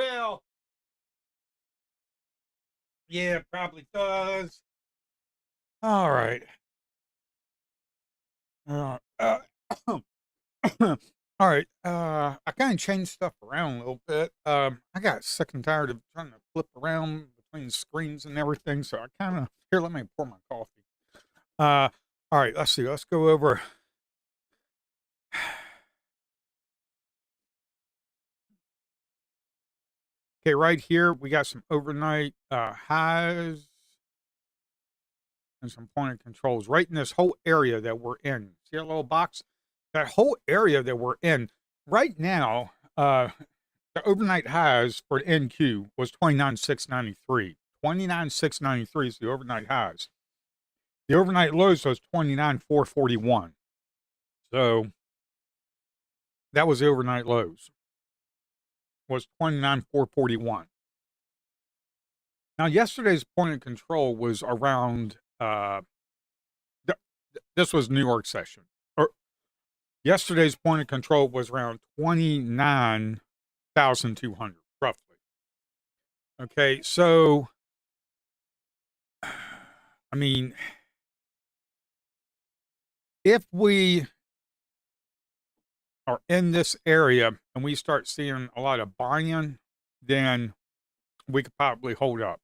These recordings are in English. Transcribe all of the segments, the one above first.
Well, yeah, it probably does. All right. Uh, uh, all right. I kind of changed stuff around a little bit. I got sick and tired of trying to flip around between screens and everything, so I kind of here. Let me pour my coffee. Uh, all right. Let's see. Let's go over. Okay, right here we got some overnight highs and some point of controls right in this whole area that we're in. See that little box? That whole area that we're in right now. The overnight highs for NQ was 29,693. 29,693 is the overnight highs. The overnight lows was 29,441. So that was the overnight lows. Was 29,441. Now yesterday's point of control was around this was New York session. Or yesterday's point of control was around 29,200 roughly. Okay, so I mean, if we are in this area and we start seeing a lot of buying, then we could probably hold up.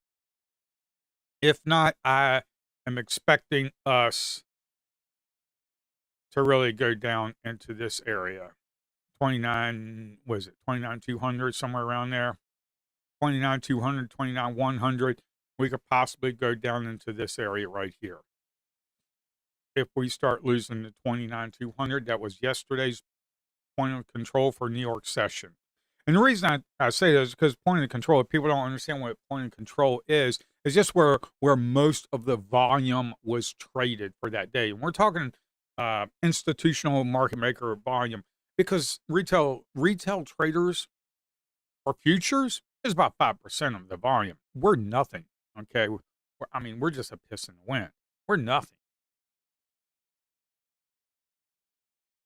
If not, I am expecting us to really go down into this area. 29, was it 29,200, somewhere around there? 29,200, 29,100. We could possibly go down into this area right here. If we start losing the 29,200, that was yesterday's point of control for New York session. And the reason I say that is because point of control, if people don't understand what point of control is just where most of the volume was traded for that day. And we're talking institutional market maker volume because retail traders or futures is about 5% of the volume. We're nothing. Okay. We're just a piss in the wind. We're nothing.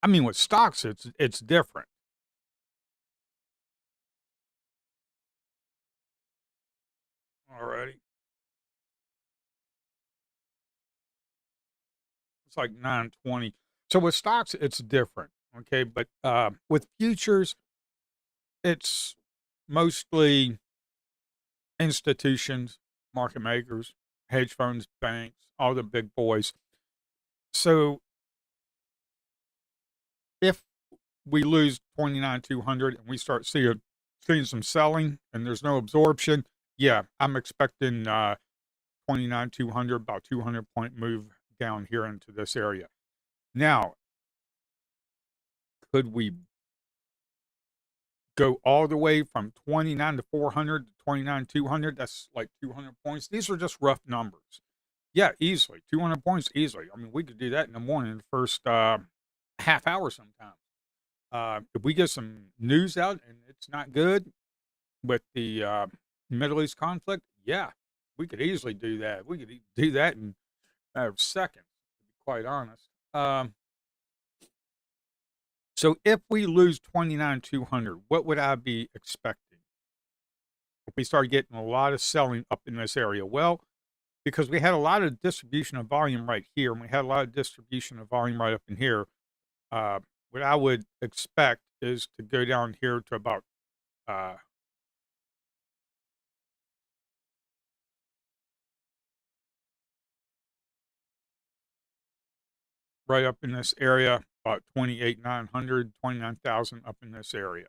I mean, with stocks, it's different. Alrighty. It's like 920. So with stocks, it's different. Okay. But with futures, it's mostly institutions, market makers, hedge funds, banks, all the big boys. So if we lose 29,200 and we start seeing some selling and there's no absorption, yeah, I'm expecting 29,200, about 200 point move down here into this area. Now, could we go all the way from 29 to 400 to 29,200? That's like 200 points. These are just rough numbers. Yeah, easily 200 points easily. I mean, we could do that in the morning, the first half hour sometimes. If we get some news out and it's not good with the Middle East conflict, yeah, we could easily do that. We could do that in seconds, to be quite honest. So if we lose 29,200, what would I be expecting? If we start getting a lot of selling up in this area? Well, because we had a lot of distribution of volume right here, and we had a lot of distribution of volume right up in here, what I would expect is to go down here to about uh, right up in this area, about 28,900, 29,000 up in this area.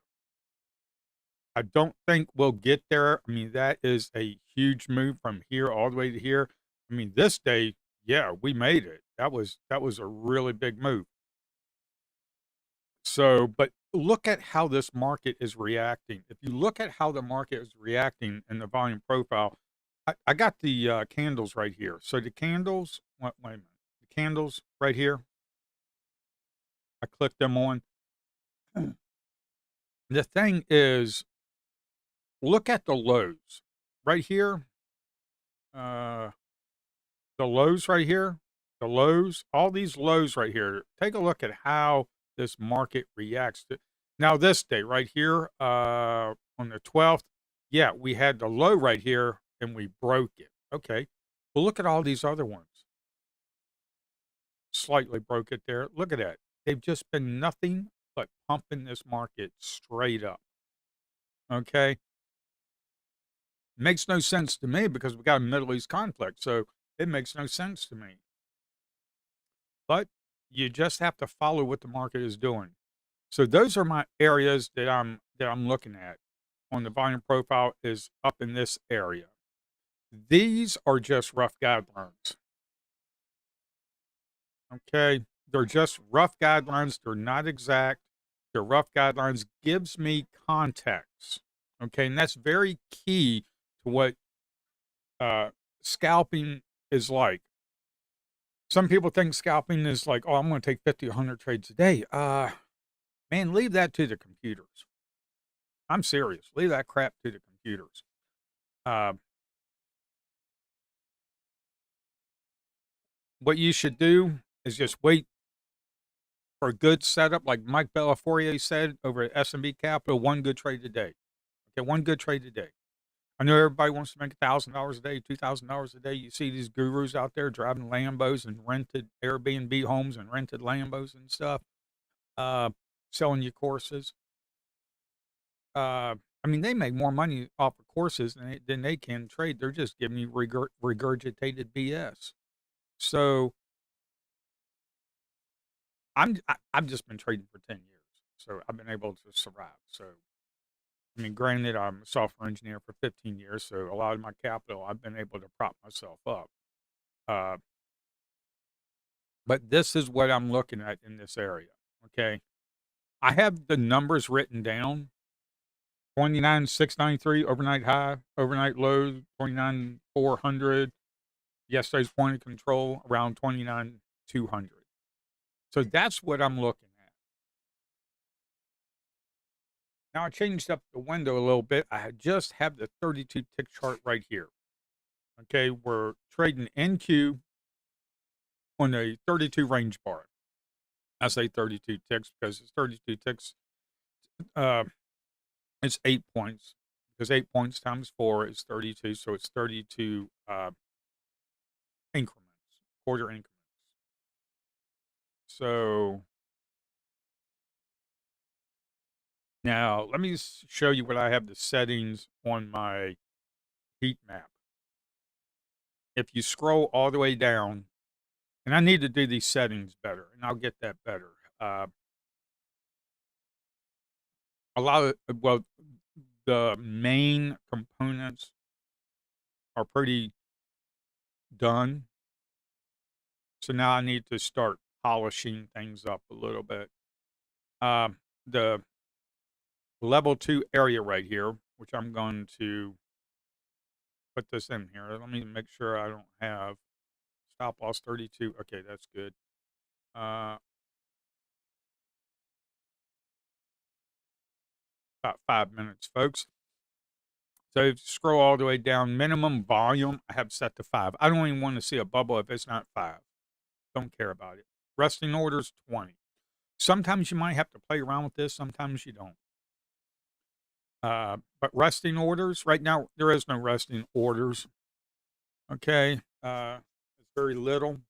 I don't think we'll get there. I mean, that is a huge move from here all the way to here. I mean, this day, yeah, we made it. That was a really big move. So, but look at how this market is reacting. If you look at how the market is reacting in the volume profile, I got the candles right here. So the candles, wait a minute, the candles right here, I clicked them on. The thing is, look at the lows right here. Uh, the lows right here, the lows, all these lows right here. Take a look at how this market reacts to now this day right here on the 12th. Yeah, we had the low right here and we broke it. Okay. Well, look at all these other ones. Slightly broke it there. Look at that. They've just been nothing but pumping this market straight up. Okay. Makes no sense to me because we got a Middle East conflict. So it makes no sense to me. But you just have to follow what the market is doing. So those are my areas that I'm looking at on the volume profile is up in this area. These are just rough guidelines. Okay. They're just rough guidelines. They're not exact. They're rough guidelines gives me context. Okay. And that's very key to what uh, scalping is like. Some people think scalping is like, oh, I'm going to take 50, 100 trades a day. Man, leave that to the computers. I'm serious. Leave that crap to the computers. Uh, what you should do is just wait for a good setup, like Mike Bellafourier said over at S&B Capital, one good trade a day. Okay, one good trade a day. I know everybody wants to make $1,000 a day, $2,000 a day. You see these gurus out there driving Lambos and rented Airbnb homes and rented Lambos and stuff, uh, selling you courses. I mean, they make more money off of courses than they can trade. They're just giving you regurgitated BS. So I've just been trading for 10 years, so I've been able to survive. So I mean, granted, I'm a software engineer for 15 years, so a lot of my capital I've been able to prop myself up. Uh, but this is what I'm looking at in this area. Okay, I have the numbers written down: 29,693 overnight high, overnight low 29,400. Yesterday's point of control around 29,200. So that's what I'm looking at. Now I changed up the window a little bit. I just have the 32 tick chart right here. Okay, we're trading NQ on a 32 range bar. I say 32 ticks because it's 32 ticks. Uh, it's 8 points because 8 points times 4 is 32. So it's 32 increments, quarter increments. So now let me show you what I have the settings on my heat map. If you scroll all the way down, and I need to do these settings better, and I'll get that better. A lot of, well, the main components are pretty done. So now I need to start polishing things up a little bit. The level 2 area right here, which I'm going to put this in here. Let me make sure I don't have stop loss 32. Okay, that's good. Uh, about 5 minutes, folks. So if you scroll all the way down, minimum volume, I have set to 5. I don't even want to see a bubble if it's not 5. Don't care about it. Resting orders, 20. Sometimes you might have to play around with this. Sometimes you don't. But resting orders, right now, there is no resting orders. Okay. It's very little.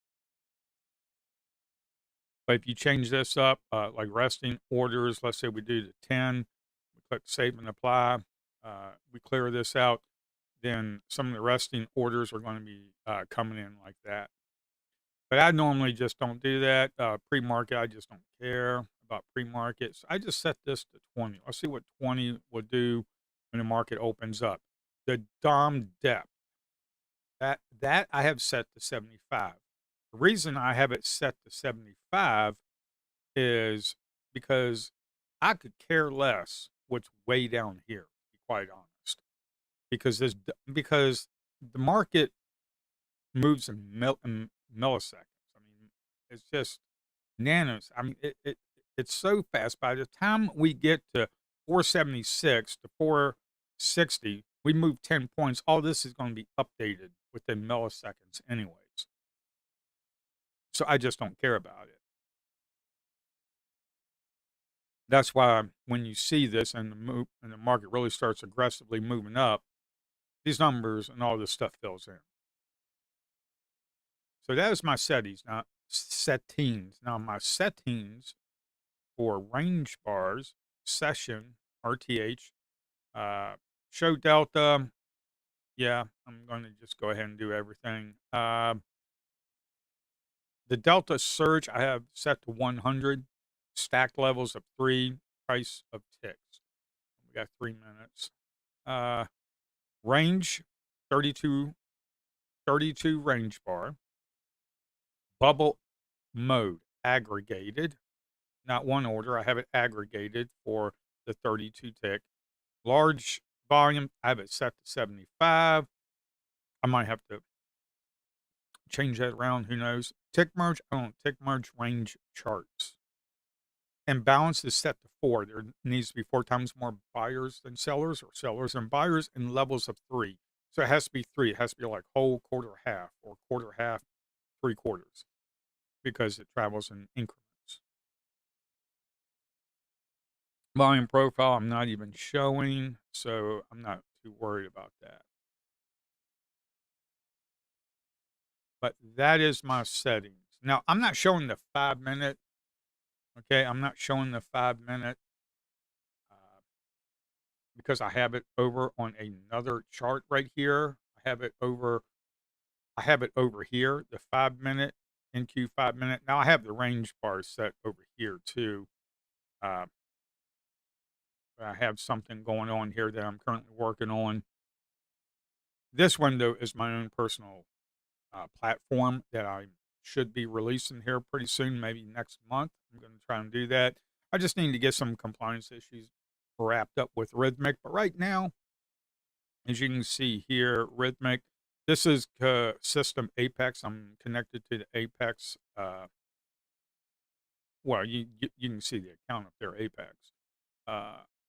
But if you change this up, like resting orders, let's say we do the 10, we click save and apply, we clear this out, then some of the resting orders are going to be coming in like that. But I normally just don't do that. Pre-market, I just don't care about pre-markets. I just set this to 20. I'll see what 20 will do when the market opens up. The DOM depth, that I have set to 75. The reason I have it set to 75 is because I could care less what's way down here, to be quite honest. Because the market moves in milliseconds. I mean, it's just nanos. I mean, it's so fast. By the time we get to 476 to 460, we move 10 points. All this is going to be updated within milliseconds, anyways. So I just don't care about it. That's why when you see this and the market really starts aggressively moving up, these numbers and all this stuff fills in. So that is my settings. Now my settings for range bars, session, RTH, uh, show delta. Yeah, I'm going to just go ahead and do everything. The delta surge I have set to 100, stack levels of 3, price of ticks. We got 3 minutes. Uh, range, 32, 32 range bar. Bubble mode, aggregated. Not one order. I have it aggregated for the 32 tick. Large volume, I have it set to 75. I might have to change that around. Who knows? Tick merge, I don't tick merge range charts. And balance is set to 4. There needs to be 4 times more buyers than sellers, or sellers and buyers, and levels of 3. So it has to be 3. It has to be like whole, quarter, half, or quarter, half, 3/4, because it travels in increments. Volume profile, I'm not even showing, so I'm not too worried about that. But that is my settings. Now, I'm not showing the 5 minute. Okay, I'm not showing the 5 minute because I have it over on another chart right here. I have it over here, the 5 minute, NQ 5 minute. Now I have the range bars set over here too. Uh, I have something going on here that I'm currently working on. This window is my own personal platform that I should be releasing here pretty soon, maybe next month. I'm going to try and do that. I just need to get some compliance issues wrapped up with Rhythmic. But right now, as you can see here, Rhythmic, this is System Apex. I'm connected to the Apex. Well, you can see the account up there, Apex.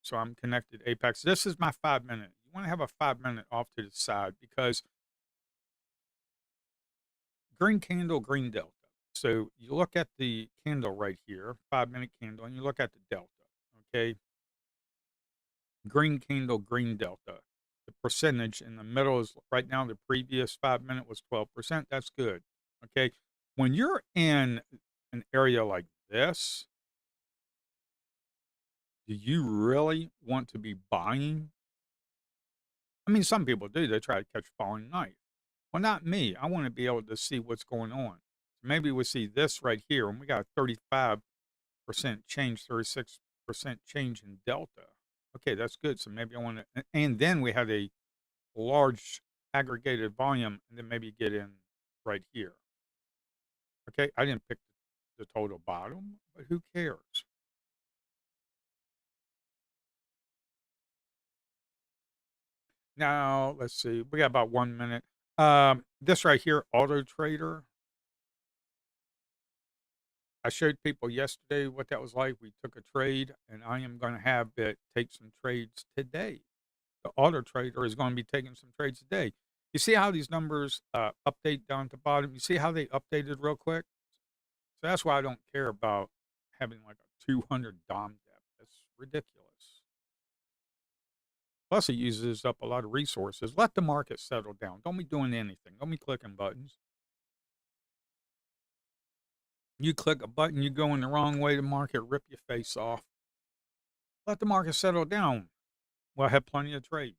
So I'm connected to Apex. This is my 5 minute. You want to have a 5 minute off to the side because green candle, green delta. So you look at the candle right here, 5 minute candle, and you look at the delta. Okay, green candle, green delta. The percentage in the middle is right now. The previous 5 minute was 12%. That's good. Okay, when you're in an area like this, do you really want to be buying? I mean, some people do. They try to catch falling knife. Well, not me. I want to be able to see what's going on. Maybe we see this right here, and we got 35% change, 36% change in delta. Okay, that's good. So maybe I want to, and then we had a large aggregated volume, and then maybe get in right here. Okay, I didn't pick the total bottom, but who cares? Now, let's see. We got about 1 minute. This right here, Auto Trader. I showed people yesterday what that was like. We took a trade, and I am going to have it take some trades today. The Auto Trader is going to be taking some trades today. You see how these numbers update down at the bottom? You see how they updated real quick? So that's why I don't care about having like a 200 DOM depth. That's ridiculous. Plus, it uses up a lot of resources. Let the market settle down. Don't be doing anything. Don't be clicking buttons. You click a button, you go in the wrong way, the market rip your face off. Let the market settle down. Well, I have plenty of trades.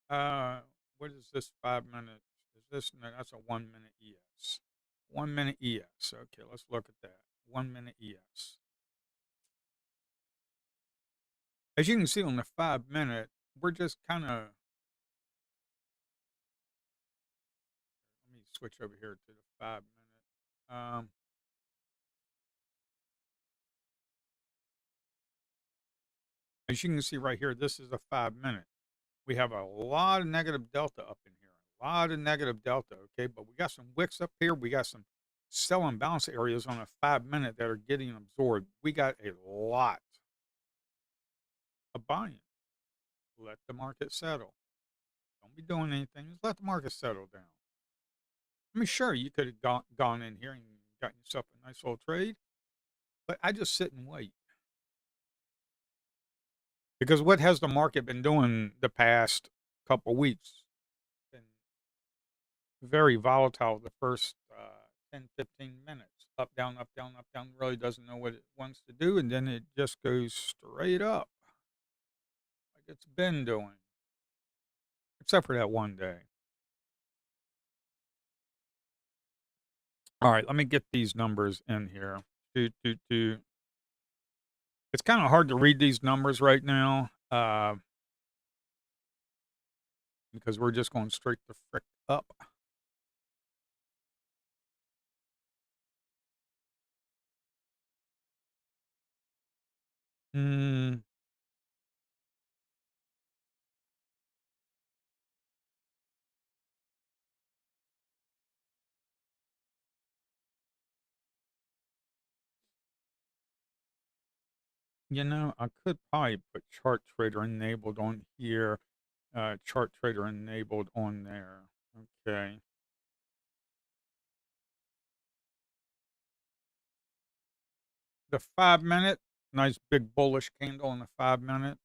Uh, what is this 5 minute? Is this no? That's a 1 minute ES. 1 minute ES. Okay, let's look at that. 1 minute ES. As you can see on the 5 minute, we're just kind of. Let me switch over here to the 5 minute. As you can see right here, this is a 5 minute. We have a lot of negative delta up in here. A lot of negative delta, okay? But we got some wicks up here. We got some sell and bounce areas on a 5 minute that are getting absorbed. We got a lot of buying. Let the market settle. Don't be doing anything. Just let the market settle down. I mean, sure, you could have gone in here and gotten yourself a nice little trade, but I just sit and wait. Because what has the market been doing the past couple weeks? Been very volatile the first 10, 15 minutes. Up, down, up, down, up, down. Really doesn't know what it wants to do. And then it just goes straight up like it's been doing, except for that one day. All right, let me get these numbers in here. Do. It's kind of hard to read these numbers right now because we're just going straight the frick up. Mm, I could probably put chart trader enabled on here, chart trader enabled on there. Okay. The 5 minute, nice big bullish candle on the 5 minute.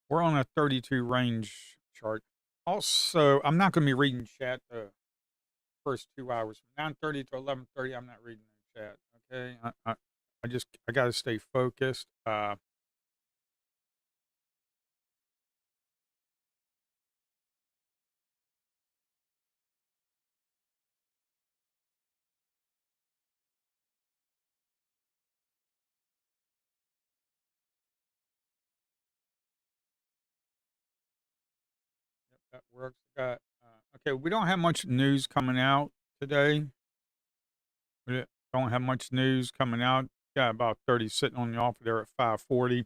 We're on a 32 range chart. Also, I'm not going to be reading chat the first 2 hours from 9:30 to 11:30. I'm not reading the chat. Okay. I got to stay focused. That works. Got okay. We don't have much news coming out today. We don't have much news coming out. Got about 30 sitting on the offer there at 540.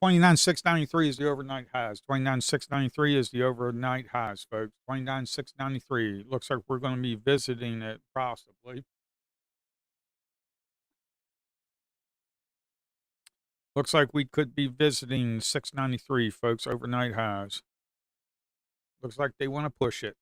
29,693 is the overnight highs. 29,693 is the overnight highs, folks. 29,693. Looks like we're going to be visiting it possibly. Looks like we could be visiting 693, folks, overnight highs. Looks like they want to push it.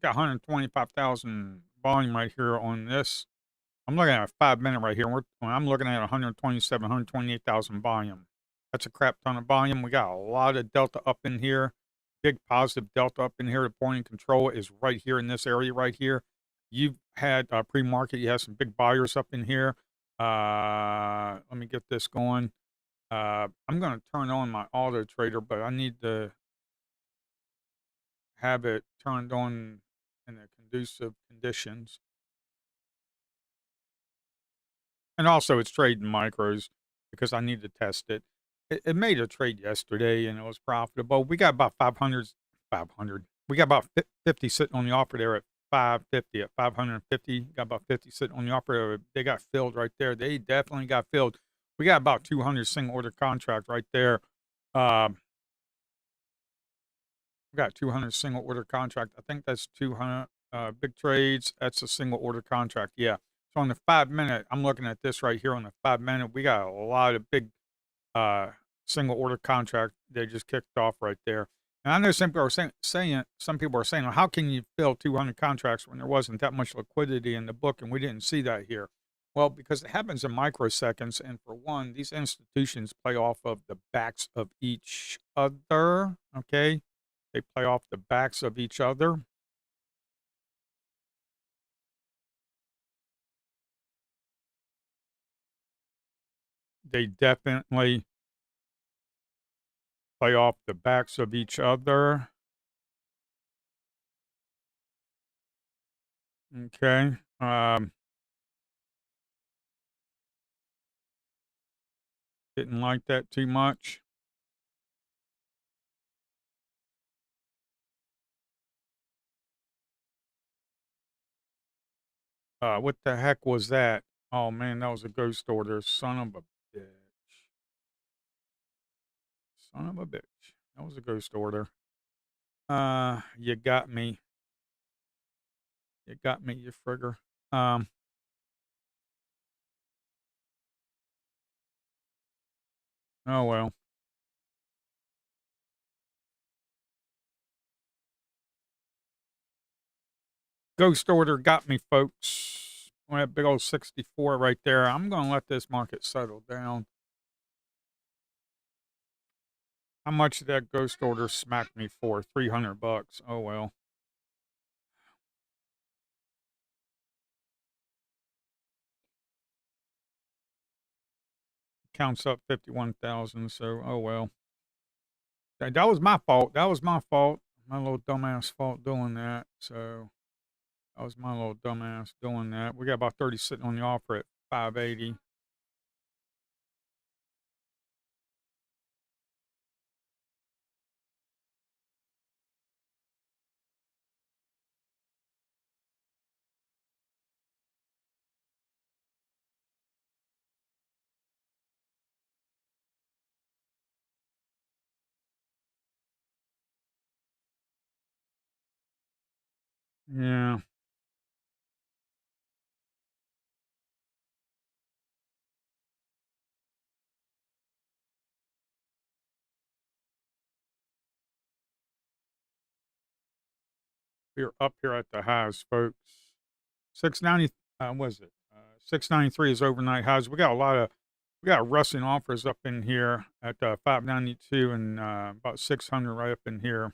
Got 125,000 volume right here on this. I'm looking at a 5 minute right here. I'm looking at 127, 128,000 volume. That's a crap ton of volume. We got a lot of delta up in here. Big positive delta up in here. The point of control is right here in this area right here. You've had pre-market. You have some big buyers up in here. Let me get this going. I'm going to turn on my auto trader, but I need to have it turned on in the conducive conditions. And also it's trading micros because I need to test it. It made a trade yesterday and it was profitable. We got about 500, 500. We got about 50 sitting on the offer there at 550, at 550. Got about 50 sitting on the offer there. They got filled right there. They definitely got filled. We got about 200 single order contract right there. Um, we got 200 single order contract. I think that's 200 big trades. That's a single order contract. Yeah. So on the 5 minute, I'm looking at this right here on the 5 minute. We got a lot of big uh, single order contract they just kicked off right there. And I know some people are saying, well, how can you fill 200 contracts when there wasn't that much liquidity in the book, and we didn't see that here? Well, because it happens in microseconds, and for one, these institutions play off of the backs of each other. Okay, they play off the backs of each other. They definitely play off the backs of each other. Okay. Didn't like that too much. What the heck was that? Oh man, that was a ghost order. Son of a bitch. Son of a bitch. That was a ghost order. You got me. You got me, you frigger. Um, oh well. Ghost order got me, folks. That big old 64 right there. I'm going to let this market settle down. How much did that ghost order smack me for? $300. Oh, well. Counts up 51,000, so oh well. That was my fault. That was my fault. My little dumbass fault doing that. So that was my little dumbass doing that. We got about 30 sitting on the offer at 580. Yeah. We're up here at the highs, folks. 690, was it? 693 is overnight highs. We got wrestling offers up in here at 592 and about 600 right up in here.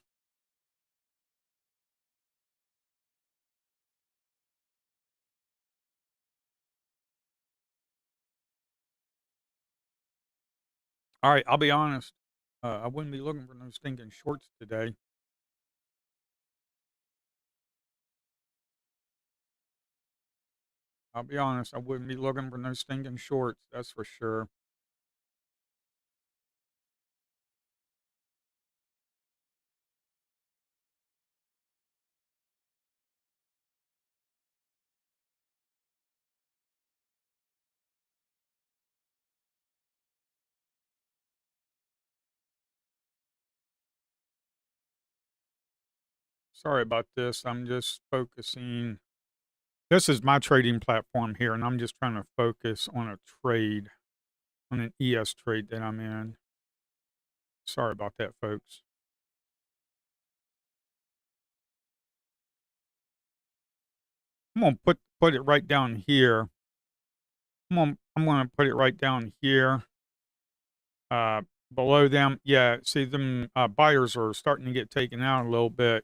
All right, I'll be honest. I wouldn't be looking for no stinking shorts today. I'll be honest. I wouldn't be looking for no stinking shorts. That's for sure. Sorry about this. I'm just focusing. This is my trading platform here, and I'm just trying to focus on a trade, on an ES trade that I'm in. Sorry about that, folks. I'm gonna put it right down here. I'm gonna put it right down here. Below them, yeah. See them buyers are starting to get taken out a little bit.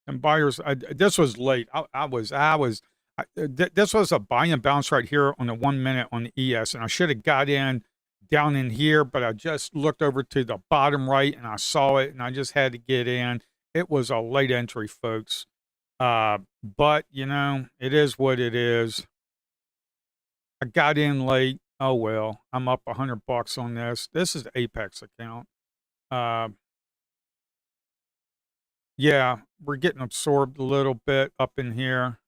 And buyers, this was late. This was a buy and bounce right here on the 1 minute on the ES, and I should have got in down in here, but I just looked over to the bottom right and I saw it, and I just had to get in. It was a late entry, folks. But you know, it is what it is. I got in late. Oh well, I'm up $100 on this. This is the Apex account. Uh, yeah, we're getting absorbed a little bit up in here.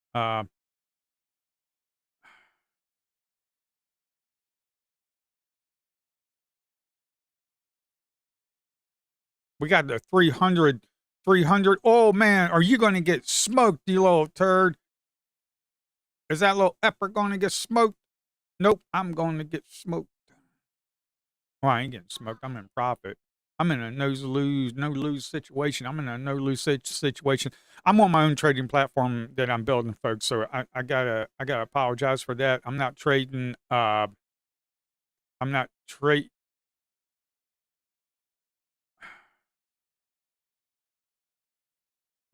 We got the 300, 300. Oh man, are you going to get smoked, you little turd? Is that little effer going to get smoked? Nope, I'm going to get smoked. Well, I ain't getting smoked. I'm in profit. I'm in a no lose situation. I'm in a no lose situation. I'm on my own trading platform that I'm building, folks. So I gotta apologize for that. I'm not trading. I'm not trade.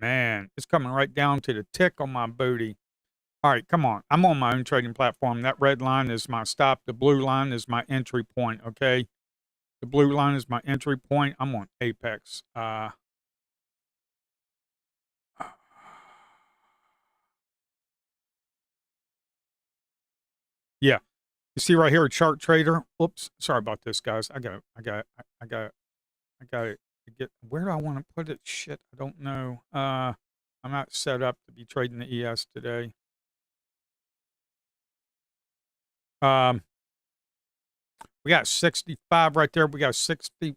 Man, it's coming right down to the tick on my booty. All right, come on. I'm on my own trading platform. That red line is my stop. The blue line is my entry point. Okay, the blue line is my entry point. I'm on Apex. Yeah. You see right here, a chart trader. Oops, sorry about this, guys. I got to get. Where do I want to put it? Shit, I don't know. I'm not set up to be trading the ES today. Um, we got 65 right there. We got 60.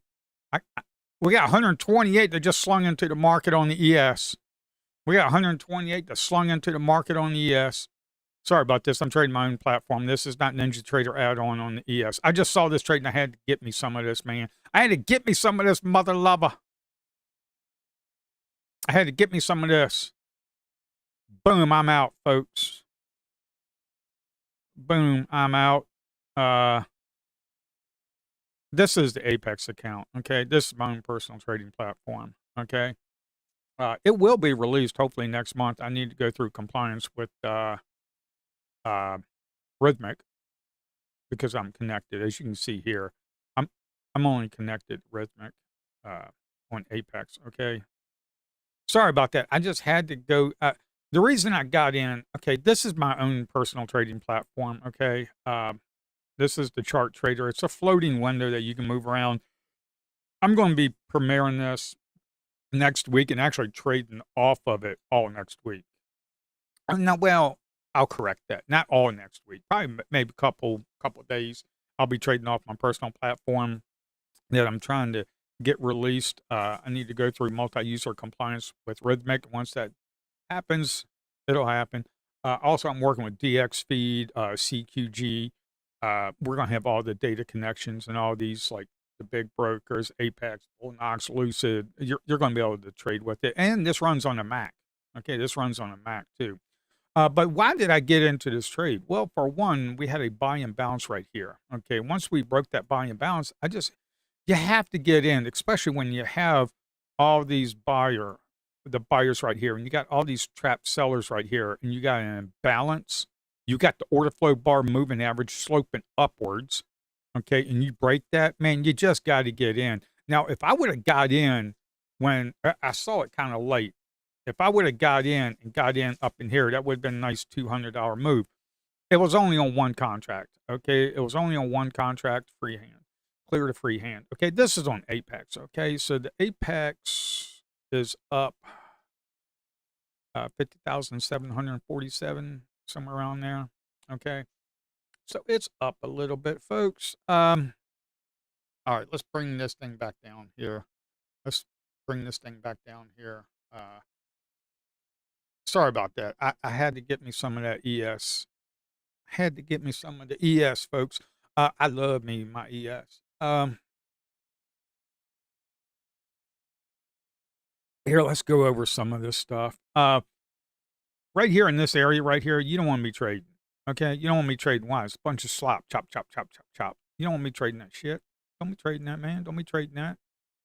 We got 128 that just slung into the market on the ES. We got 128 that slung into the market on the ES. Sorry about this. I'm trading my own platform. This is not Ninja Trader add-on on the ES. I just saw this trade and I had to get me some of this, man. I had to get me some of this, mother lover. I had to get me some of this. Boom, I'm out, folks. Boom, I'm out. Uh, this is the Apex account. Okay, this is my own personal trading platform. Okay, it will be released hopefully next month. I need to go through compliance with uh, Rhythmic because I'm connected. As you can see here, I'm I'm only connected Rhythmic uh, on Apex. Okay, sorry about that. I just had to go. The reason I got in, okay, this is my own personal trading platform. Okay, this is the chart trader. It's a floating window that you can move around. I'm going to be premiering this next week and actually trading off of it all next week. Now, well, I'll correct that. Not all next week. Probably maybe a couple days. I'll be trading off my personal platform that I'm trying to get released. I need to go through multi-user compliance with Rhythmic. Once that happens, it'll happen. Also, I'm working with DX Feed, CQG. We're going to have all the data connections and all these, like the big brokers, Apex, Bullnox, Lucid. You're going to be able to trade with it. And this runs on a Mac. Okay, this runs on a Mac too. But why did I get into this trade? Well, for one, we had a buy and bounce right here. Okay, once we broke that buy and bounce, you have to get in, especially when you have all these the buyers right here, and you got all these trapped sellers right here, and you got an imbalance. You got the order flow bar moving average sloping upwards. Okay, and you break that, man, you just got to get in. Now, if I would have got in when I saw it kind of late, if I would have got in and got in up in here, that would have been a nice $200 move. It was only on one contract. Okay, it was only on one contract, freehand, clear to freehand. Okay, this is on Apex. Okay, so the Apex is up 50,747, somewhere around there. Okay, so it's up a little bit, folks. All right, let's bring this thing back down here. Let's bring this thing back down here. Sorry about that. I had to get me some of that ES. Had to get me some of the ES, folks. I love me my ES. Here, let's go over some of this stuff. Right here in this area, right here, you don't want to be trading. Okay, you don't want to be trading. Why? It's a bunch of slop, chop, chop, chop, chop, chop. You don't want to be trading that shit. Don't be trading that, man. Don't be trading that.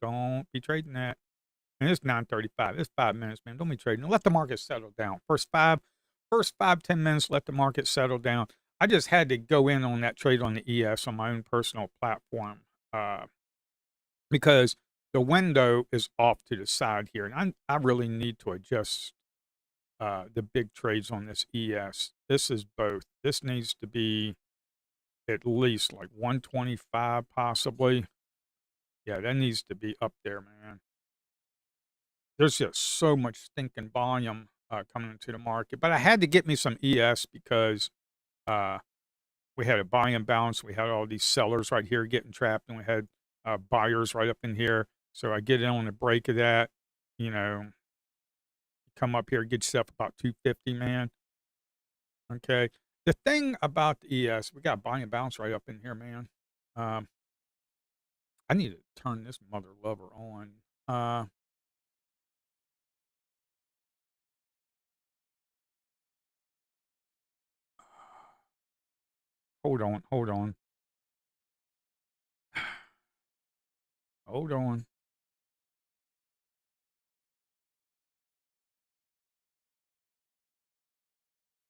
Don't be trading that. And it's 9:35. It's 5 minutes, man. Don't be trading. Let the market settle down. First 5, 10 minutes, let the market settle down. I just had to go in on that trade on the ES on my own personal platform because the window is off to the side here, and I really need to adjust the big trades on this ES. This is both. This needs to be at least like 125, possibly. Yeah, that needs to be up there, man. There's just so much stinking volume coming into the market. But I had to get me some ES because uh, we had a buy and bounce. We had all these sellers right here getting trapped, and we had buyers right up in here. So I get in on the break of that. You know, come up here, get yourself about 250, man. Okay. The thing about the ES, we got buy and bounce right up in here, man. Um, I need to turn this mother lover on. Hold on, hold on, hold on.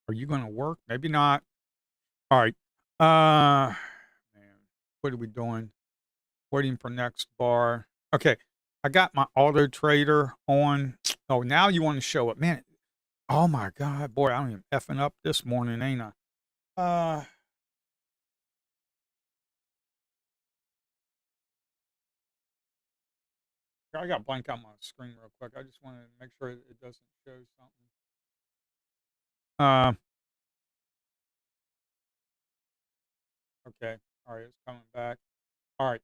Are you going to work? Maybe not. All right. Man, what are we doing? Waiting for next bar. Okay. I got my auto trader on. Oh, now you want to show up, man. Oh my God, boy, I'm even effing up this morning, ain't I? Uh, I got blank out my screen real quick. I just want to make sure it doesn't show something. Uh, okay. All right, it's coming back. All right,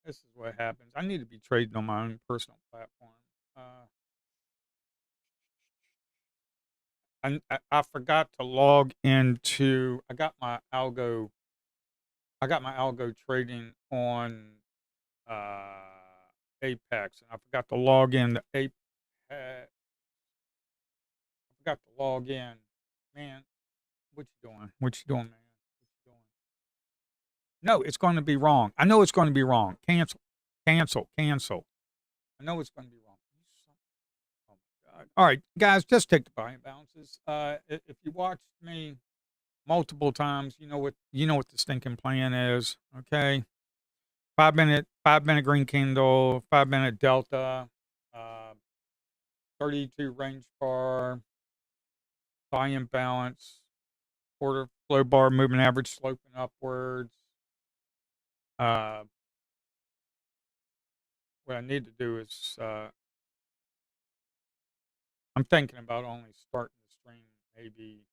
this is what happens. I need to be trading on my own personal platform. Uh, I forgot to log into. I got my algo trading on. Uh, Apex, and I forgot to log in to Apex. I forgot to log in. Man, what you doing? What you doing, man? What you doing? No, it's going to be wrong. I know it's going to be wrong. Cancel, cancel, cancel. I know it's going to be wrong. Oh my God. All right, guys, just take the buy and balances. If you watched me multiple times, you know what the stinking plan is. Okay, 5 minute green candle, 5 minute delta, uh, 32 range bar, volume balance, quarter flow bar, moving average sloping upwards. Uh, what I need to do is I'm thinking about only starting the stream maybe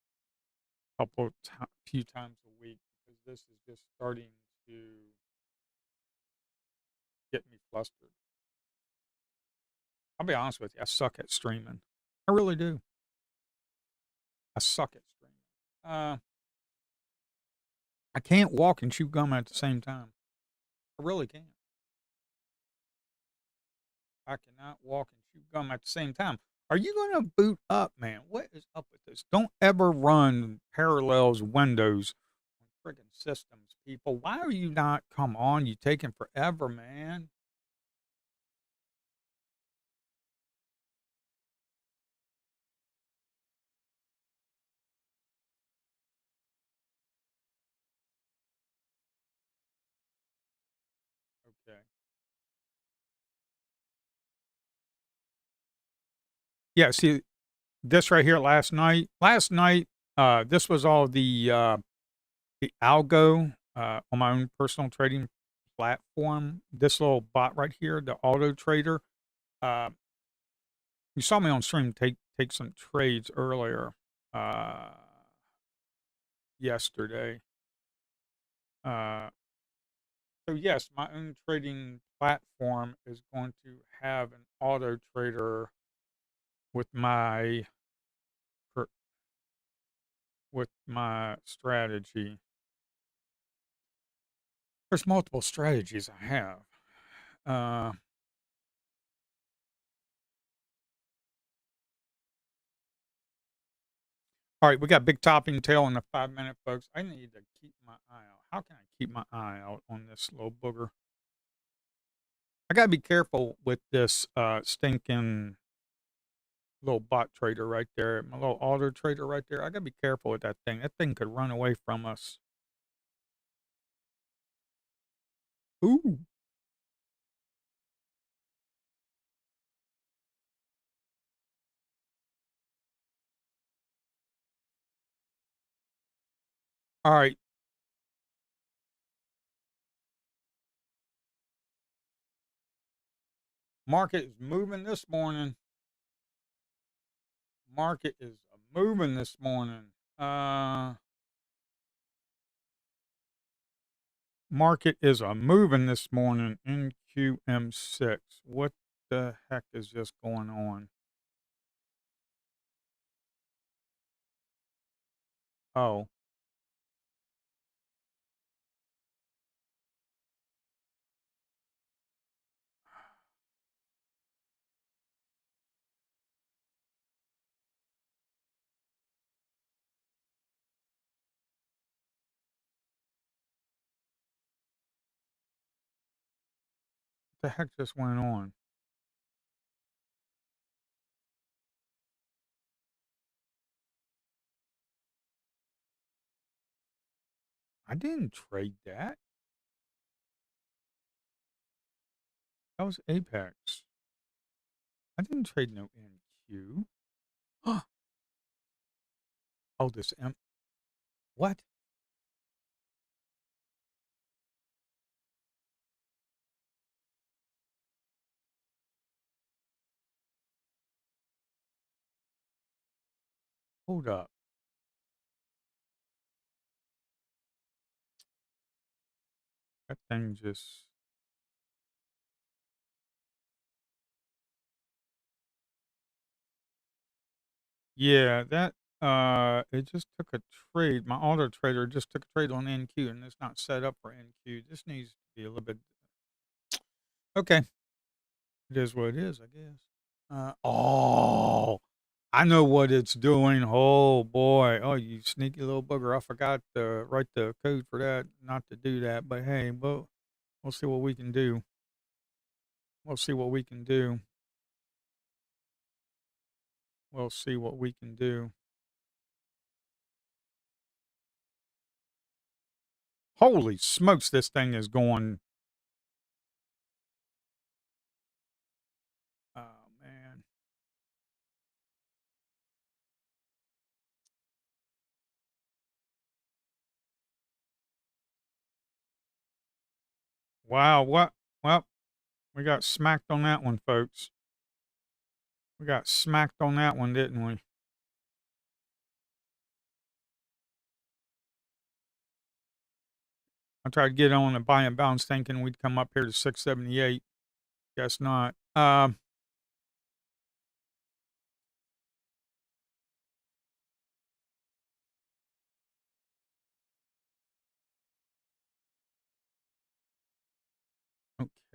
few times a week because this is just starting to get me flustered. I'll be honest with you, I suck at streaming. I really do. I suck at streaming. I can't walk and chew gum at the same time. I really can't. I cannot walk and chew gum at the same time. Are you going to boot up, man? What is up with this? Don't ever run Parallels Windows on friggin' systems, people. Why are you not? Come on, you taking forever, man. Okay. Yeah, see, this right here last night, this was all the algo, on my own personal trading platform. This little bot right here, the auto trader, uh, you saw me on stream take some trades earlier, uh, yesterday. Uh, so yes, my own trading platform is going to have an auto trader with my per- with my strategy. There's multiple strategies I have. Uh, all right, we got big topping tail in the 5 minute, folks. I need to keep my eye out. How can I keep my eye out on this little booger? I gotta be careful with this stinking little bot trader right there. My little auto trader right there. I gotta be careful with that thing. That thing could run away from us. Ooh. All right. Market is moving this morning. Market is moving this morning. Market is a moving this morning in QM6. What the heck is just going on? Oh, what the heck just went on? I didn't trade that. That was Apex. I didn't trade no NQ. Oh, this M. What? Hold up. That thing just. Yeah, that. It just took a trade. My auto trader just took a trade on NQ, and it's not set up for NQ. This needs to be a little bit. Okay. It is what it is, I guess. Oh, I know what it's doing. Oh boy. Oh, you sneaky little bugger. I forgot to write the code for that, not to do that. But hey, we'll see what we can do. We'll see what we can do. We'll see what we can do. Holy smokes, this thing is going. Oh man. Wow, what? Well, we got smacked on that one, folks. We got smacked on that one, didn't we? I tried to get on a buy and bounce thinking we'd come up here to 678. Guess not.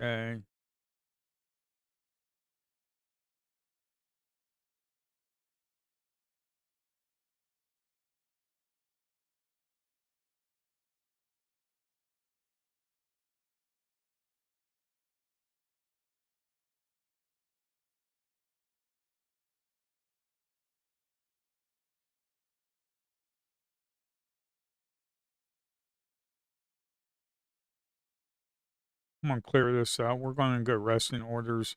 Okay. I'm gonna clear this out. We're gonna go resting orders.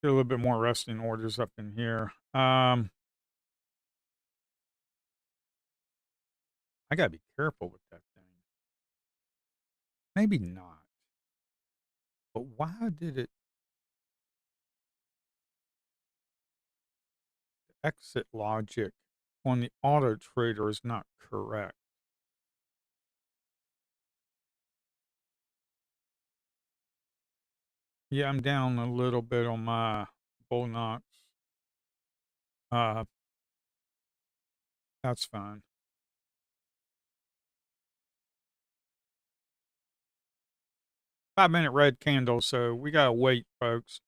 Get a little bit more resting orders up in here. I gotta be careful with that thing. Maybe not. But why did it exit logic on the auto trader is not correct? Yeah, I'm down a little bit on my bull knocks. Uh, that's fine. 5 minute red candle, so we gotta wait, folks.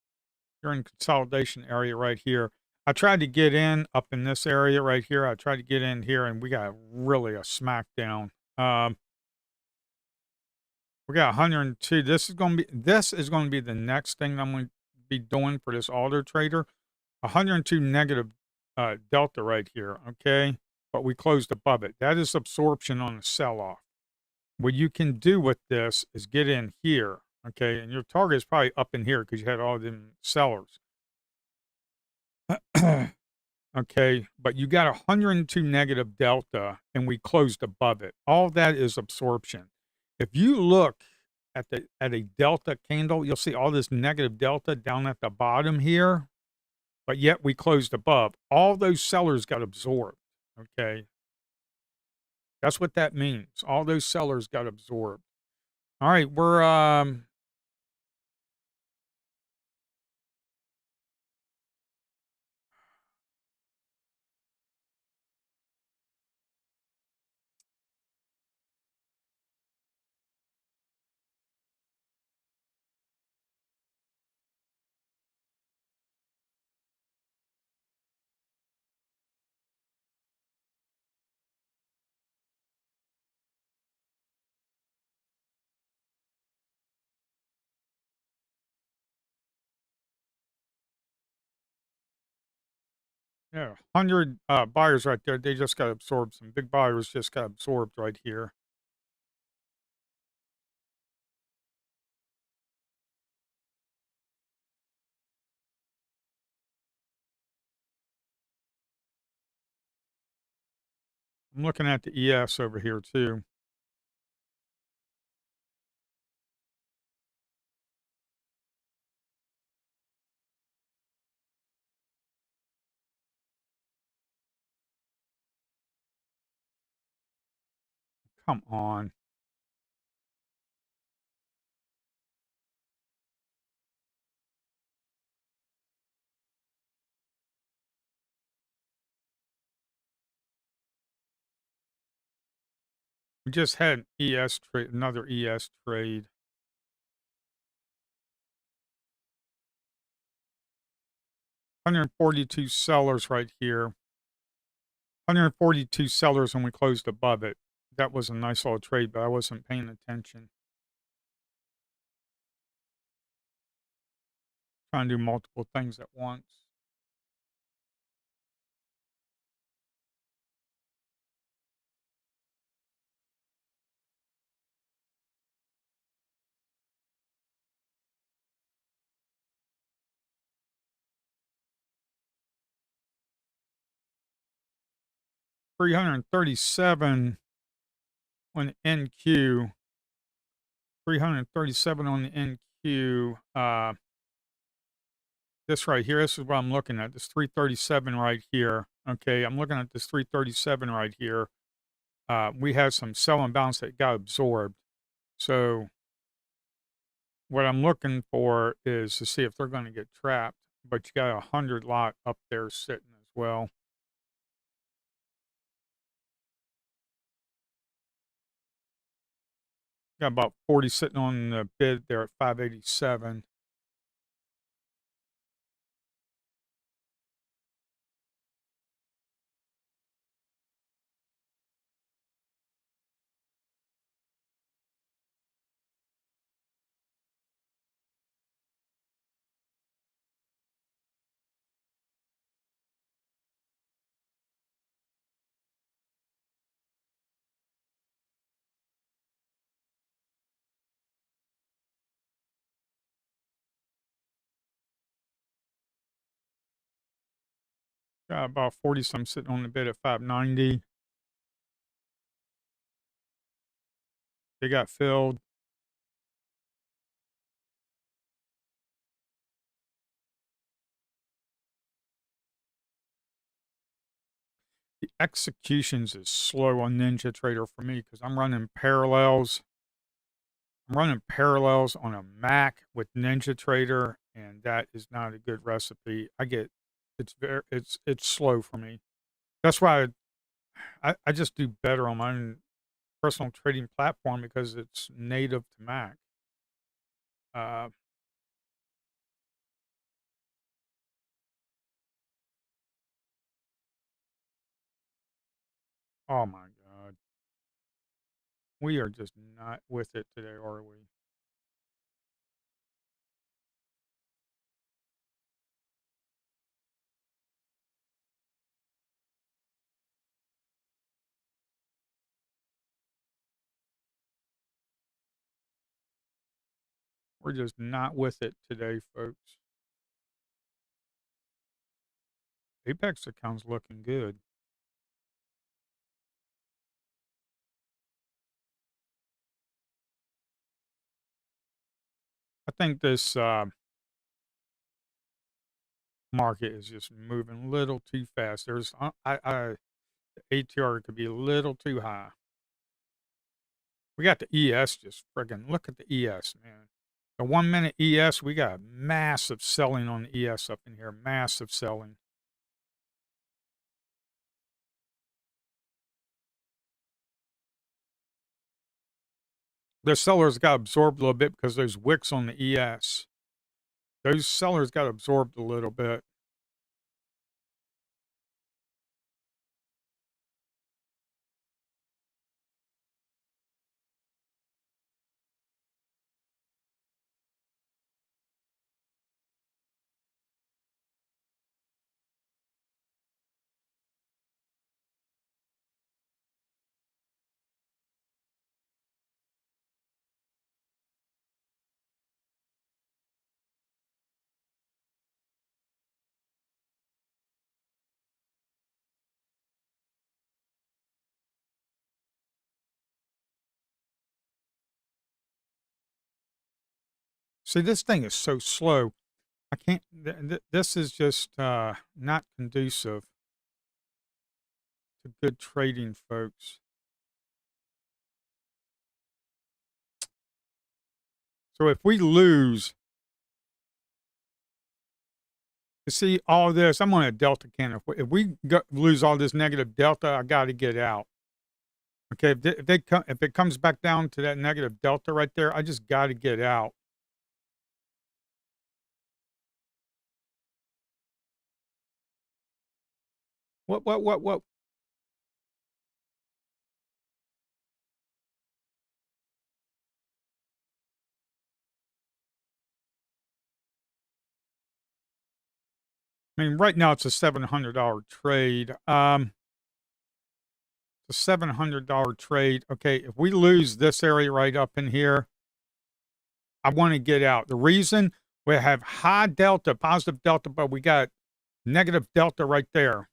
You're in consolidation area right here. I tried to get in up in this area right here. I tried to get in here, and we got really a smackdown. Um, we got 102. This is going to be the next thing I'm going to be doing for this alder trader. 102 negative delta right here. Okay, but we closed above it. That is absorption on a sell off. What you can do with this is get in here. Okay, and your target is probably up in here because you had all them sellers. Okay, but you got 102 negative delta and we closed above it. All that is absorption. If you look at a delta candle, you'll see all this negative delta down at the bottom here, but yet we closed above. All those sellers got absorbed. Okay. That's what that means. All those sellers got absorbed. All right, we're yeah, 100 buyers right there. They just got absorbed. Some big buyers just got absorbed right here. I'm looking at the ES over here too. Come on. We just had an ES trade, another ES trade. 142 sellers right here. 142 sellers when we closed above it. That was a nice little trade, but I wasn't paying attention. Trying to do multiple things at once. $337 on the NQ. 337 on the NQ. This right here, this is what I'm looking at. This 337 right here. Okay, I'm looking at this 337 right here. We had some sell and bounce that got absorbed. So what I'm looking for is to see if they're going to get trapped. But you got a 100 lot up there sitting as well. Got about 40 sitting on the bid there at 587. Got about 40 some sitting on the bid at 590. They got filled. The executions is slow on Ninja Trader for me because I'm running parallels. I'm running parallels on a Mac with Ninja Trader, and that is not a good recipe. It's slow for me. That's why I just do better on my own personal trading platform because it's native to Mac. Uh, oh my God. We are just not with it today, are we? We're just not with it today, folks. Apex account's looking good. I think this market is just moving a little too fast. There's, the ATR could be a little too high. We got the ES just friggin' look at the ES, man. The 1 minute ES, we got massive selling on the ES up in here, massive selling. The sellers got absorbed a little bit because those wicks on the ES. Those sellers got absorbed a little bit. See, this thing is so slow. I can't. This is just not conducive to good trading, folks. So if we lose, you see all this, I'm on a delta candle. If we lose all this negative delta, I got to get out. Okay, if it comes back down to that negative delta right there, I just got to get out. What? I mean, right now it's a $700 trade. It's a $700 trade. Okay, if we lose this area right up in here, I want to get out. The reason we have high delta, positive delta, but we got negative delta right there.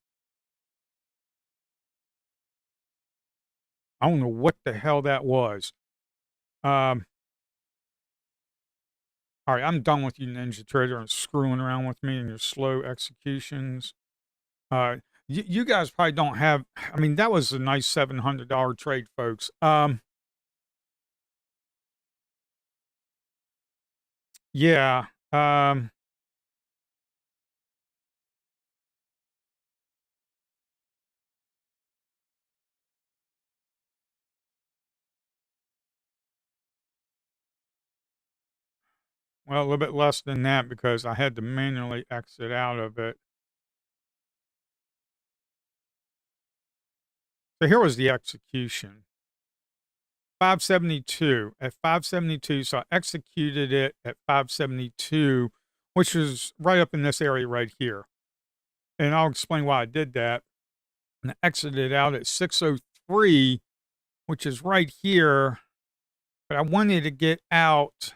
I don't know what the hell that was. Um, all right, I'm done with you, Ninja Trader, and screwing around with me and your slow executions. Uh, you guys probably don't have. I mean, that was a nice $700 trade, folks. Yeah. Well, a little bit less than that because I had to manually exit out of it. So here was the execution. 572 at 572. So I executed it at 572, which is right up in this area right here. And I'll explain why I did that. And I exited out at 603, which is right here. But I wanted to get out.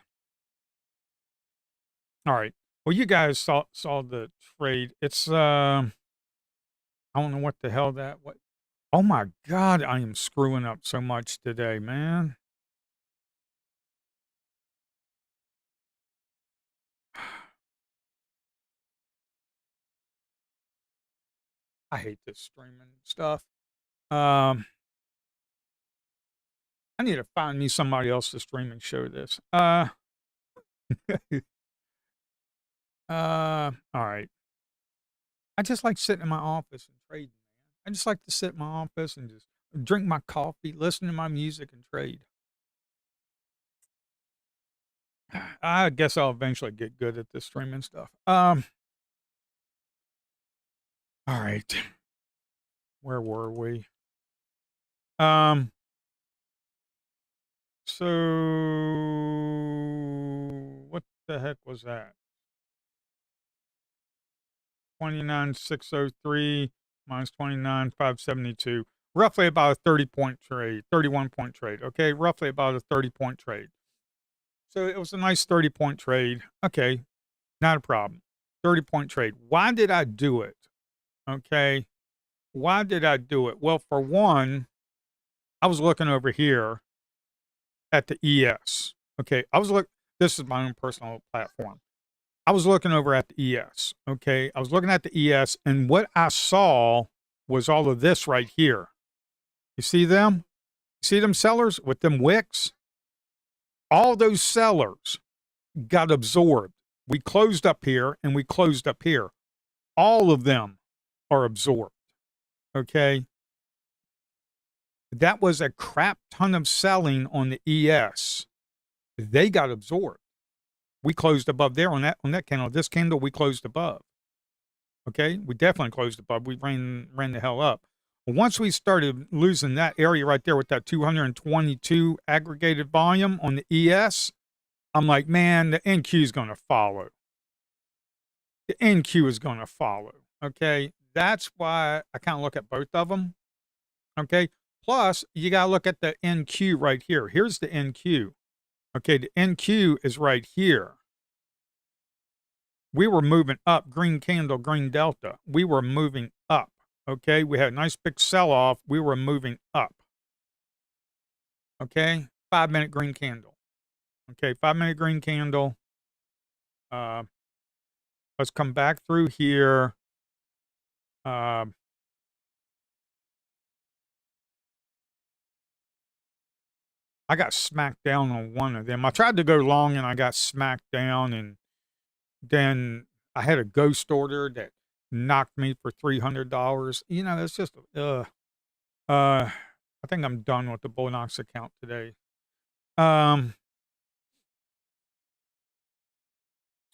All right. Well, you guys saw the trade. It's I don't know what the hell that what. Oh my god, I am screwing up so much today, man. I hate this streaming stuff. Um, I need to find me somebody else to stream and show this. All right. I just like sitting in my office and trading, man. I just like to sit in my office and just drink my coffee, listen to my music, and trade. I guess I'll eventually get good at this streaming stuff. All right. Where were we? Um, so what the heck was that? 29,603 minus 29,572. Roughly about a 30-point trade, 31-point trade. Okay, roughly about a 30-point trade. So it was a nice 30-point trade. Okay, not a problem. 30-point trade. Why did I do it? Okay. Why did I do it? Well, for one, I was looking over here at the ES. Okay. This is my own personal platform. I was looking over at the ES. Okay. I was looking at the ES, and what I saw was all of this right here. You see them? You see them sellers with them wicks? All those sellers got absorbed. We closed up here and we closed up here. All of them are absorbed. Okay. That was a crap ton of selling on the ES. They got absorbed. We closed above there on that candle. This candle we closed above. Okay, we definitely closed above. We ran the hell up. Once we started losing that area right there with that 222 aggregated volume on the ES, I'm like, man, the NQ is going to follow. The NQ is going to follow. Okay, that's why I kind of look at both of them. Okay, plus you got to look at the NQ right here. Here's the NQ. Okay, the NQ is right here. We were moving up, green candle, green delta. We were moving up. Okay, we had a nice big sell off. We were moving up. Okay, 5 minute green candle. Okay, 5 minute green candle. Uh, let's come back through here. Uh, I got smacked down on one of them. I tried to go long and I got smacked down, and then I had a ghost order that knocked me for $300. You know, it's just I think I'm done with the Bullnox account today. Um,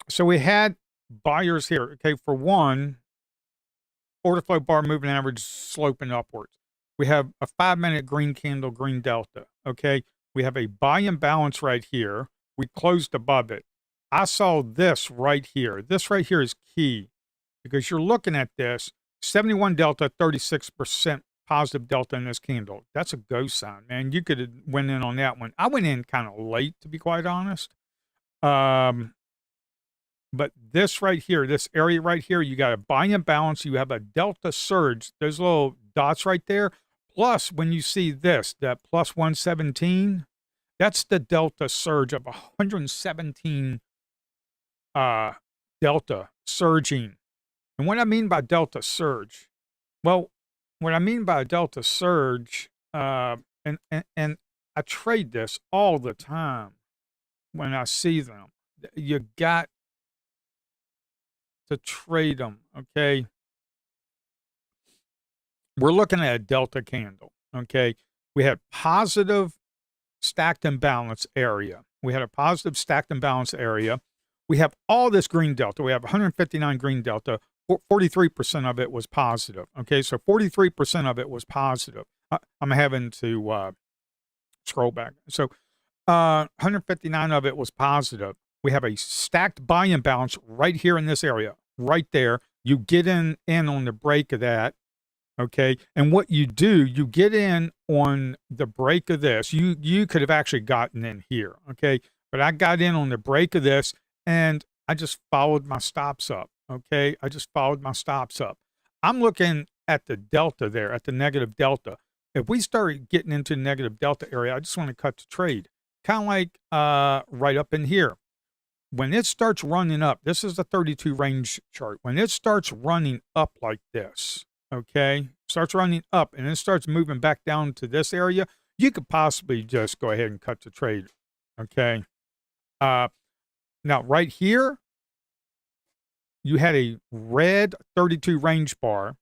so we had buyers here. Okay, for one, order flow bar moving average sloping upwards. We have a 5-minute green candle, green delta. Okay. We have a buy imbalance right here. We closed above it. I saw this right here. This right here is key because you're looking at this 71 delta, 36% positive delta in this candle. That's a go sign, man. You could have went in on that one. I went in kind of late, to be quite honest. But this right here, this area right here, you got a buy imbalance. You have a delta surge. Those little dots right there. Plus, when you see this, that plus 117, that's the delta surge of 117 delta surging. And what I mean by delta surge, well, what I mean by delta surge, and I trade this all the time when I see them. You got to trade them, okay? We're looking at a delta candle, okay? We had positive stacked imbalance area. We had a positive stacked imbalance area. We have all this green delta. We have 159 green delta. 43% of it was positive. Okay, so 43% of it was positive. I'm having to scroll back. So 159 of it was positive. We have a stacked buy imbalance right here in this area, right there. You get in on the break of that. Okay, and what you do, you get in on the break of this. You could have actually gotten in here. Okay, but I got in on the break of this, and I just followed my stops up. Okay, I just followed my stops up. I'm looking at the delta there, at the negative delta. If we start getting into the negative delta area, I just want to cut the trade. Kind of like right up in here. When it starts running up, this is the 32 range chart. When it starts running up like this, okay, starts running up and then starts moving back down to this area, you could possibly just go ahead and cut the trade. Okay. Now, right here, you had a red 32 range bar,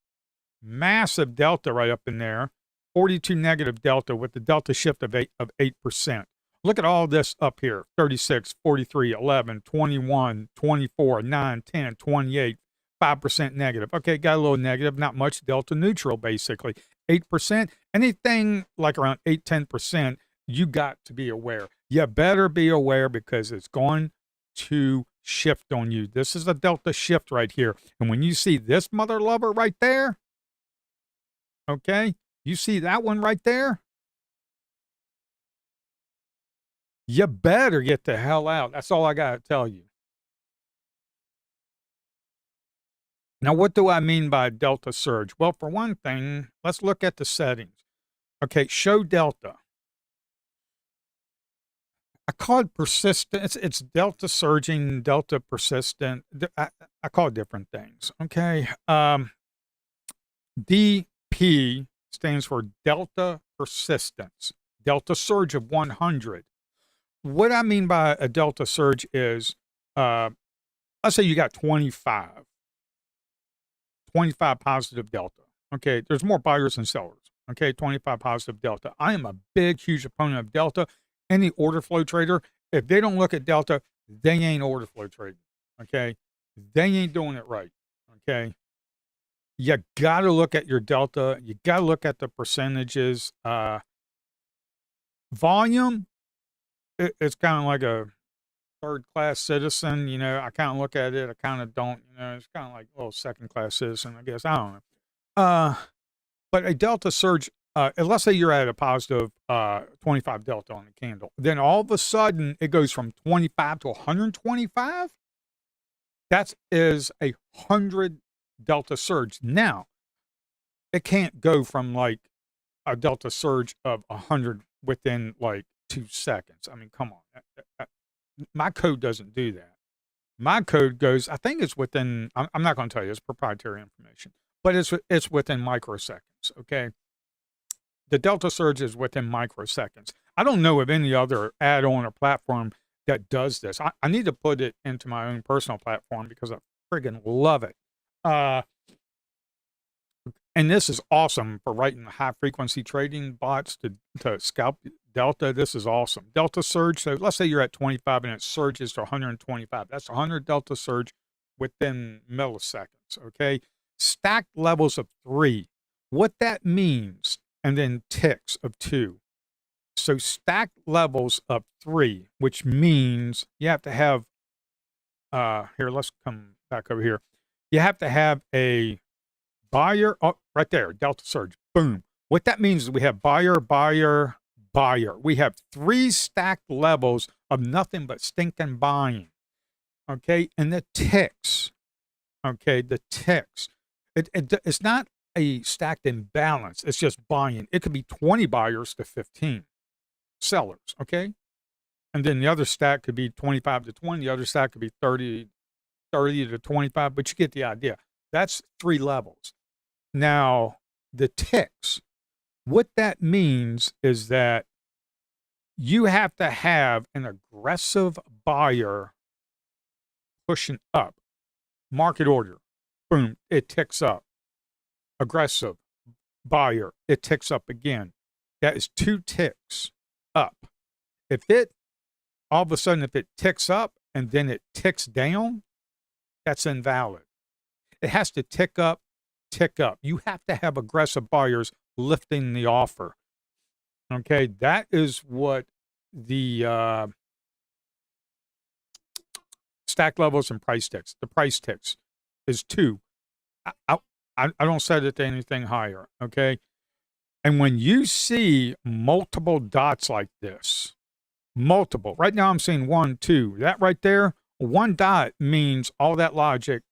massive delta right up in there, 42 negative delta with the delta shift of 8%. Look at all this up here, 36, 43, 11, 21, 24, 9, 10, 28, 5% negative. Okay, got a little negative, not much, delta neutral basically. 8%, anything like around 8, 10%, you got to be aware. You better be aware because it's going to shift on you. This is a delta shift right here. And when you see this mother lover right there, okay, you see that one right there, you better get the hell out. That's all I got to tell you. Now, what do I mean by delta surge? Well, for one thing, let's look at the settings. Okay, show delta. I call it persistent. It's delta surging, delta persistent. I call it different things. Okay. DP stands for delta persistence, delta surge of 100. What I mean by a delta surge is, let's say you got 25 positive delta. Okay. There's more buyers than sellers. Okay. 25 positive delta. I am a big, huge opponent of delta. Any order flow trader, if they don't look at delta, they ain't order flow trading. Okay. They ain't doing it right. Okay. You got to look at your delta. You got to look at the percentages. Volume, it's kind of like a third class citizen. You know, I kind of look at it. I kind of don't, you know, it's kind of like a little second class citizen, I guess. I don't know. But a delta surge, let's say you're at a positive 25 delta on the candle. Then all of a sudden it goes from 25 to 125. That is a 100 delta surge. Now, it can't go from like a delta surge of 100 within like 2 seconds. I mean, come on. My code doesn't do that. My code goes, I think it's within, I'm not going to tell you, it's proprietary information, but it's within microseconds, okay? The delta surge is within microseconds. I don't know of any other add-on or platform that does this. I need to put it into my own personal platform because I friggin' love it. And this is awesome for writing high frequency trading bots to scalp delta. This is awesome. Delta surge. So let's say you're at 25 and it surges to 125. That's 100 delta surge within milliseconds. Okay. stacked levels of 3. What that means, and then ticks of 2. So stacked levels of 3, which means you have to have, here, let's come back over here. You have to have a buyer, oh, right there, delta surge, boom. What that means is we have buyer, buyer, buyer. We have 3 stacked levels of nothing but stinking buying. Okay, and the ticks. Okay, the ticks. It's not a stacked imbalance. It's just buying. It could be 20 buyers to 15 sellers. Okay, and then the other stack could be 25 to 20. The other stack could be 30 to 25. But you get the idea. That's 3 levels. Now the ticks. What that means is that you have to have an aggressive buyer pushing up. Market order, boom, it ticks up. Aggressive buyer, it ticks up again. That is 2 ticks up. If it, all of a sudden, if it ticks up and then it ticks down, that's invalid. It has to tick up, tick up. You have to have aggressive buyers lifting the offer. Okay, that is what the stack levels and price ticks. The price ticks is 2. I don't set it to anything higher. Okay, and when you see multiple dots like this, multiple. Right now, I'm seeing 1, 2. That right there, 1 dot means all that logic.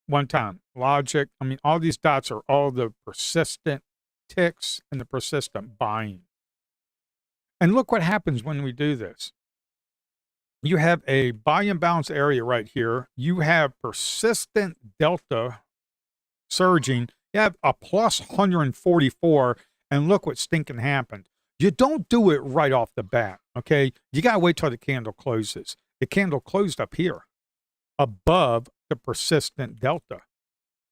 One time logic. I mean, all these dots are all the persistent ticks and the persistent buying. And look what happens when we do this. You have a buy imbalance area right here. You have persistent delta surging. You have a plus 144, and look what stinking happened. You don't do it right off the bat, okay? You got to wait till the candle closes. The candle closed up here above the persistent delta.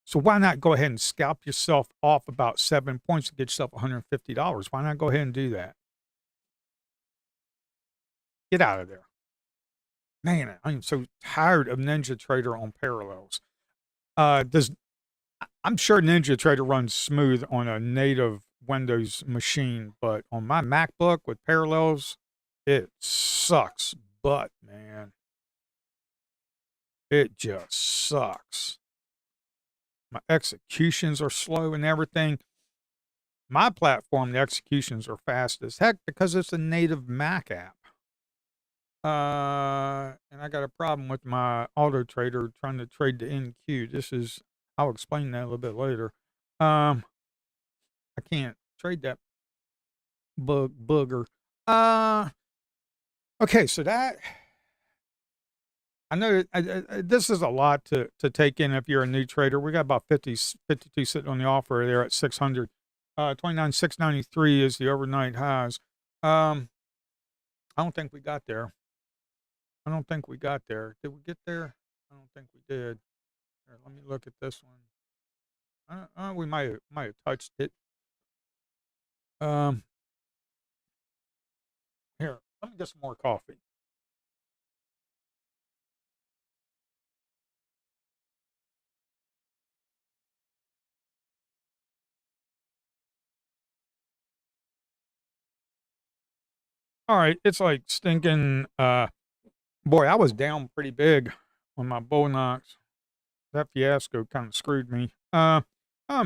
So why not go ahead and scalp yourself off about 7 points to get yourself $150? Why not go ahead and do that? Get out of there. Man, I'm so tired of Ninja Trader on parallels. I'm sure Ninja Trader runs smooth on a native Windows machine, but on my MacBook with parallels, it sucks butt, man. It just sucks. My executions are slow and everything. My platform, the executions are fast as heck because it's a native Mac app. And I got a problem with my auto trader trying to trade the NQ. I'll explain that a little bit later. I can't trade that booger. Okay, so that, I know this is a lot to take in if you're a new trader. We got about 52 sitting on the offer there at 600. 29,693 is the overnight highs. I don't think we got there. I don't think we got there. Did we get there? I don't think we did. Here, let me look at this one. We might have touched it. Here, let me get some more coffee. All right, it's like stinking. Boy, I was down pretty big on my bull knocks. That fiasco kind of screwed me. I'm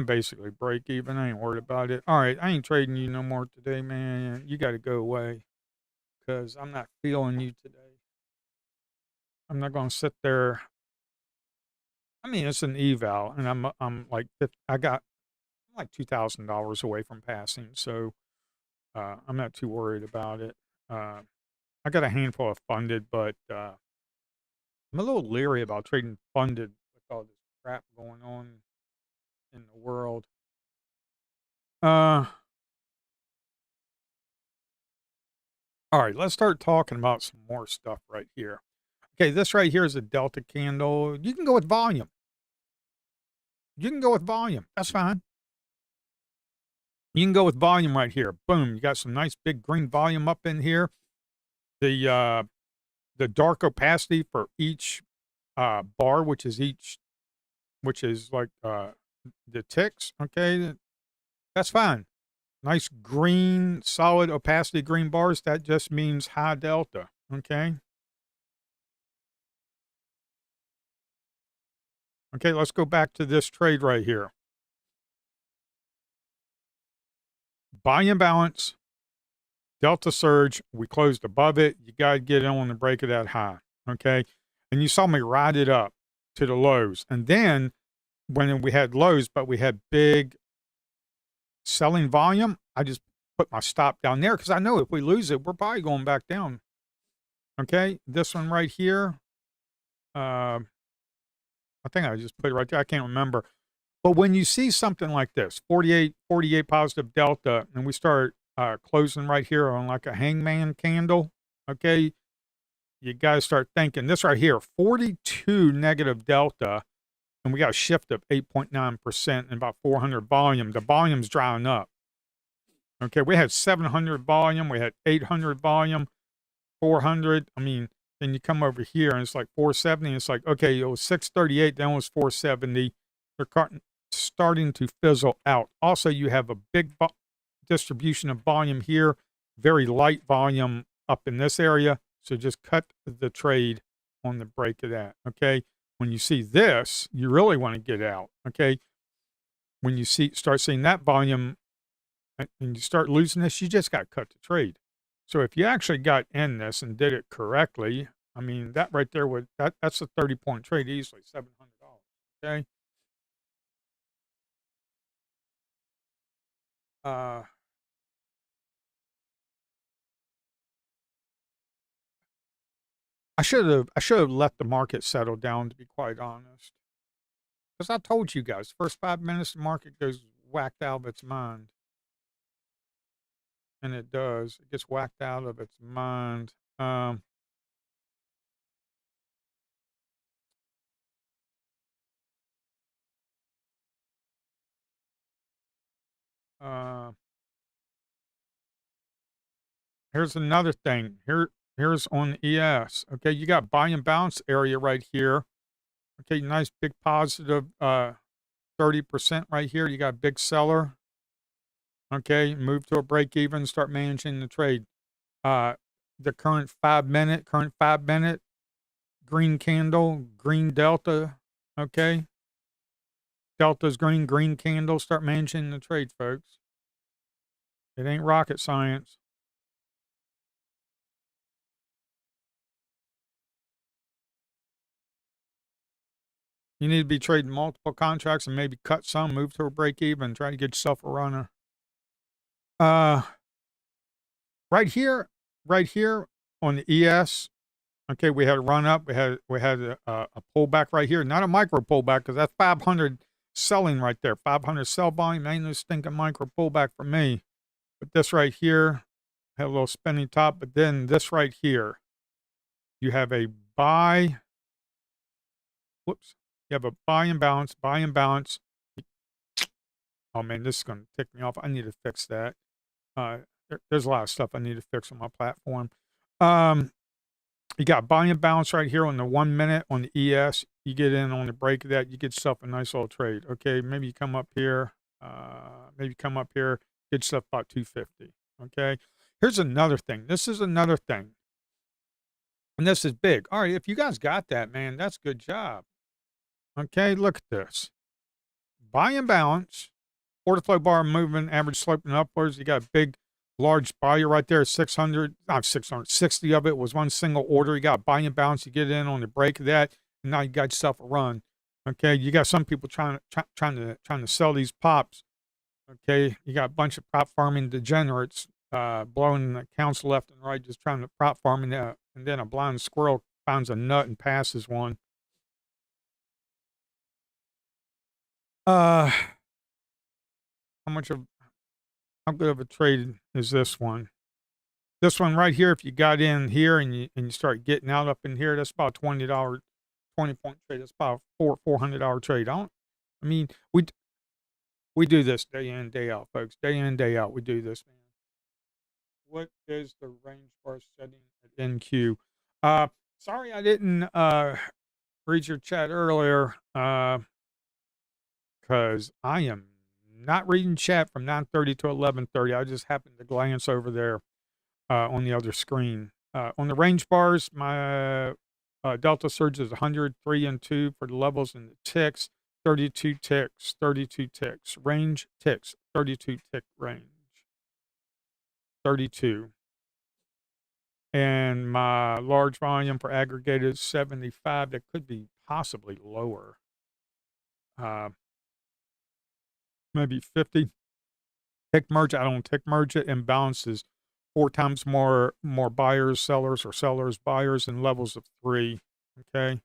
basically break even. I ain't worried about it. All right, I ain't trading you no more today, man. You got to go away because I'm not feeling you today. I'm not going to sit there. I mean, it's an eval, and I'm like, I got like $2,000 away from passing, so I'm not too worried about it. I got a handful of funded, but I'm a little leery about trading funded with all this crap going on in the world. All right, let's start talking about some more stuff right here. Okay, this right here is a delta candle. You can go with volume. You can go with volume. That's fine. You can go with volume right here. Boom, you got some nice big green volume up in here. The dark opacity for each bar, which is each which is like the ticks. Okay, that's fine. Nice green, solid opacity green bars. That just means high delta. Okay. Okay, let's go back to this trade right here. Buy imbalance, delta surge. We closed above it. You got to get in on the break of that high. Okay. And you saw me ride it up to the lows. And then when we had lows, but we had big selling volume, I just put my stop down there because I know if we lose it, we're probably going back down. Okay. This one right here. I think I just put it right there. I can't remember. But when you see something like this, 48 positive delta, and we start closing right here on like a hangman candle, okay, you got to start thinking this right here, 42 negative delta, and we got a shift of 8.9% and about 400 volume. The volume's drying up. Okay, we had 700 volume, we had 800 volume, 400. I mean, then you come over here and it's like 470. And it's like, okay, it was 638, then it was 470. They're starting to fizzle out. Also, you have a big distribution of volume here, very light volume up in this area. So just cut the trade on the break of that. Okay. When you see this, you really want to get out. Okay. When you start seeing that volume and you start losing this, you just got to cut the trade. So if you actually got in this and did it correctly, I mean, that right there that's a 30-point trade easily, $700. Okay. I should have let the market settle down, to be quite honest. Because I told you guys, first 5 minutes the market goes whacked out of its mind. And it does. It gets whacked out of its mind. Uh, Here's another thing. Here's on ES. Okay, you got buy and bounce area right here. Okay, nice big positive 30% right here. You got a big seller. Okay, move to a break even, start managing the trade. The current 5 minute green candle, green delta. Okay, delta's green, green candle. Start managing the trade, folks. It ain't rocket science. You need to be trading multiple contracts and maybe cut some, move to a break even, try to get yourself a runner. Uh, right here, right here on the ES. Okay, we had a run up. We had a pullback right here, not a micro pullback because that's 500 selling right there. 500 sell volume. Ain't no stinking micro pullback for me. But this right here had a little spinning top. But then this right here, you have a buy. Whoops. You have a buy and balance. Buy and balance. Oh man, this is going to tick me off. I need to fix that. There's a lot of stuff I need to fix on my platform. You got buy and balance right here on the 1 minute on the ES. You get in on the break of that, you get yourself a nice little trade. Okay, maybe you come up here. Get yourself about 250. Okay. Here's another thing. This is another thing. And this is big. All right, if you guys got that, man, that's good job. Okay, look at this. Buy and balance. Order flow bar moving, average sloping upwards. You got a big, large buyer right there, 600, not 660 of it was one single order. You got buy and balance. You get in on the break of that, and now you got yourself a run. Okay, you got some people trying to sell these pops. Okay, you got a bunch of prop farming degenerates blowing accounts left and right, just trying to prop farm, and then a blind squirrel finds a nut and passes one. How good of a trade is this one? This one right here, if you got in here and you start getting out up in here, that's about $20, 20-point trade. That's about $400 trade. I mean, we do this day in, day out, folks. Day in, day out, we do this, man. What is the range bar setting at NQ? Sorry I didn't read your chat earlier. because I am not reading chat from 9:30 to 11:30. I just happened to glance over there on the other screen. On the range bars, my delta surge is 103 and 2 for the levels and the ticks, 32 ticks, 32 ticks. Range ticks, 32 tick range, 32. And my large volume for aggregated is 75. That could be possibly lower. Maybe 50. Tick merge, I don't tick merge it. Imbalances 4 times more buyers, sellers, or sellers, buyers, and levels of 3. Okay.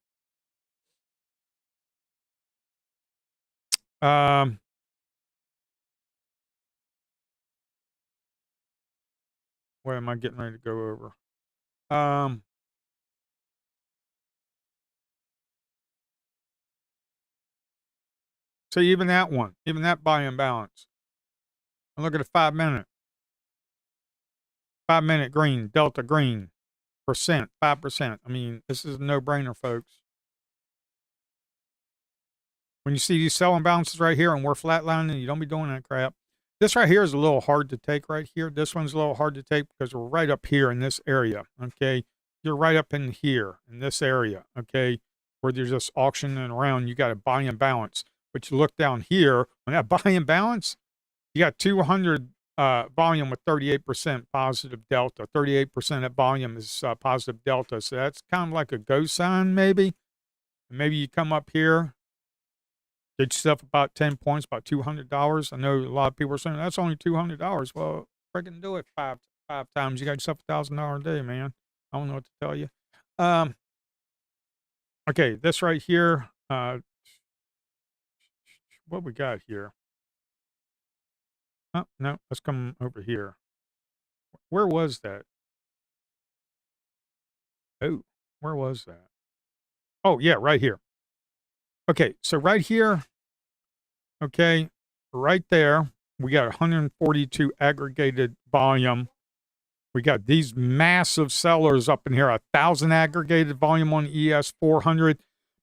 What am I getting ready to go over? So even that one, even that buy imbalance. And look at a 5-minute. 5-minute green, delta green, percent, 5%. I mean, this is a no-brainer, folks. When you see these sell imbalances right here and we're flatlining, you don't be doing that crap. This right here is a little hard to take right here. This one's a little hard to take because we're right up here in this area, okay? You're right up in here, in this area, okay? Where there's just auctioning around, you got a buy and balance. But you look down here, on that buy and balance, you got 200 volume with 38% positive delta. 38% of volume is positive delta. So that's kind of like a go sign, maybe. Maybe you come up here, get yourself about 10 points, about $200. I know a lot of people are saying that's only $200. Well, freaking do it five times. You got yourself $1,000 a day, man. I don't know what to tell you. Okay, this right here. What we got here? Oh, no, let's come over here. Where was that? Oh, where was that? Oh, yeah, right here. Okay, so right here, okay, right there, we got 142 aggregated volume. We got these massive sellers up in here, 1,000 aggregated volume on ES 400.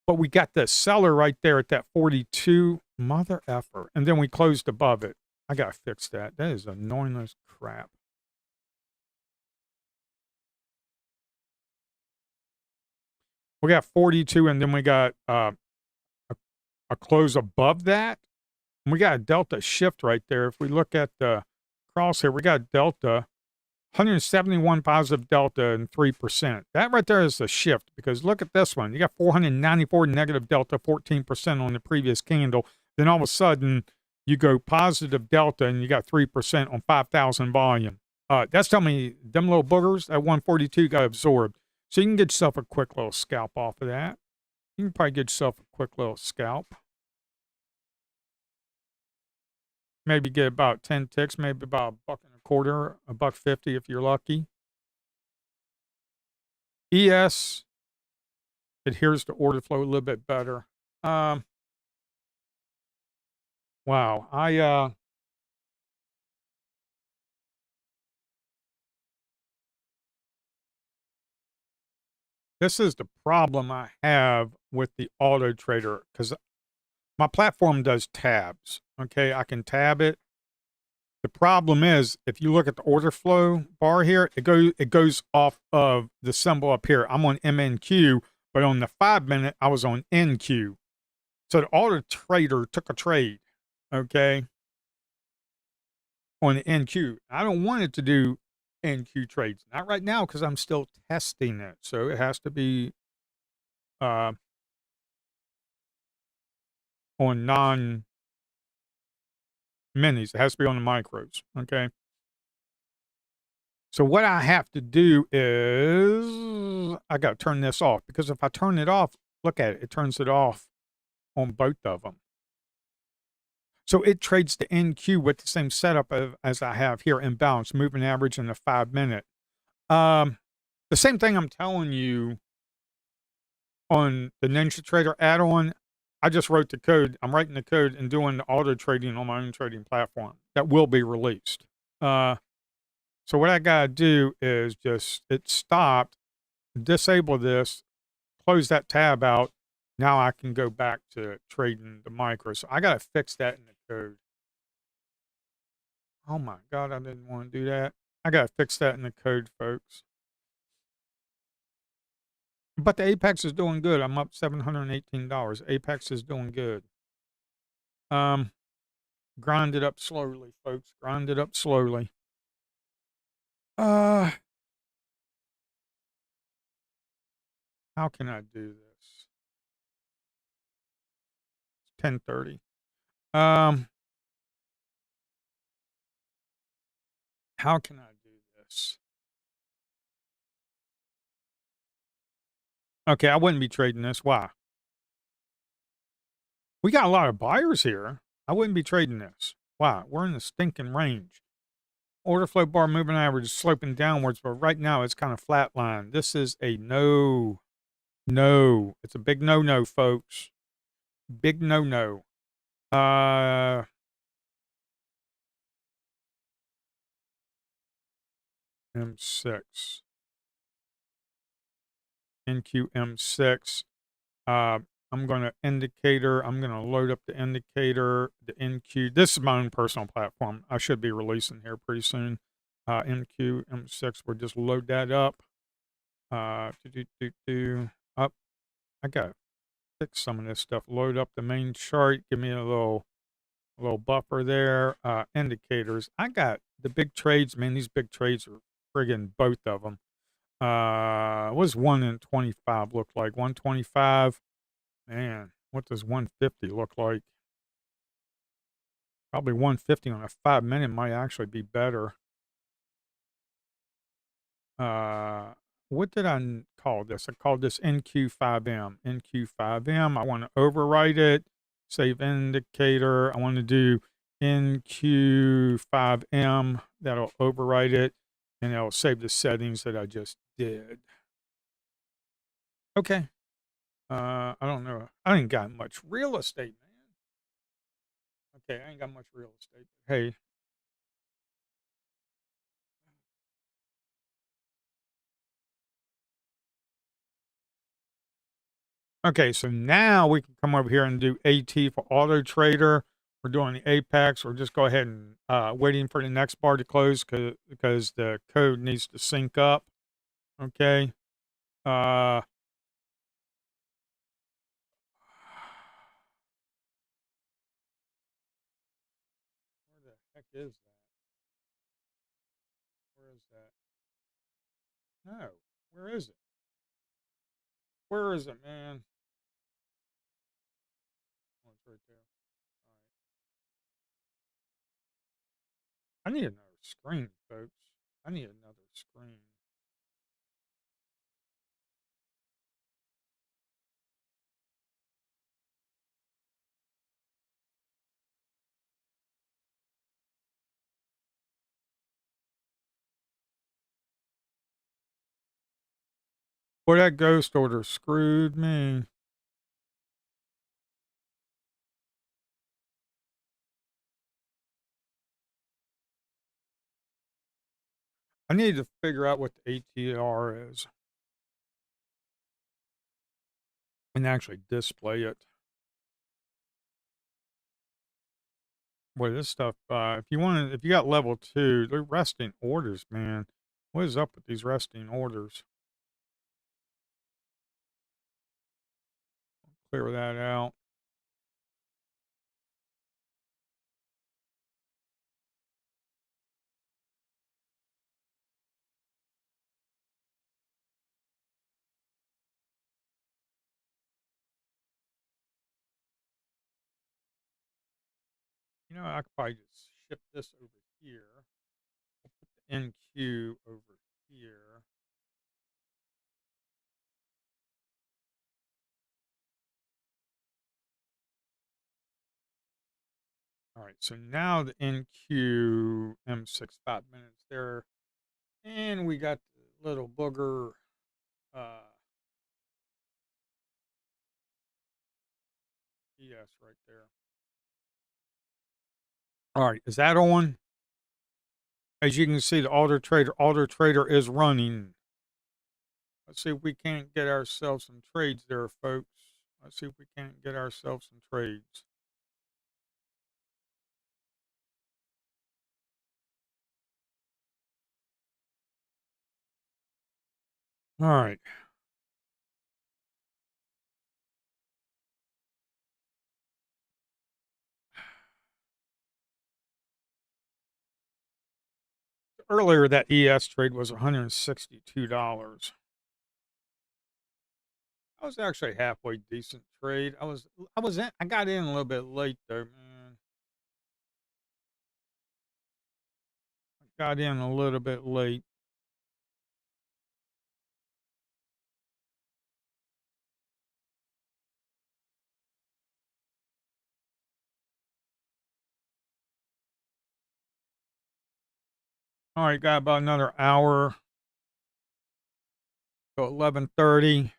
But we got the seller right there at that 42. Mother effer. And then we closed above it. I got to fix that. That is annoying as crap. We got 42, and then we got a close above that. And we got a delta shift right there. If we look at the crosshair, we got delta, 171 positive delta and 3%. That right there is a shift because look at this one. You got 494 negative delta, 14% on the previous candle. Then all of a sudden, you go positive delta and you got 3% on 5,000 volume. That's telling me them little boogers, that 142 got absorbed. So you can get yourself a quick little scalp off of that. You can probably get yourself a quick little scalp. Maybe get about 10 ticks, maybe about $1.25, $1.50 if you're lucky. ES adheres to order flow a little bit better. Wow, this is the problem I have with the auto trader because my platform does tabs. Okay, I can tab it. The problem is if you look at the order flow bar here, it goes off of the symbol up here. I'm on MNQ, but on the 5-minute, I was on NQ. So the auto trader took a trade, okay, on the NQ. I don't want it to do NQ trades. Not right now because I'm still testing it. So it has to be on non minis. It has to be on the micros, okay? So what I have to do is I got to turn this off because if I turn it off, look at it, it turns it off on both of them. So it trades the NQ with the same setup as I have here, imbalance, moving average in the 5-minute. The same thing I'm telling you on the Ninja Trader add-on. I just wrote the code. I'm writing the code and doing the auto trading on my own trading platform that will be released. So what I got to do is just, it stopped, disable this, close that tab out, Now I can go back to trading the micros. So I got to fix that in the code. Oh my God, I didn't want to do that. I got to fix that in the code, folks. But the Apex is doing good. I'm up $718. Apex is doing good. Um, Grind it up slowly, folks. Grind it up slowly. Uh, how can I do this? 10:30. Um, how can I do this? Okay, I wouldn't be trading this. Why? We got a lot of buyers here. I wouldn't be trading this. Why? We're in the stinking range. Order flow bar moving average is sloping downwards, but right now it's kind of flatline. This is a no. No. It's a big no-no, folks. Big no-no. M6. NQM6. I'm going to indicator. I'm going to load up the indicator, the NQ. This is my own personal platform. I should be releasing here pretty soon. NQM6. We'll just load that up. Up. I got to fix some of this stuff. Load up the main chart. Give me a little buffer there. Indicators. I got the big trades. Man, these big trades are friggin' both of them. What does 1 in 25 look like? 125. Man, what does 150 look like? Probably 150 on a 5-minute might actually be better. Uh, what did I call this? I called this NQ5M. NQ5M. I want to overwrite it. Save indicator. I want to do NQ5M. That'll overwrite it, and it'll save the settings that I just did. Okay. I don't know. I ain't got much real estate, man. Okay, I ain't got much real estate. Hey, okay, so now we can come over here and do AT for Auto Trader. We're doing the Apex. We're just go ahead and waiting for the next bar to close because the code needs to sync up. Okay. Uh, where the heck is that? Where is that? No. Where is it? Where is it, man? Oh, it's right there. All right. I need another screen, folks. I need another screen. Boy, that ghost order screwed me. I need to figure out what the ATR is and actually display it. Boy, this stuff, if you got level 2, they're resting orders, man. What is up with these resting orders? Clear that out. You know, I could probably just ship this over here. I'll put the NQ over here. All right, so now the NQ M6 5 minutes there. And we got the little booger uh, ES right there. All right, is that on? As you can see, the Alder Trader is running. Let's see if we can't get ourselves some trades there, folks. Let's see if we can't get ourselves some trades. All right. Earlier, that ES trade was $162. That was actually a halfway decent trade. I got in a little bit late there, man. Got in a little bit late. All right, got about another hour. Go 11:30.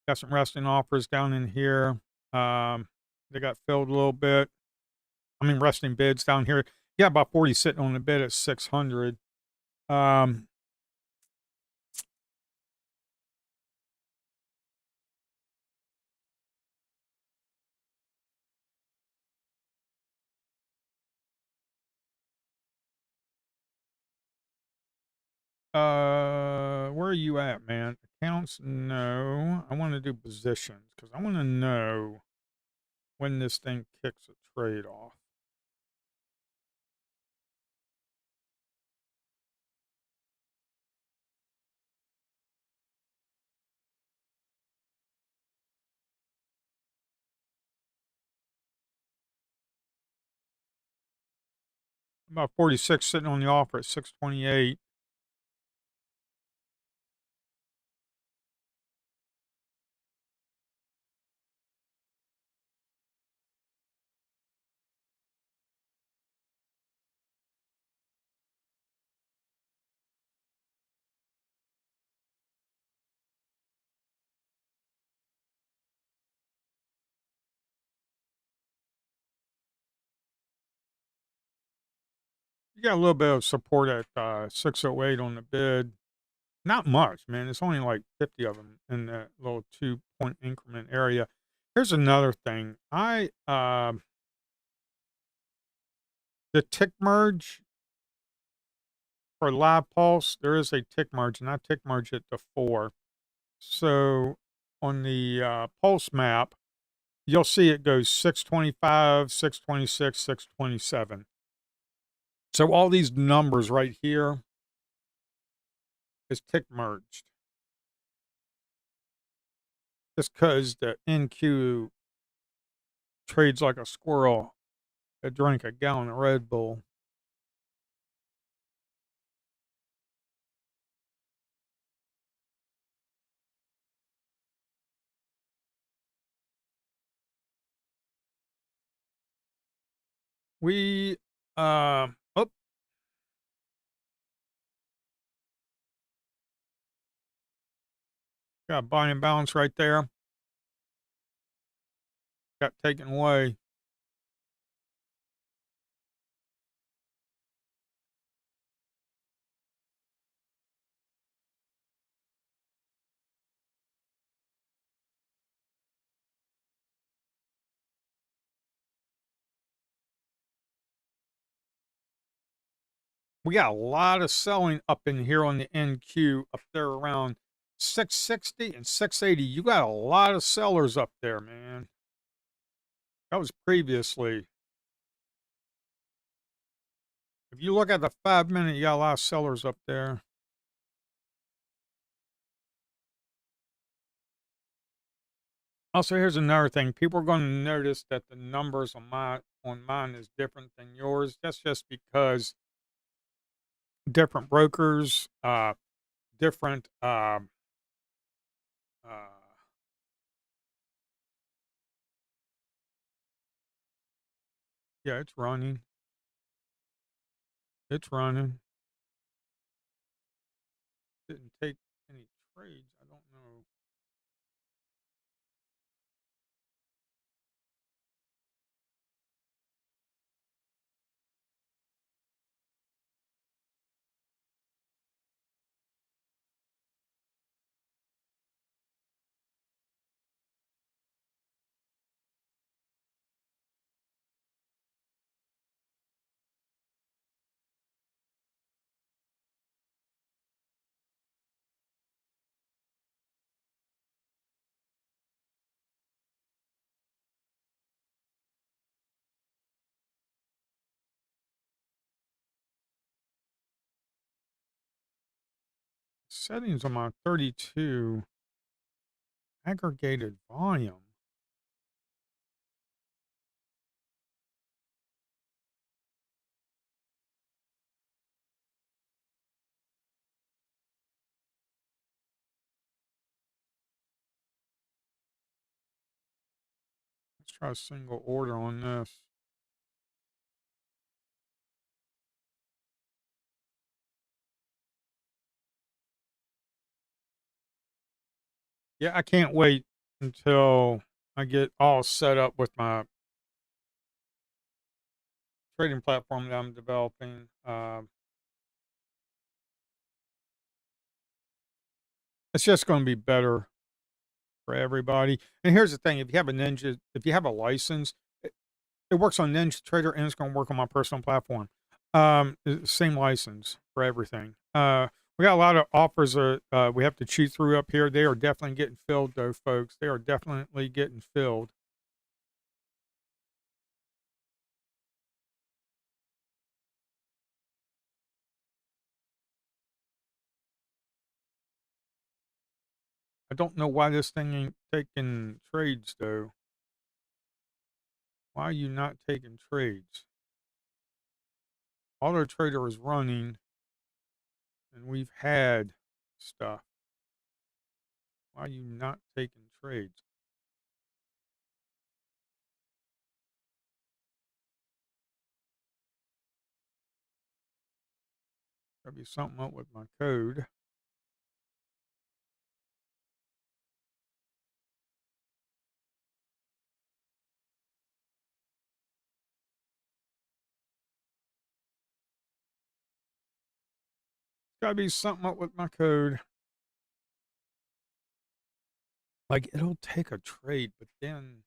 Got some resting offers down in here. They got filled a little bit. I mean, resting bids down here. Yeah, about 40 sitting on the bid at 600. Um, where are you at, man? Accounts? No. I want to do positions because I want to know when this thing kicks a trade off. About 46 sitting on the offer at 628. You got a little bit of support at 608 on the bid. Not much, man. It's only like 50 of them in that little 2 point increment area. Here's another thing. The tick merge for live pulse, there is a tick merge, and I tick merge it to 4. So on the pulse map, you'll see it goes 625, 626, 627. So all these numbers right here is tick merged. Just because the NQ trades like a squirrel that drank a gallon of Red Bull. We, oh, got a buy and balance right there. Got taken away. We got a lot of selling up in here on the NQ up there around 660 and 680. You got a lot of sellers up there, man. That was previously. If you look at the 5 minute, you got a lot of sellers up there. Also, here's another thing. People are going to notice that the numbers on mine is different than yours. That's just because different brokers, different uh, yeah, it's running. It's running. Didn't take any trades. I don't know. settings on my 32 aggregated volume. Let's try a single order on this. Yeah, I can't wait until I get all set up with my trading platform that I'm developing. It's just going to be better for everybody. And here's the thing: if you have a license, it works on Ninja Trader and it's going to work on my personal platform. Same license for everything. We got a lot of offers we have to cheat through up here. They are definitely getting filled, though, folks. They are definitely getting filled. I don't know why this thing ain't taking trades, though. Why are you not taking trades? Auto Trader is running, and we've had stuff. Why are you not taking trades? Gotta be something up with my code. Gotta be something up with my code. Like, it'll take a trade, but then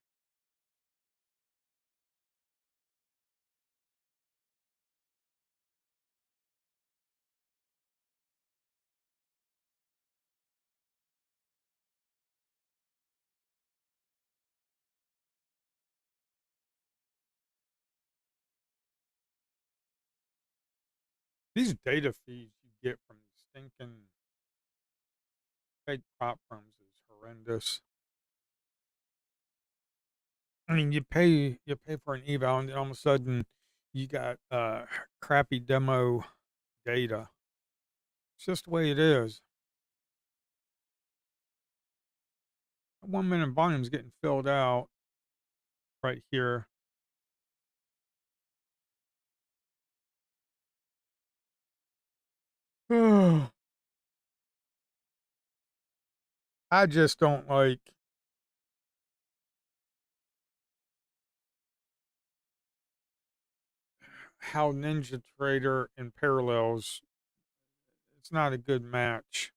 these data feeds you get from these stinking fake prop firms is horrendous. I mean, you pay for an eval, and then all of a sudden you got crappy demo data. It's just the way it is. That 1 minute volume is getting filled out right here. I just don't like how Ninja Trader and Parallels, it's not a good match.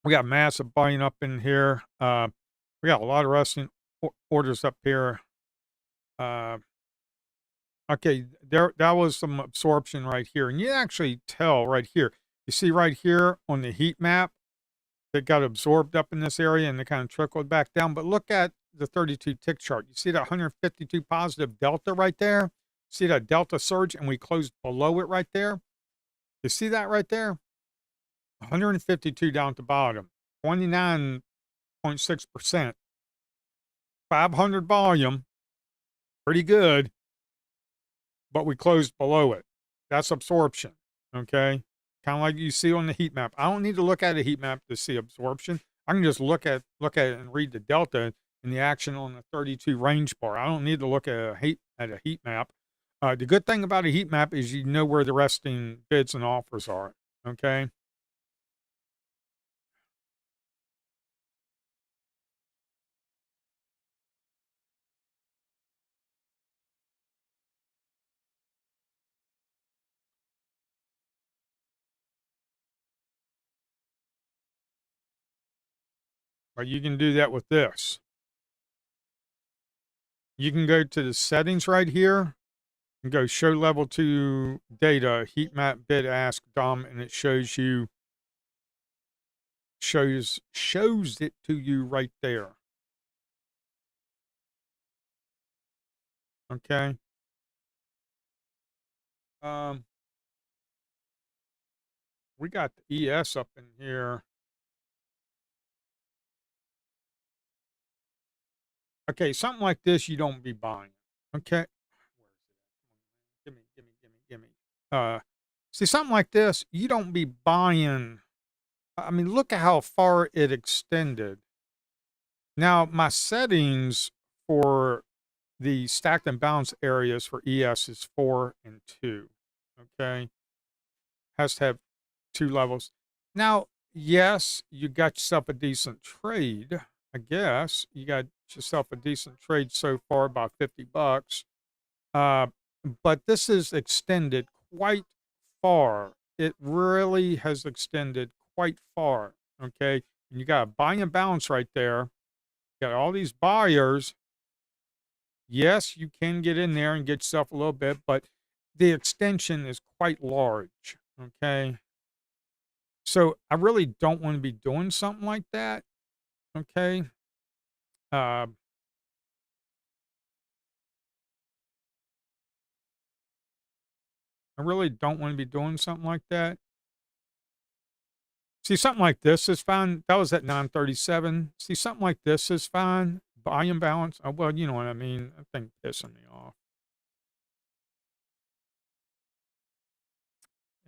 We got massive buying up in here. We got a lot of resting orders up here. Uh, okay, there that was some absorption right here, and you actually tell right here. You see right here on the heat map that got absorbed up in this area, and it kind of trickled back down. But look at the 32 tick chart. You see that 152 positive delta right there. See that delta surge, and we closed below it right there. You see that right there? 152 down at the bottom, 29.6%, 500 volume, pretty good, but we closed below it. That's absorption, okay? Kind of like you see on the heat map. I don't need to look at a heat map to see absorption. I can just look at it and read the delta and the action on the 32 range bar. I don't need to look at a heat map. The good thing about a heat map is you know where the resting bids and offers are, okay? But you can do that with this. You can go to the settings right here and go show level 2 data, heat map, bid, ask, DOM, and it shows it to you right there. Okay. Um, we got the ES up in here. Okay, something like this, you don't be buying. Okay. Where is it? Gimme. See, something like this, you don't be buying. I mean, look at how far it extended. Now, my settings for the stacked and balanced areas for ES is 4 and 2. Okay. Has to have 2 levels. Now, yes, you got yourself a decent trade. I guess you got yourself a decent trade so far, about $50. Uh, but this is extended quite far. It really has extended quite far. Okay. And you got a buy and balance right there. You got all these buyers. Yes, you can get in there and get yourself a little bit, but the extension is quite large. Okay. So I really don't want to be doing something like that. Okay. Uh, I really don't want to be doing something like that. See, something like this is fine. That was at 937. See, something like this is fine. Buy and balance. Well, you know what I mean. That thing pissing me off.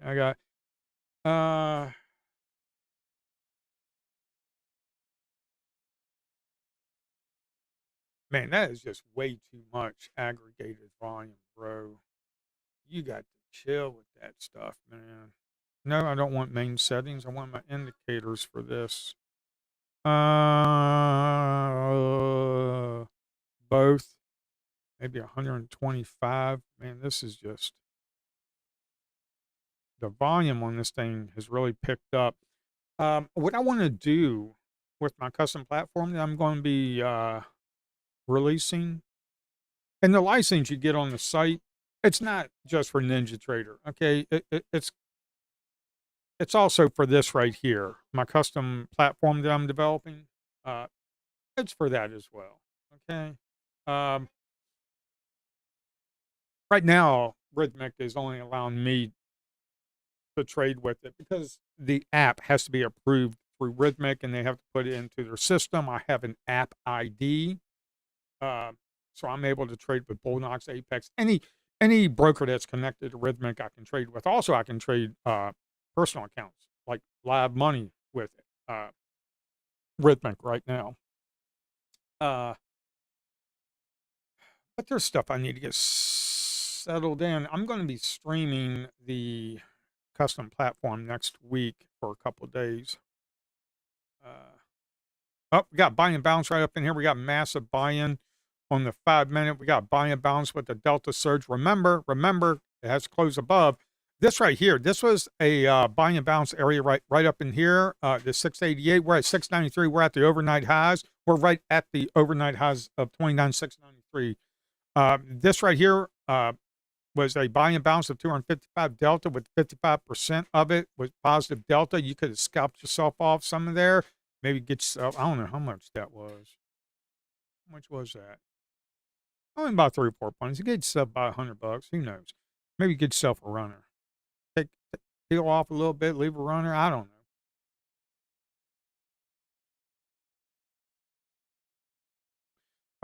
I got, uh, man, that is just way too much aggregated volume, bro. You got to chill with that stuff, man. No, I don't want main settings. I want my indicators for this. Both. Maybe 125. Man, this is just the volume on this thing has really picked up. What I want to do with my custom platform that I'm going to be releasing, and the license you get on the site, it's not just for NinjaTrader. Okay, it's also for this right here, my custom platform that I'm developing. Uh, it's for that as well. Okay. Um, right now, Rhythmic is only allowing me to trade with it because the app has to be approved through Rhythmic and they have to put it into their system. I have an app ID, uh, so I'm able to trade with Bullnox, Apex, any broker that's connected to Rhythmic. I can trade with. Also, I can trade personal accounts like live money with Rhythmic right now. Uh, but there's stuff I need to get settled in. I'm going to be streaming the custom platform next week for a couple of days. Oh, we got buy and bounce right up in here. We got massive buy-in on the 5 minute. We got buy and bounce with the Delta surge. Remember, it has to close above. This right here, this was a buy and bounce area right up in here. The 688. We're at 693. We're at the overnight highs. We're right at the overnight highs of 29,693. This right here was a buy and bounce of 255 delta with 55% of it was positive delta. You could have scalped yourself off some of there. Maybe get yourself, I don't know how much that was. How much was that? Only about 3 or 4 points. You get yourself about $100. Who knows? Maybe get yourself a runner. Take peel off a little bit, leave a runner. I don't know.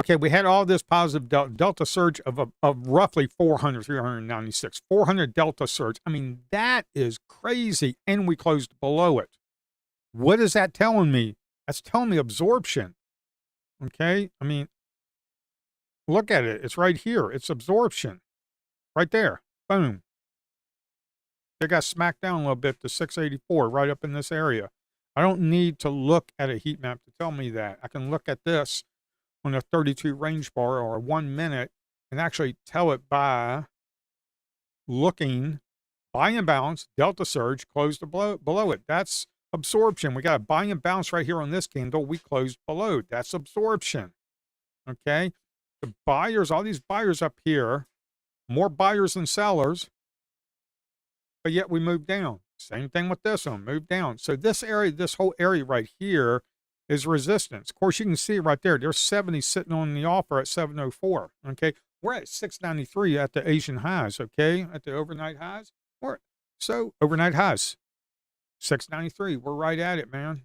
Okay, we had all this positive delta surge of roughly 400, 396. 400 delta surge. I mean, that is crazy. And we closed below it. What is that telling me? That's telling me absorption. Okay. I mean, look at it. It's right here. It's absorption right there. Boom. They got smacked down a little bit to 684 right up in this area. I don't need to look at a heat map to tell me that. I can look at this on a 32 range bar or a 1 minute and actually tell it by looking buy and bounce, delta surge, closed below it. That's absorption. We got a buy and bounce right here on this candle. We closed below. That's absorption. Okay. The buyers, all these buyers up here, more buyers than sellers, but yet we moved down. Same thing with this one, moved down. So this area, this whole area right here is resistance. Of course, you can see right there, there's 70 sitting on the offer at 704. Okay. We're at 693 at the Asian highs. Okay. At the overnight highs. So overnight highs. 693. We're right at it, man.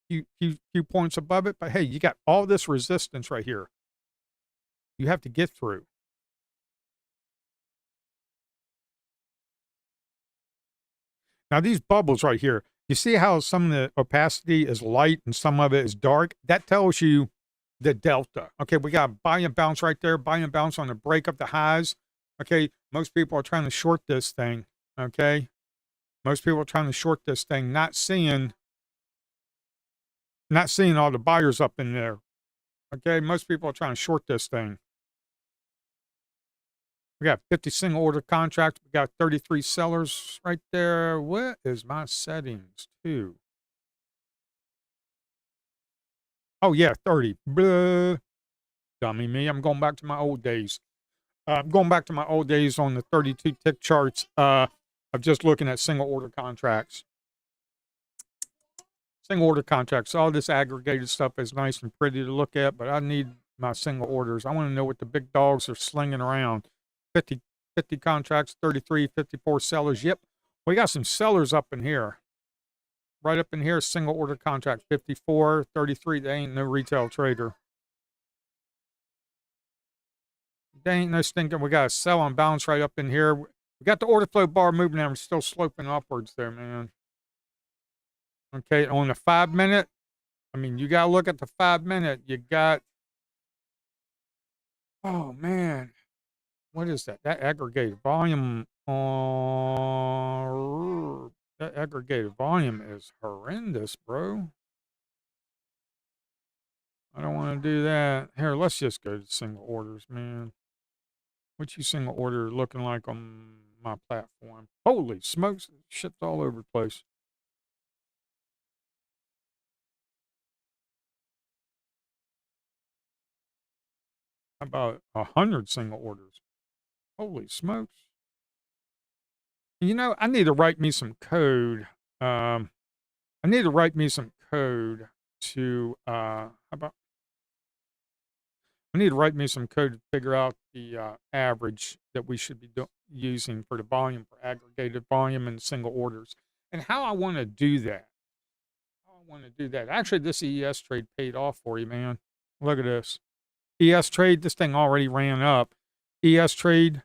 Few points above it, but hey, you got all this resistance right here. You have to get through. Now these bubbles right here, you see how some of the opacity is light and some of it is dark? That tells you the delta. Okay, we got a buy and bounce right there, buy and bounce on the break of the highs. Okay, most people are trying to short this thing. Okay, most people are trying to short this thing, not seeing all the buyers up in there. Okay, most people are trying to short this thing. We got 50 single order contracts. We got 33 sellers right there. What is my settings too? Oh yeah, 30. Blah. Dummy me. I'm going back to my old days. I'm going back to my old days on the 32 tick charts. Of just looking at single order contracts. Single order contracts. All this aggregated stuff is nice and pretty to look at, but I need my single orders. I want to know what the big dogs are slinging around. 50, 50 contracts, 33, 54 sellers. Yep. We got some sellers up in here. Right up in here, single order contract, 54, 33. They ain't no retail trader. They ain't no stinking. We got a sell on balance right up in here. We got the order flow bar moving and we're still sloping upwards there, man. Okay, on the 5 minute, I mean, you got to look at the 5 minute. You got, oh man, what is that? That aggregated volume, that aggregated volume is horrendous, bro. I don't want to do that. Here, let's just go to single orders, man. What you single order looking like on my platform? Holy smokes, shit's all over the place. How about 100 single orders? Holy smokes. You know, I need to write me some code. I need to write me some code to, how about, I need to write me some code to figure out the average that we should be using for the volume, for aggregated volume and single orders, and how I want to do that. How I want to do that. Actually, this ES trade paid off for you, man. Look at this. ES trade, this thing already ran up. ES trade,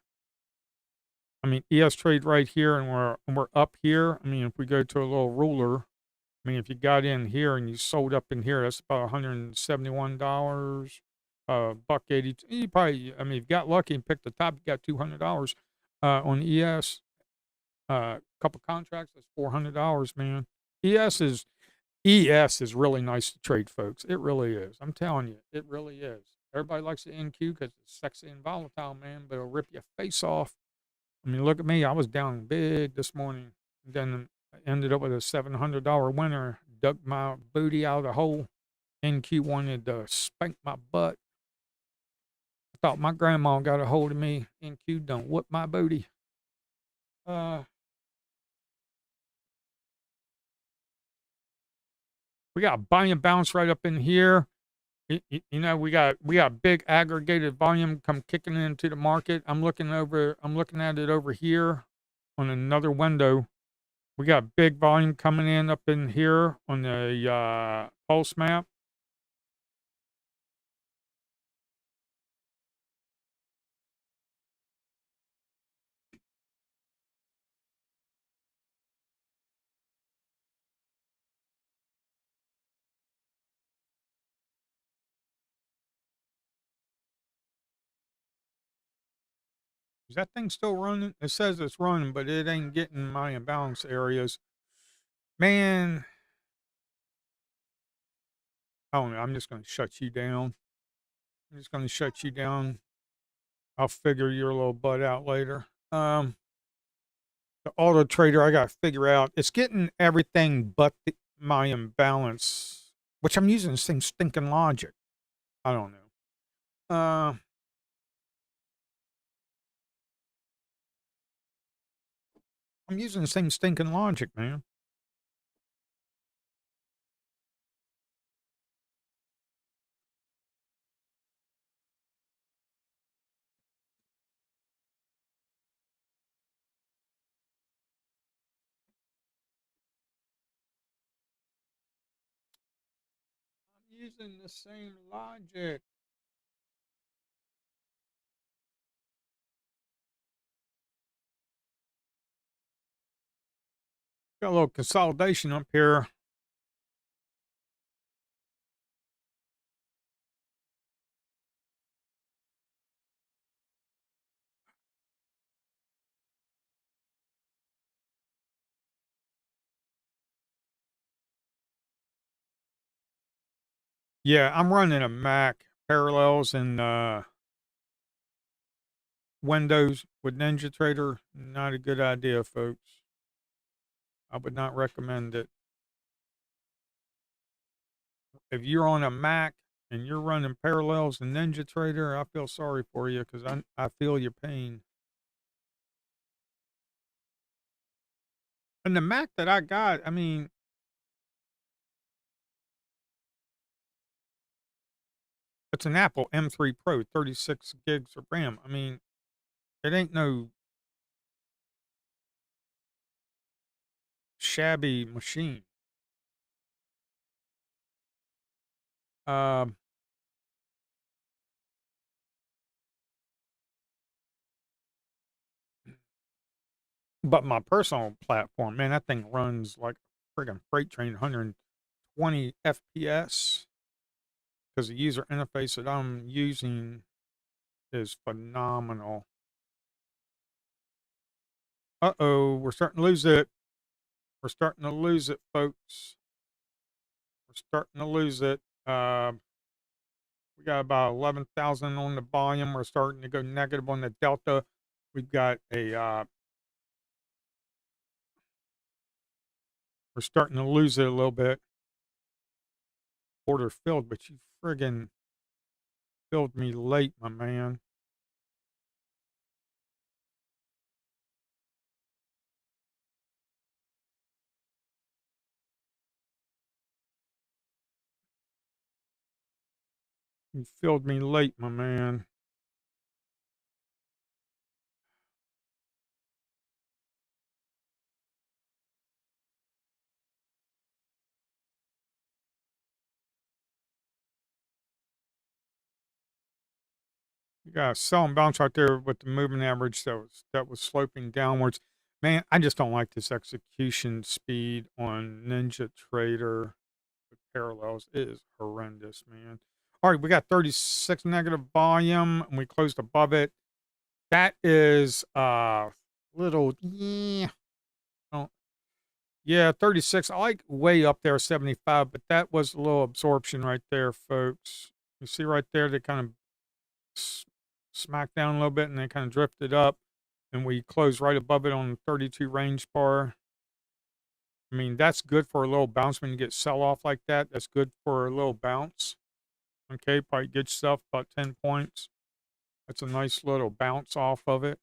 I mean, ES trade right here, and we're up here. I mean, if we go to a little ruler, I mean, if you got in here and you sold up in here, that's about $171, buck 80. You probably, I mean, if you got lucky and picked the top, you got $200 on ES. Couple contracts, that's $400, man. ES is really nice to trade, folks. It really is. I'm telling you, it really is. Everybody likes the NQ because it's sexy and volatile, man, but it'll rip your face off. I mean, look at me. I was down big this morning. Then I ended up with a $700 winner. Dug my booty out of the hole. NQ wanted to spank my butt. I thought my grandma got a hold of me. NQ don't whoop my booty. We got buy and bounce right up in here. You know, we got big aggregated volume come kicking into the market. I'm looking at it over here on another window. We got big volume coming in up in here on the pulse map. Is that thing still running? It says it's running, but it ain't getting my imbalance areas. Man, I don't know. I'm just going to shut you down. I'm just going to shut you down. I'll figure your little butt out later. The auto trader, I got to figure out. It's getting everything but my imbalance, which I'm using the same stinking logic. I don't know. I'm using the same stinking logic, man. using the same logic. Got a little consolidation up here. Yeah, I'm running a Mac parallels and Windows with NinjaTrader. Not a good idea, folks. I would not recommend it. If you're on a Mac and you're running parallels and NinjaTrader, I feel sorry for you because I feel your pain. And the Mac that I got, I mean, it's an Apple M3 Pro, 36 gigs of RAM. I mean, it ain't no shabby machine. Um, but my personal platform, man, that thing runs like a friggin' freight train, 120 FPS, because the user interface that I'm using is phenomenal. Uh-oh, we're starting to lose it. We're starting to lose it, folks. We're starting to lose it. We got about 11,000 on the volume. We're starting to go negative on the delta. We've got a, we're starting to lose it a little bit. Order filled, but you friggin' filled me late, my man. You filled me late, my man. You got a sell and bounce right there with the moving average that was sloping downwards. Man, I just don't like this execution speed on NinjaTrader with parallels. It is horrendous, man. All right, we got 36 negative volume and we closed above it. That is little oh, yeah, 36. I like way up there 75, but that was a little absorption right there, folks. You see right there they kind of smacked down a little bit and then kind of drifted up and we closed right above it on the 32 range bar. I mean, that's good for a little bounce when you get sell off like that. That's good for a little bounce. Okay, probably get yourself about 10 points. That's a nice little bounce off of it.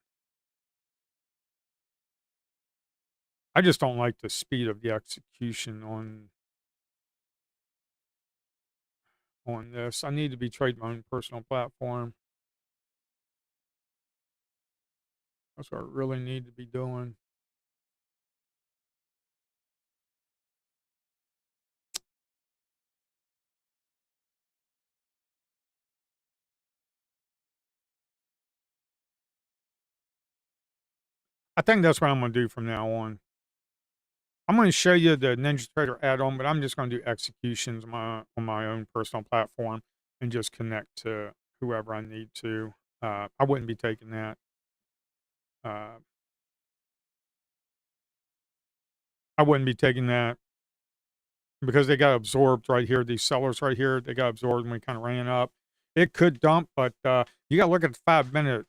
I just don't like the speed of the execution on this. I need to be trading my own personal platform. That's what I really need to be doing. I think that's what I'm going to do from now on. I'm going to show you the NinjaTrader add-on, but I'm just going to do executions on my own personal platform and just connect to whoever I need to. I wouldn't be taking that. Uh, I wouldn't be taking that because they got absorbed right here. These sellers right here, they got absorbed when we kind of ran up. It could dump, but you got to look at the 5-minute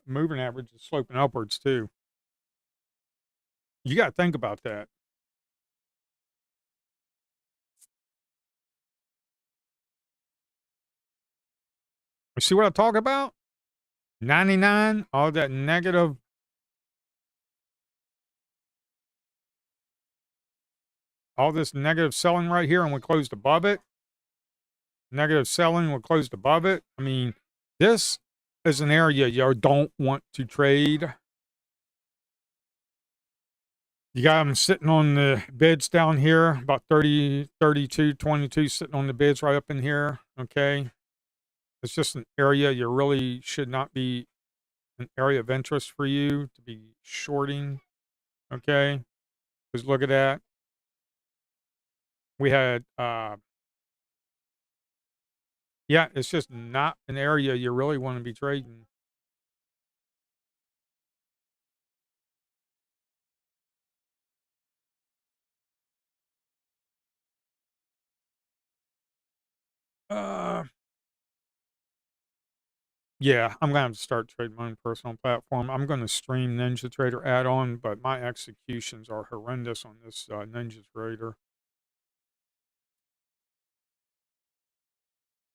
moving average is sloping upwards too. You got to think about that. You see what I talk about? 99, all that negative. All this negative selling right here, and we closed above it. Negative selling, we closed above it. I mean, this is an area you don't want to trade. You got them sitting on the bids down here, about 30, 32, 22 sitting on the bids right up in here. Okay. It's just an area you really should not be an area of interest for you to be shorting. Okay. Because look at that. We had, yeah, it's just not an area you really want to be trading. Uh, yeah, I'm gonna have to start trading my own personal platform. I'm gonna stream Ninja Trader add-on, but my executions are horrendous on this Ninja Trader.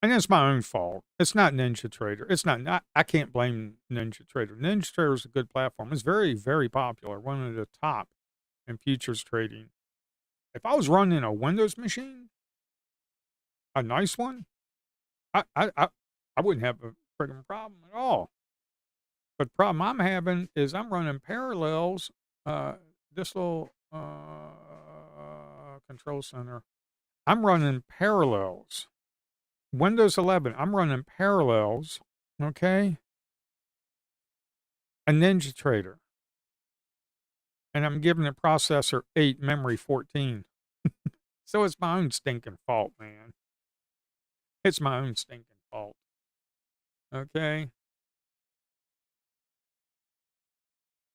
And it's my own fault. It's not Ninja Trader. It's not I can't blame Ninja Trader. Ninja Trader is a good platform. It's very, very popular. One of the top in futures trading. If I was running a Windows machine, a nice one, I wouldn't have a friggin' problem at all. But the problem I'm having is I'm running parallels. This little control center. I'm running parallels. Windows 11. I'm running parallels. Okay, a Ninja Trader, and I'm giving the processor 8, memory 14. So it's my own stinking fault, man. It's my own stinking fault. Okay.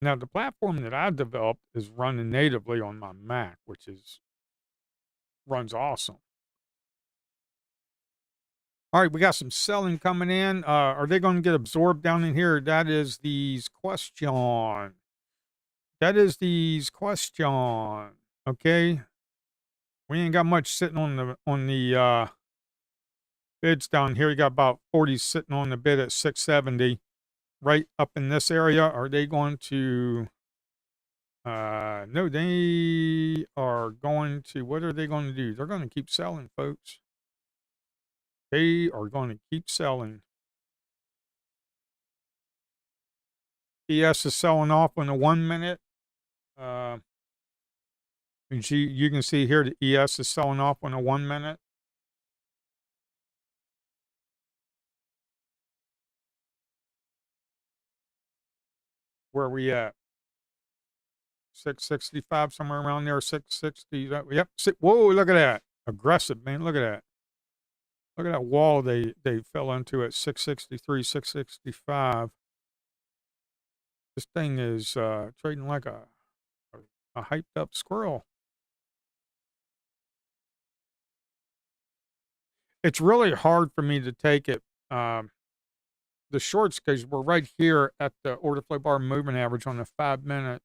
Now the platform that I developed is running natively on my Mac, which is runs awesome. All right, we got some selling coming in. Are they going to get absorbed down in here? That is the question. That is the question. Okay, we ain't got much sitting on the bids down here. You got about 40 sitting on the bid at 670. Right up in this area, are they going to? No, they are going to. What are they going to do? They're going to keep selling, folks. They are going to keep selling. ES is selling off in a 1 minute. Uh, and you can see here the ES is selling off in a 1 minute. Where are we at? 665, somewhere around there. 660. Yep. Whoa! Look at that. Aggressive, man. Look at that. Look at that wall they fell into at 663, 665. This thing is trading like a hyped up squirrel. It's really hard for me to take it, the shorts, because we're right here at the order flow bar moving average on the 5 minute.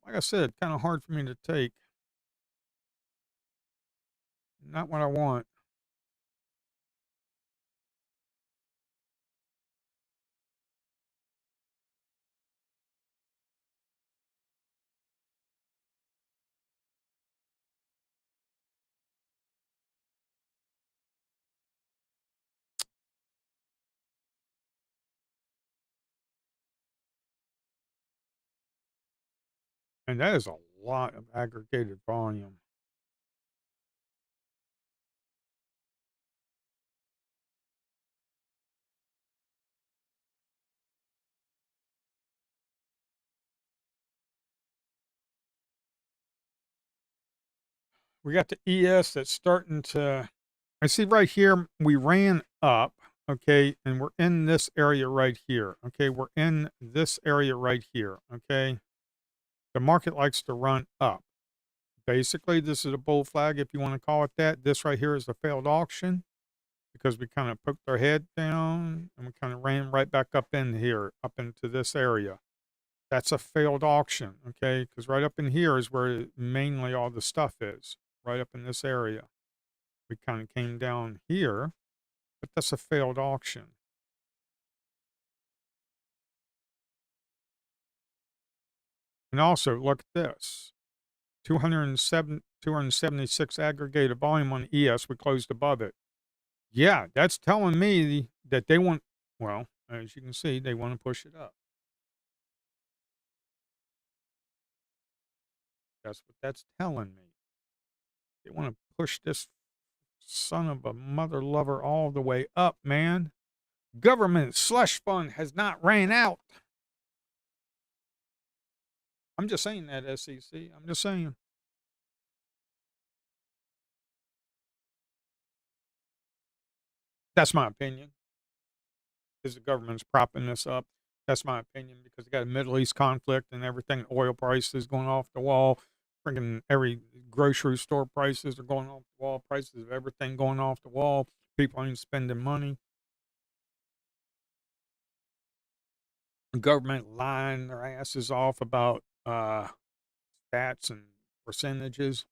Like I said, kind of hard for me to take. Not what I want. And that is a lot of aggregated volume. We got the ES that's starting to, I see right here, we ran up, okay, and we're in this area right here, okay, we're in this area right here, okay. The market likes to run up. Basically, this is a bull flag, if you want to call it that. This right here is a failed auction because we kind of poked our head down and we kind of ran right back up in here, up into this area. That's a failed auction, okay, because right up in here is where mainly all the stuff is, right up in this area. We kind of came down here, but that's a failed auction. And also, look at this. 276 aggregated volume on ES. We closed above it. Yeah, that's telling me that they want, well, as you can see, they wanna push it up. That's what that's telling me. They wanna push this son of a mother lover all the way up, man. Government slush fund has not ran out. I'm just saying that, SEC. I'm just saying. That's my opinion. Is the government's propping this up. That's my opinion because you got a Middle East conflict and everything. Oil prices going off the wall. Freaking every grocery store prices are going off the wall. Prices of everything going off the wall. People ain't spending money. The government lying their asses off about stats and percentages.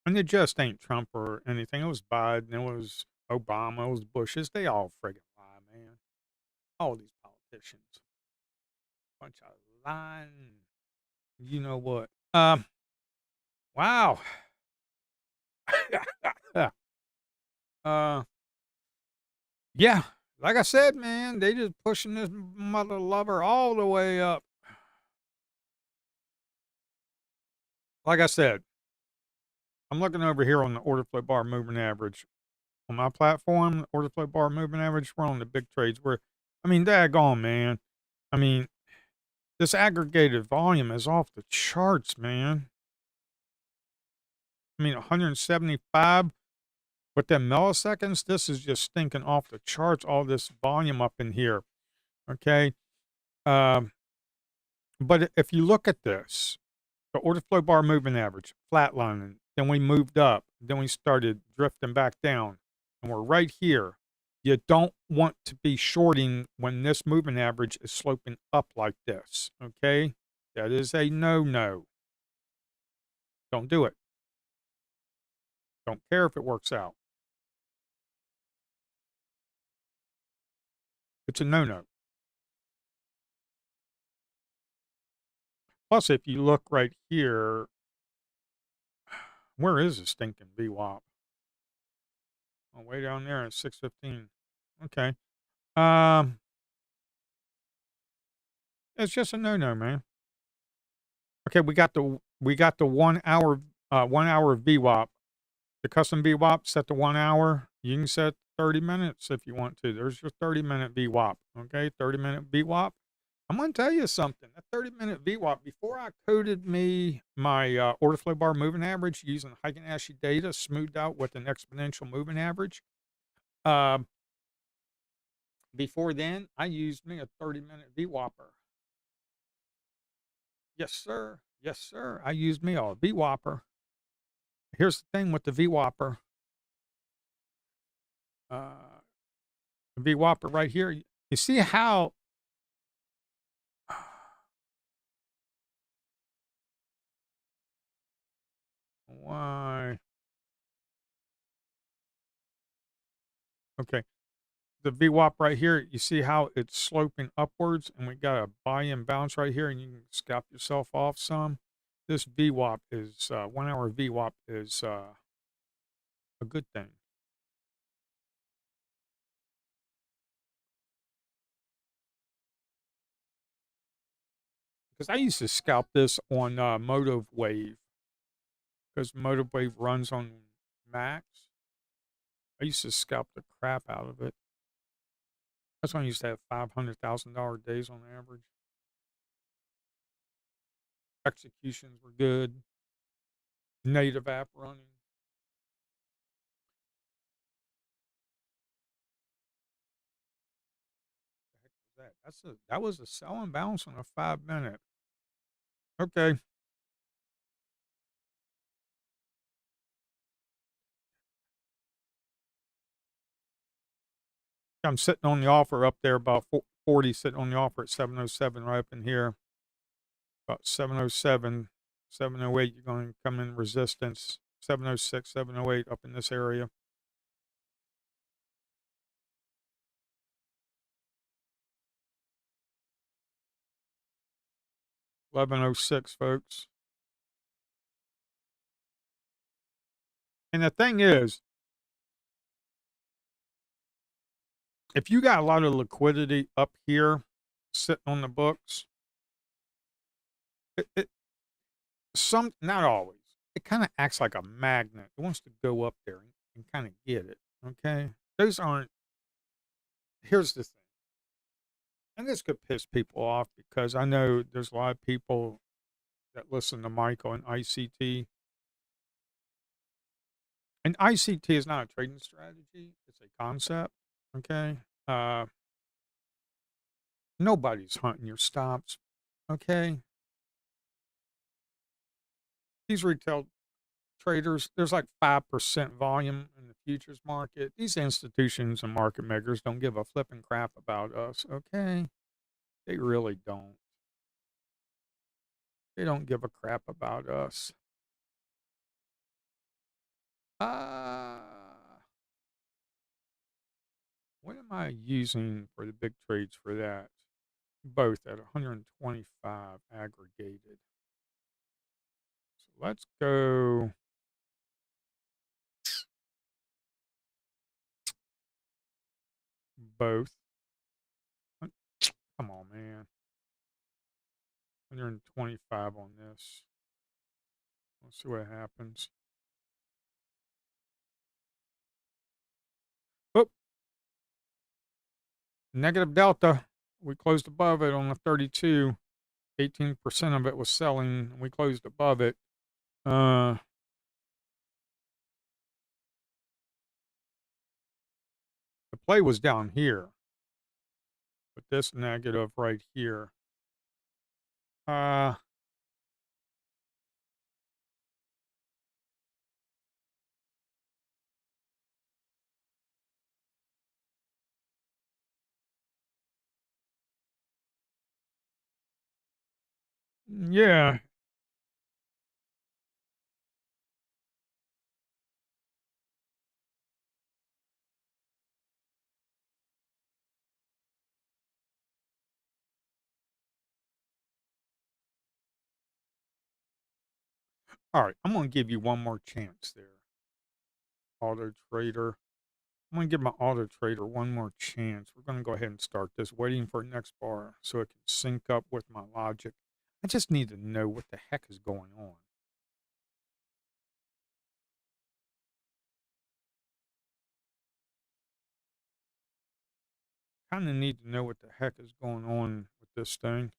And it just ain't Trump or anything. It was Biden. It was Obama. It was Bushes. They all friggin' lie, man. All these politicians. Bunch of lying. You know what? Wow. uh, yeah. Like I said, man, they just pushing this mother lover all the way up. Like I said, I'm looking over here on the order flow bar moving average. On my platform, order flow bar moving average, we're on the big trades. I mean, daggone, man. I mean, this aggregated volume is off the charts, man. I mean, 175 with them milliseconds. This is just stinking off the charts. All this volume up in here. Okay. Um, but if you look at this, the order flow bar moving average, flatlining, then we moved up, then we started drifting back down, and we're right here. You don't want to be shorting when this moving average is sloping up like this. Okay. That is a no no. Don't do it. Don't care if it works out. It's a no no. Plus, if you look right here, where is the stinking VWAP? Oh, way down there at 615. Okay. Um, it's just a no-no, man. Okay, we got the 1 hour 1 hour VWAP. The custom VWAP set to 1 hour. You can set 30 minutes if you want to. There's your 30-minute VWAP. Okay, 30-minute VWAP. I'm gonna tell you something. That 30-minute VWAP, before I coded my order flow bar moving average using Heiken-Ashi data smoothed out with an exponential moving average. Um, Before then, I used me a 30-minute VWAPper. Yes, sir. Yes, sir. I used me a VWAPper. Here's the thing with the VWAPper. Uh, VWAPper right here. You see how why? Okay, the VWAP right here. You see how it's sloping upwards, and we got a buy-in bounce right here, and you can scalp yourself off some. This VWAP is 1 hour VWAP is a good thing because I used to scalp this on Motive Wave because Motive Wave runs on Macs. I used to scalp the crap out of it. That's when I used to have $500,000 days on average. Executions were good. Native app running. What the heck was that? That was a sell and bounce on a 5 minute. Okay. I'm sitting on the offer up there about 40, sitting on the offer at 707 right up in here. About 707, 708, you're going to come in resistance. 706, 708 up in this area. 11:06, folks. And the thing is, if you got a lot of liquidity up here sitting on the books, it some not always. It kind of acts like a magnet. It wants to go up there and kind of get it. Okay, those aren't. Here's the thing, and this could piss people off because I know there's a lot of people that listen to Michael and ICT. And ICT is not a trading strategy; it's a concept. Okay, uh, nobody's hunting your stops. Okay, these retail traders, there's like 5% volume in the futures market. These institutions and market makers don't give a flipping crap about us, okay? They really don't. They don't give a crap about us. Uh, what am I using for the big trades for that? Both at 125 aggregated. So let's go both. Come on, man. 125 on this. Let's see what happens. Oh, negative delta. We closed above it on the 32. 18% of it was selling. And we closed above it. Uh, the play was down here with this negative right here. Uh, yeah. All right. I'm going to give you one more chance there, Auto Trader. I'm going to give my Auto Trader one more chance. We're going to go ahead and start this, waiting for next bar so it can sync up with my logic. I just need to know what the heck is going on. Kind of need to know what the heck is going on with this thing.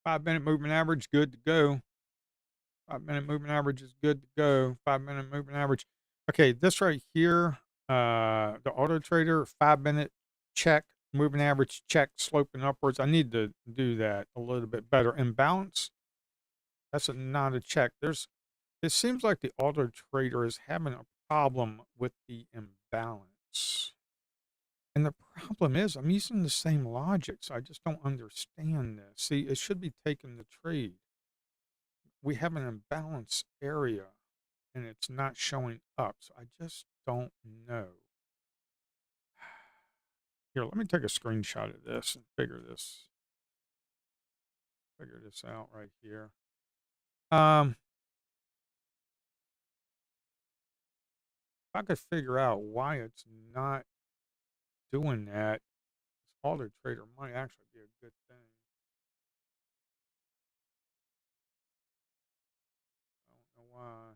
Five-minute moving average, good to go. 5-minute moving average is good to go. 5-minute moving average. Okay, this right here, the Auto Trader 5-minute check, moving average check, sloping upwards. I need to do that a little bit better. Imbalance, that's not a check. It seems like the Auto Trader is having a problem with the imbalance. And the problem is, I'm using the same logic, so I just don't understand this. See, it should be taking the trade. We have an imbalance area and it's not showing up. So I just don't know. Here, let me take a screenshot of this and figure this out right here. If I could figure out why it's not doing that, this Alder Trader might actually be a good thing. I don't know why.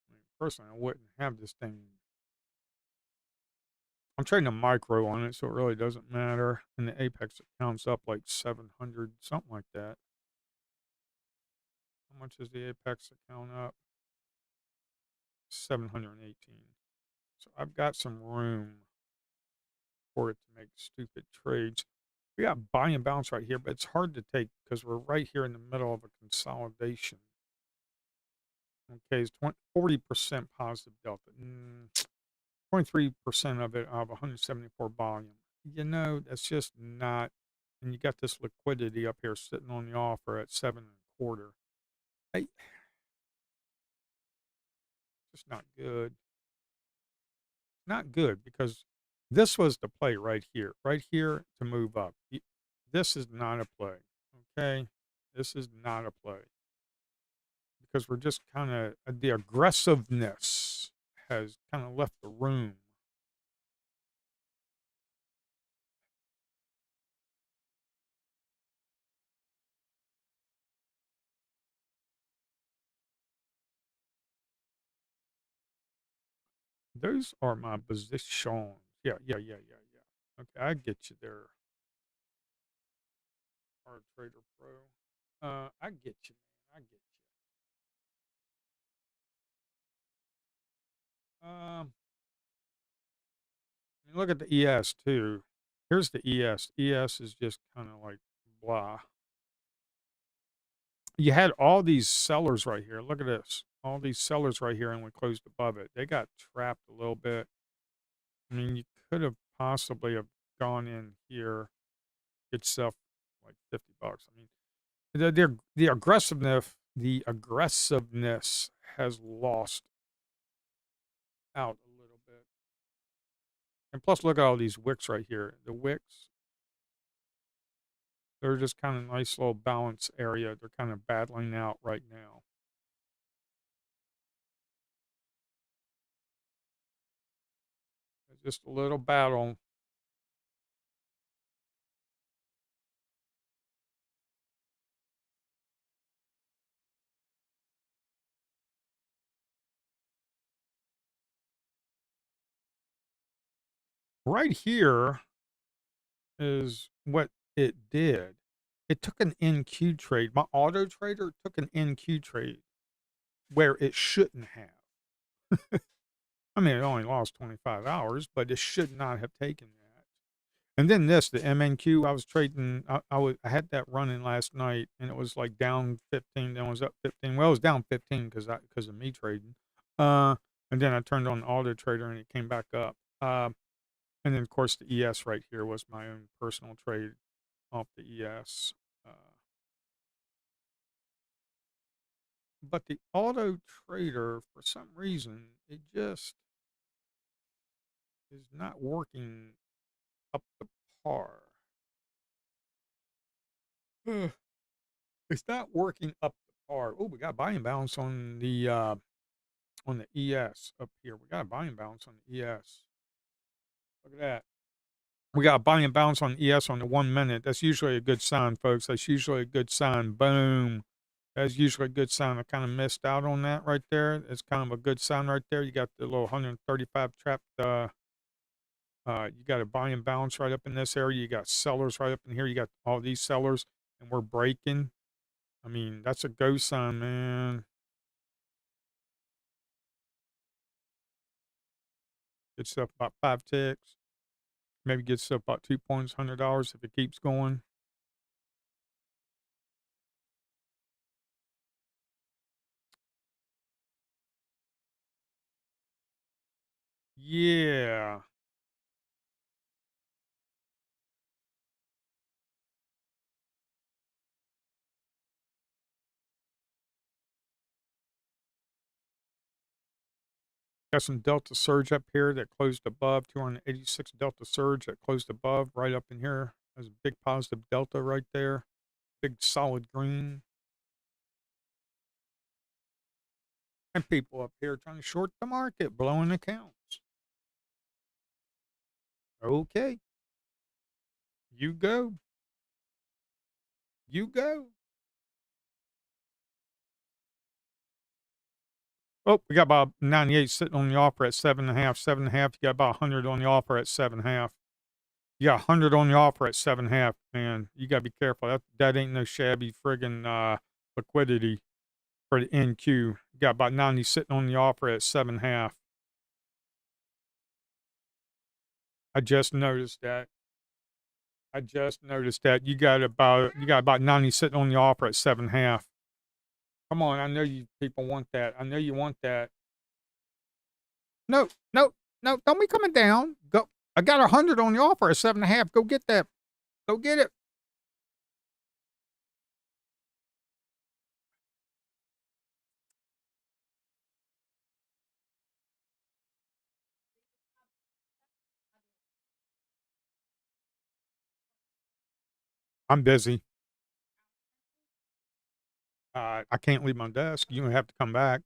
I mean, personally, I wouldn't have this thing. I'm trading a micro on it, so it really doesn't matter. And the Apex account's up like 700, something like that. How much is the Apex account up? 718. So I've got some room for it to make stupid trades. We got buy and bounce right here, but it's hard to take because we're right here in the middle of a consolidation. Okay, it's 40% positive delta. 23% of it out of 174 volume. You know, that's just not, and you got this liquidity up here sitting on the offer at 7.25. Hey, just not good. Not good because this was the play right here to move up. This is not a play. Okay. This is not a play because we're just kind of, the aggressiveness has kind of left the room. Those are my positions. Yeah, yeah, yeah, yeah, yeah. Okay, I get you there, Hard Trader Pro. I get you, man. I get you. Look at the ES too. Here's the ES. ES is just kind of like blah. You had all these sellers right here. Look at this. All these sellers right here, and we closed above it. They got trapped a little bit. I mean, you could have possibly have gone in here, get yourself like $50. I mean, the aggressiveness has lost out a little bit. And plus, look at all these wicks right here. The wicks, they're just kind of nice little balance area. They're kind of battling out right now. It's just a little battle. Right here is what it did. It took an NQ trade. My auto trader took an NQ trade where it shouldn't have. I mean, it only lost 25 hours, but it should not have taken that. And then this, the MNQ, I was trading. I had that running last night, and it was like down 15, then it was up 15. Well, it was down 15 because of me trading. Uh, and then I turned on the auto trader, and it came back up. And then of course the ES right here was my own personal trade off the ES. Uh, but the auto trader, for some reason, it just is not working up to par. It's not working up to par. Oh, we got buying balance on the ES up here. We got a buying balance on the ES. Look at that. We got a buying balance on ES on the 1 minute. That's usually a good sign, folks. That's usually a good sign. Boom. That's usually a good sign. I kind of missed out on that right there. It's kind of a good sign right there. You got the little 135 trapped. You got a buying balance right up in this area. You got sellers right up in here. You got all these sellers, and we're breaking. I mean, that's a go sign, man. Get stuff about 5 ticks. Maybe get stuff about 2 points, $100 if it keeps going. Yeah. Got some Delta Surge up here that closed above 286 Delta Surge that closed above right up in here. There's a big positive Delta right there. Big solid green. And people up here trying to short the market, blowing accounts. Okay. You go. You go. Oh, we got about 98 sitting on the offer at 7.5. 7.5. You got about 100 on the offer at 7.5. You got 100 on the offer at 7.5. Man, you got to be careful. That ain't no shabby friggin' liquidity for the NQ. You got about 90 sitting on the offer at 7.5. I just noticed that. You got about 90 sitting on the offer at 7.5. Come on, I know you people want that. I know you want that. No, no, No, don't be coming down. Go. I got 100 on the offer at 7.5. Go get that. Go get it. I'm busy. I can't leave my desk. You have to come back.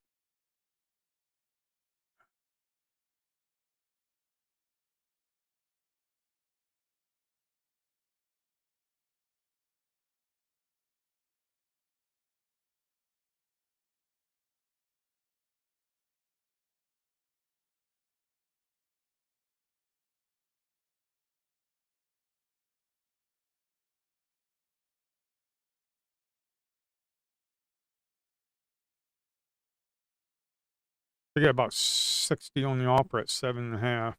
I got about 60 on the offer at 7.5.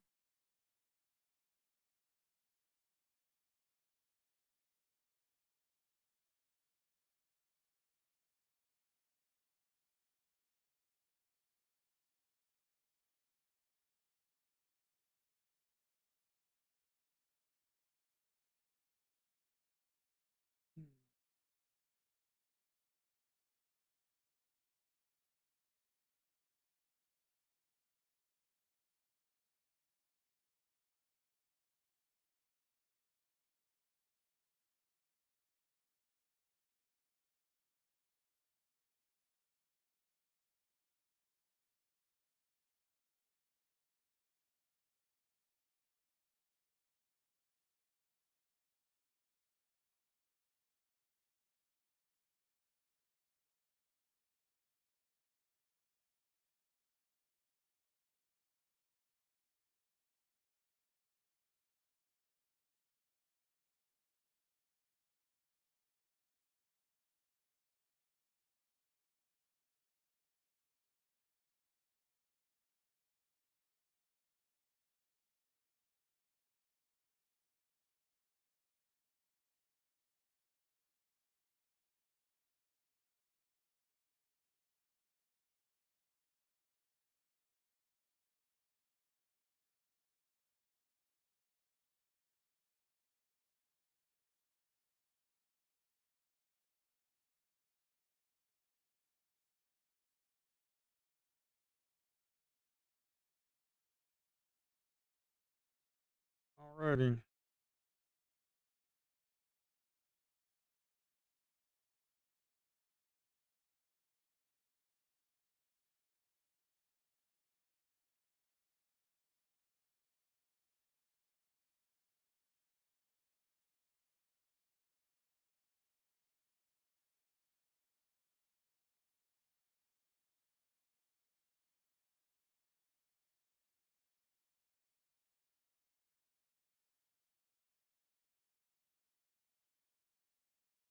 Alrighty.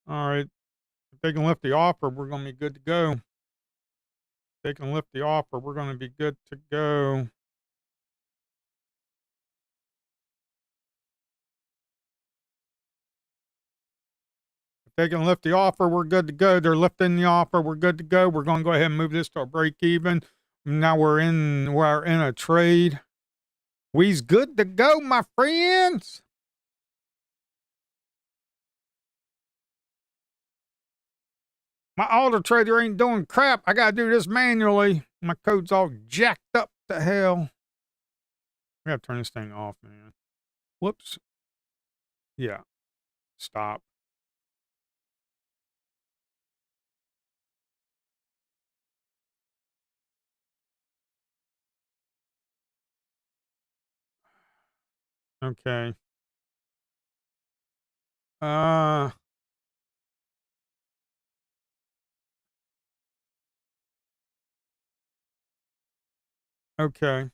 All right. If they can lift the offer, we're going to be good to go. If they can lift the offer, we're going to be good to go. If they can lift the offer, we're good to go. They're lifting the offer. We're good to go. We're going to go ahead and move this to a break even. Now we're in a trade. We's good to go, my friends. My auto trader ain't doing crap. I gotta do this manually. My code's all jacked up to hell. We gotta turn this thing off, man. Whoops. Yeah. Stop. Okay. Uh okay.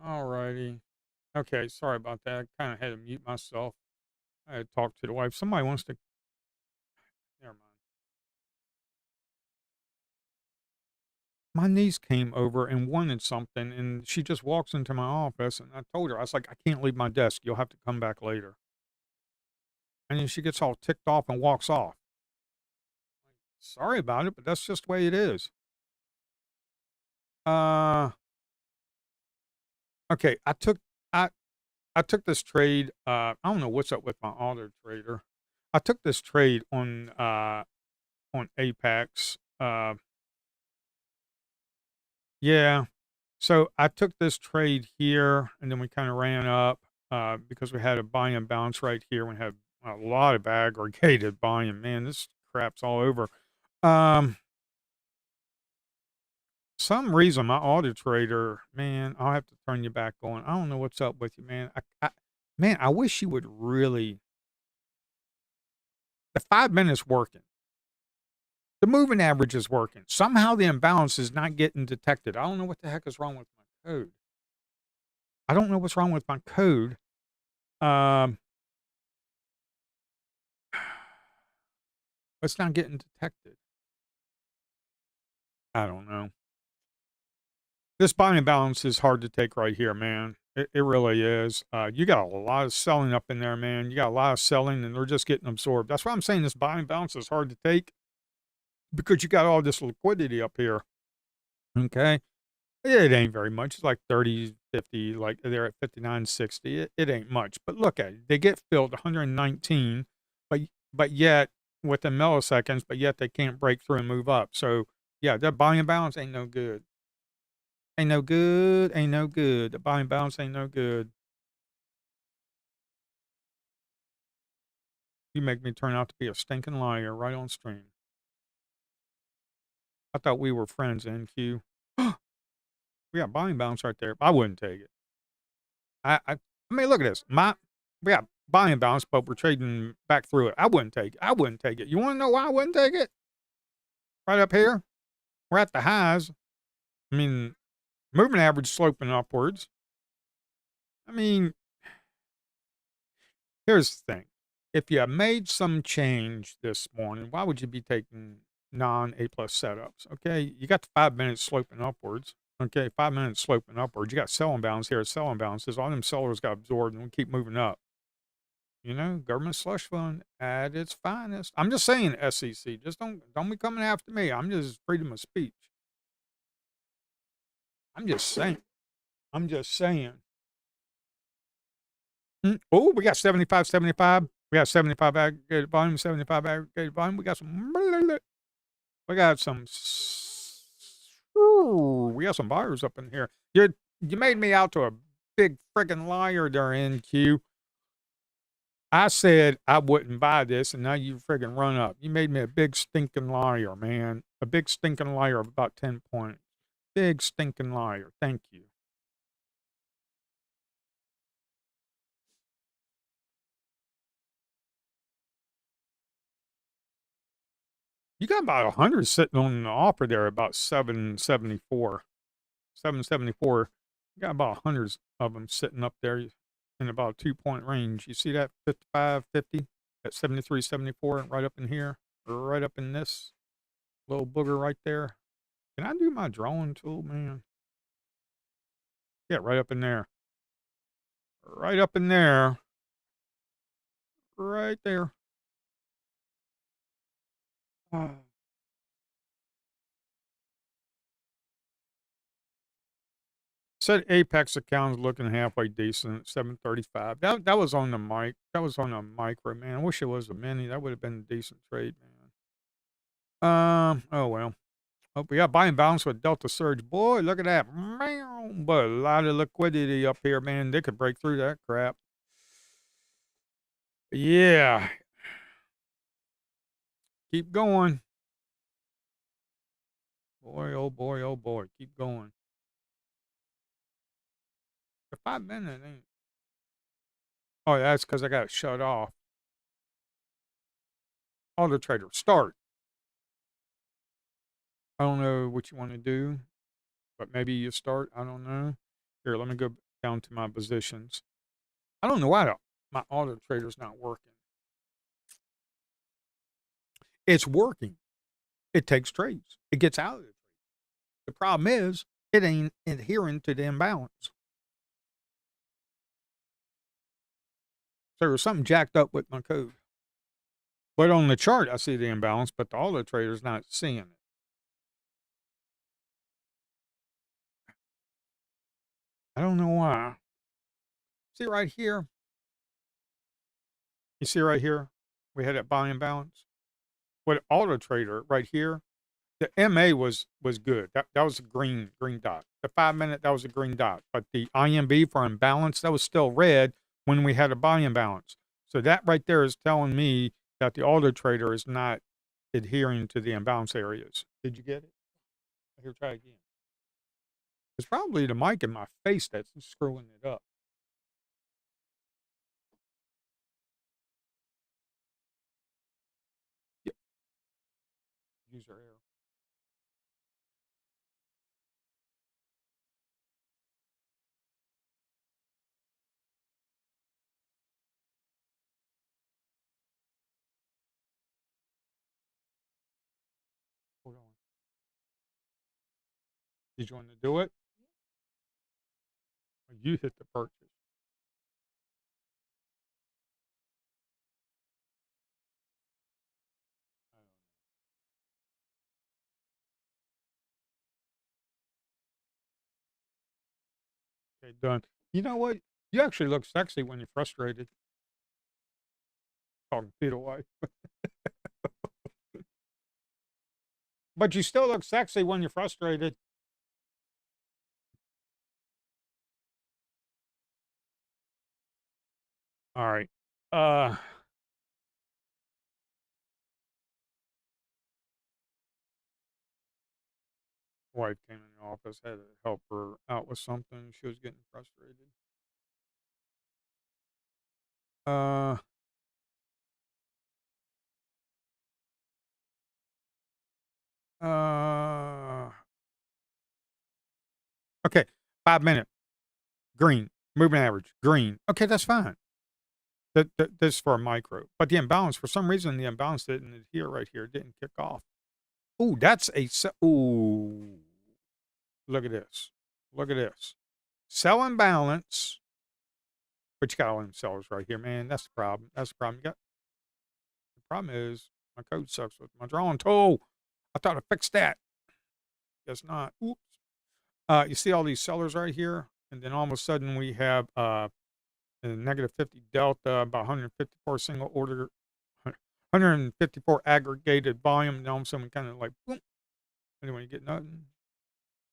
Alrighty. Okay, sorry about that. I kind of had to mute myself. I had to talk to the wife. Somebody wants to. Never mind. My niece came over and wanted something, and she just walks into my office, and I told her, I was like, I can't leave my desk. You'll have to come back later. And then she gets all ticked off and walks off. Sorry about it, but that's just the way it is. Uh, okay. I I took this trade. I don't know what's up with my auto trader. I took this trade on Apex. Yeah. So I took this trade here, and then we kind of ran up because we had a buy and bounce right here. We had a lot of aggregated buying. Man, this crap's all over. Um, some reason my auto trader, man, I'll have to turn you back on. I don't know what's up with you, man. Man, I wish you would really. The 5 minutes working. The moving average is working. Somehow the imbalance is not getting detected. I don't know what the heck is wrong with my code. I don't know what's wrong with my code. Um, it's not getting detected. I don't know. This buying balance is hard to take right here, man. It really is. You got a lot of selling up in there, man. You got a lot of selling, and they're just getting absorbed. That's why I'm saying this buying balance is hard to take because you got all this liquidity up here. Okay. It ain't very much. It's like 30, 50, like they're at 59.60. It ain't much. But look at it. They get filled 119, but yet within milliseconds, but yet they can't break through and move up. So yeah, that buying balance ain't no good. Ain't no good. Ain't no good. The buying balance ain't no good. You make me turn out to be a stinking liar right on stream. I thought we were friends, NQ. We got buying balance right there. I wouldn't take it. I mean, look at this. We got buying balance, but we're trading back through it. I wouldn't take it. I wouldn't take it. You want to know why I wouldn't take it? Right up here, we're at the highs. I mean, moving average sloping upwards. I mean, here's the thing. If you made some change this morning, why would you be taking non A plus setups? Okay, you got the 5 minutes sloping upwards. Okay, 5 minutes sloping upwards. You got selling balance here. Selling balances. All them sellers got absorbed, and we keep moving up. You know, government slush fund at its finest. I'm just saying, SEC. Just don't be coming after me. I'm just freedom of speech. I'm just saying. I'm just saying. Oh, we got 75, 75. We got 75 aggregated volume, 75 aggregated volume. We got some. We got some. Ooh, we got some buyers up in here. You made me out to a big friggin' liar there, NQ. I said I wouldn't buy this, and now you friggin' run up. You made me a big stinking liar, man. A big stinking liar of about 10 points. Big stinking liar. Thank you. You got about 100 sitting on the offer there, about 774. 774. You got about 100 of them sitting up there in about a 2 point range. You see that 55, 50, at 73, 74, right up in here, right up in this little booger right there. Can I do my drawing tool, man? Yeah, right up in there. Right up in there. Right there. Ah. Said Apex account is looking halfway decent, 735. That was on the mic. That was on a micro, man. I wish it was a mini. That would have been a decent trade, man. Oh well. Oh, we got buying balance with Delta Surge. Boy, look at that. Meow. But a lot of liquidity up here, man. They could break through that crap. Yeah. Keep going. Boy, oh boy, oh boy. Keep going. The 5 minute ain't. Oh, that's because I got it shut off. Auto trader, start. I don't know what you want to do, but maybe you start. I don't know. Here, let me go. down to my positions. I don't know why my auto trader's not working. It's working. It takes trades. It gets out of it. The problem is it ain't adhering to the imbalance. So there's something jacked up with my code. But on the chart, I see the imbalance, but the auto trader's not seeing it. I don't know why. See right here? You see right here? We had that buy imbalance. With auto trader right here, the MA was good. That was a green dot. The 5 minute, that was a green dot. But the IMB for imbalance, that was still red when we had a buy imbalance. So that right there is telling me that the auto trader is not adhering to the imbalance areas. Did you get it? Here, try again. It's probably the mic in my face that's screwing it up. Yeah. User error. Hold on. Did you want to do it? Or you hit the purchase? Okay, done. You know what? You actually look sexy when you're frustrated. Talking feet away. But you still look sexy when you're frustrated. All right. Uh, Wife came in the office, had to help her out with something. She was getting frustrated. Uh, uh, okay. 5 minute green, moving average green. Okay, that's fine. This for a micro, but the imbalance for some reason the imbalance didn't adhere right here. It didn't kick off. Ooh, that's a ooh. Look at this. Look at this. Sell imbalance. But you got all them sellers right here, man. That's the problem. That's the problem. The problem is my code sucks with my drawing tool. I thought I fixed that. Guess not. Oops. You see all these sellers right here, and then all of a sudden we have a negative 50 delta, about 154 single order, 154 aggregated volume. And all of a sudden we kind of like boom. Anyway, you get nothing.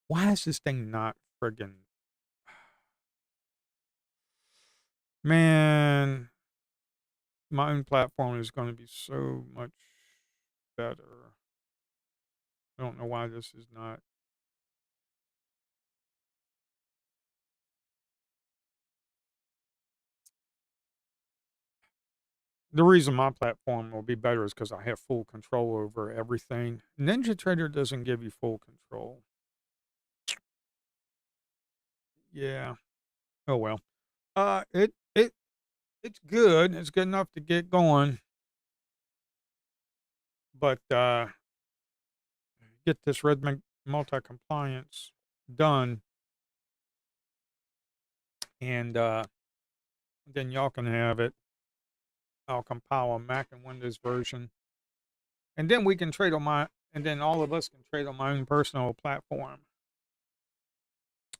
Why is this thing not friggin'? Man, my own platform is going to be so much better. I don't know why this is not. The reason my platform will be better is because I have full control over everything. NinjaTrader doesn't give you full control. Yeah. Oh well. It's good. It's good enough to get going, but get this Rhythmic multi-compliance done, and then y'all can have it. I'll compile a Mac and Windows version, and then we can trade on my, and then all of us can trade on my own personal platform.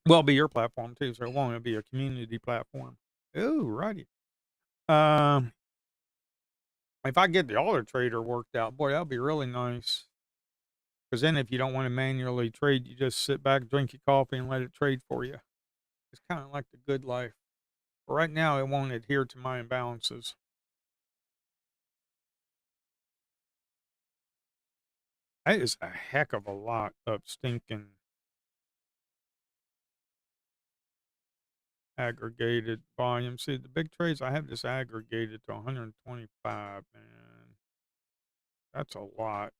Well, it'll be your platform too, so it won't. It'll be a community platform. Ooh, righty. Um, if I get the auto trader worked out, boy, that'll be really nice. Because then, if you don't want to manually trade, you just sit back, drink your coffee, and let it trade for you. It's kind of like the good life. But right now, it won't adhere to my imbalances. That is a heck of a lot of stinking aggregated volume. See, the big trades, I have this aggregated to 125, man. That's a lot.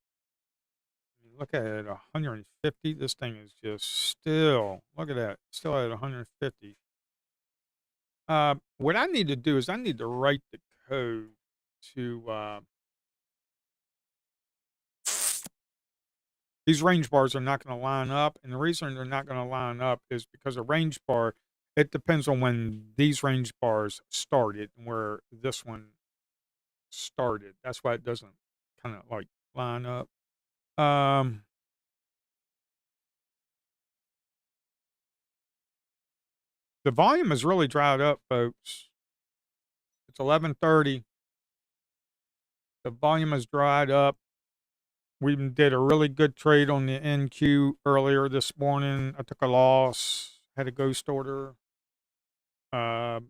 I mean, look at it, 150. This thing is just still, look at that, still at 150. What I need to do is I need to write the code to, these range bars are not gonna line up, and the reason they're not gonna line up is because a range bar, it depends on when these range bars started and where this one started. That's why it doesn't kinda, like, line up. Um, the volume has really dried up, folks. It's 11:30. The volume has dried up. We did a really good trade on the NQ earlier this morning. I took a loss, had a ghost order. Uh,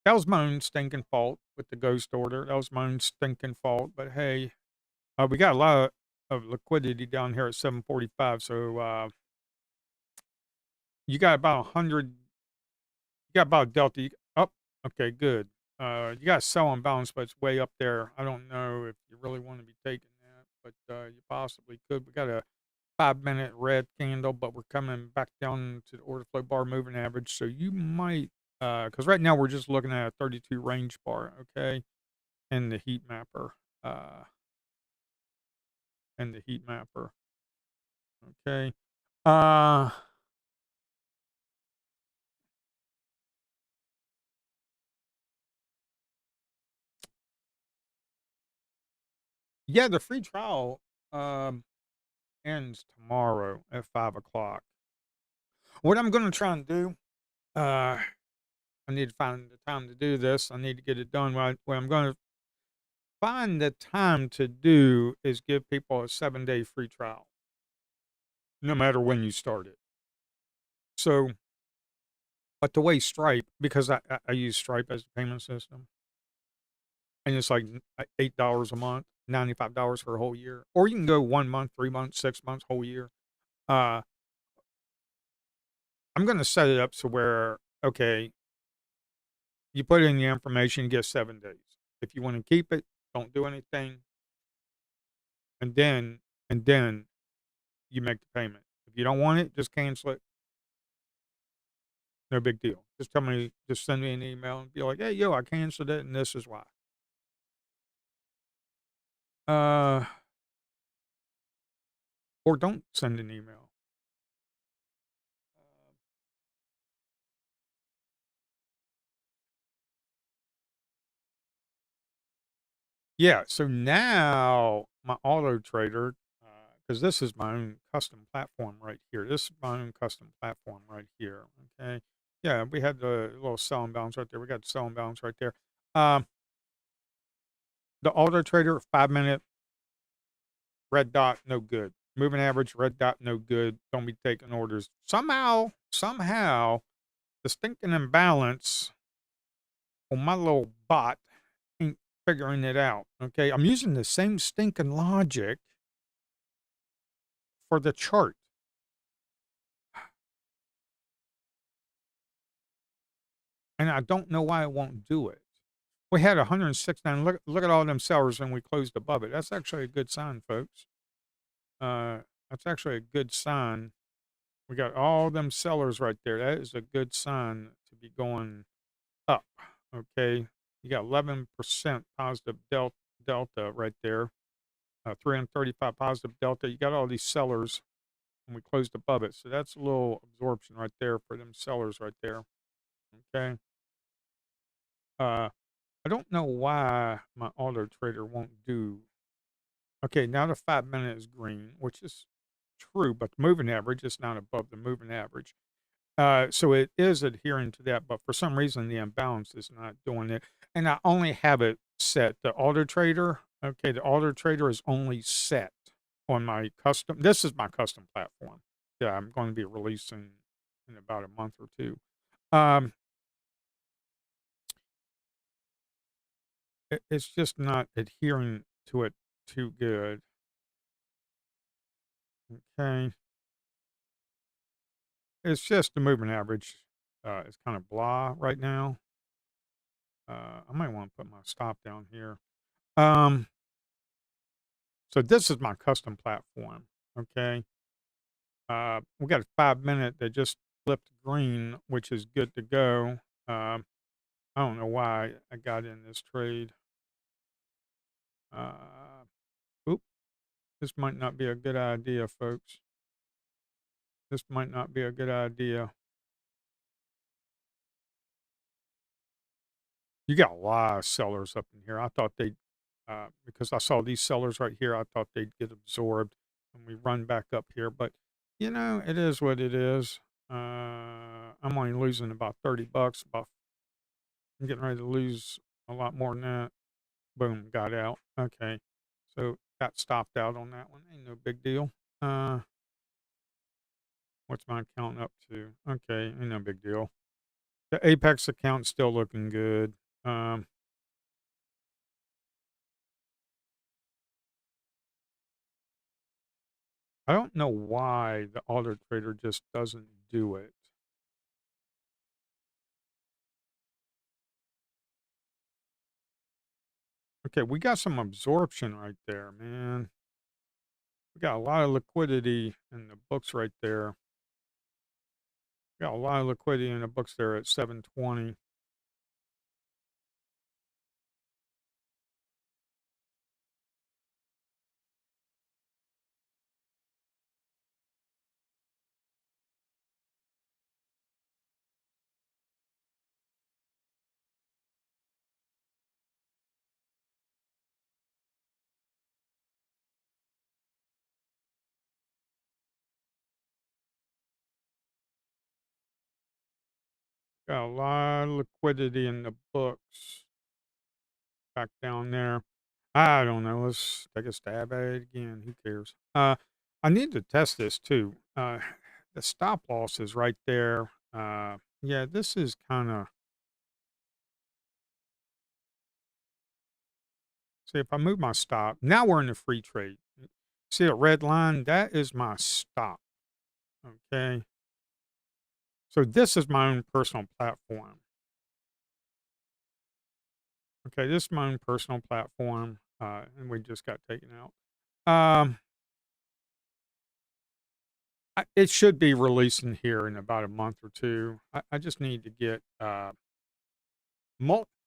that was my own stinking fault with the ghost order. That was my own stinking fault. But hey, we got a lot of liquidity down here at 745. So you got about 100. You got about a delta. Oh, okay, good. You got a sell on balance, but it's way up there. I don't know if you really want to be taking that, but you possibly could. We got a 5-minute red candle, but we're coming back down to the order flow bar moving average. So you might, because right now we're just looking at a 32 range bar, okay, and the heat mapper, uh, and the heat mapper, okay. Uh, yeah, the free trial ends tomorrow at 5 o'clock. What I'm going to try and do, uh, I need to find the time to do this. I need to get it done. What I'm going to find the time to do is give people a 7-day free trial, no matter when you start it. So, but the way Stripe, because I use Stripe as a payment system, and it's like $8 a month, $95 for a whole year, or you can go 1 month, 3 months, 6 months, whole year. Uh, I'm going to set it up so where, okay, you put in the information, you get 7 days. If you want to keep it, don't do anything, and then and then you make the payment. If you don't want it, just cancel it. No big deal. Just tell me, just send me an email and be like, "Hey, yo, I canceled it, and this is why." Uh, or don't send an email. Yeah. So now my auto trader, because this is my own custom platform right here. This is my own custom platform right here. Okay. Yeah, we had the little sell and balance right there. We got the sell and balance right there. Um, the auto trader 5 minute red dot, no good. Moving average, red dot, no good. Don't be taking orders. Somehow, the stinking imbalance on my little bot ain't figuring it out. Okay. I'm using the same stinking logic for the chart. And I don't know why it won't do it. We had 169. Look at all them sellers and we closed above it. That's actually a good sign, folks. That's actually a good sign. We got all them sellers right there. That is a good sign to be going up. Okay. You got 11% positive delta right there. 335 positive delta. You got all these sellers and we closed above it. So that's a little absorption right there for them sellers right there. Okay. Uh, I don't know why my auto trader won't do. Okay, now the 5 minute is green, which is true, but the moving average is not above the moving average. So it is adhering to that, but for some reason the imbalance is not doing it. And I only have it set. The auto trader, okay, the auto trader is only set on my custom. This is my custom platform that I'm going to be releasing in about a month or two. Um, it's just not adhering to it too good. Okay. It's just the moving average, is kind of blah right now. I might want to put my stop down here. Um, so this is my custom platform. Okay. We got a 5 minute that just flipped green, which is good to go. I don't know why I got in this trade. Uh, oop, this might not be a good idea, folks. This might not be a good idea. You got a lot of sellers up in here. I thought they'd, because I saw these sellers right here, I thought they'd get absorbed when we run back up here. But, it is what it is. I'm only losing about 30 bucks. I'm getting ready to lose a lot more than that. Boom, got out. Okay. So got stopped out on that one. Ain't no big deal. Uh, what's my account up to? Okay, ain't no big deal. The Apex account's still looking good. Um, I don't know why the Auto Trader just doesn't do it. Okay, we got some absorption right there, man. We got a lot of liquidity in the books right there. Got a lot of liquidity in the books there at 720. Got a lot of liquidity in the books back down there. I don't know. Let's take a stab at it again. Who cares? I need to test this too. The stop loss is right there. Yeah, this is kind of. See, if I move my stop, now we're in the free trade. See a red line? That is my stop. Okay. So this is my own personal platform. Okay, this is my own personal platform. And we just got taken out. Um, it should be releasing here in about a month or two. I just need to get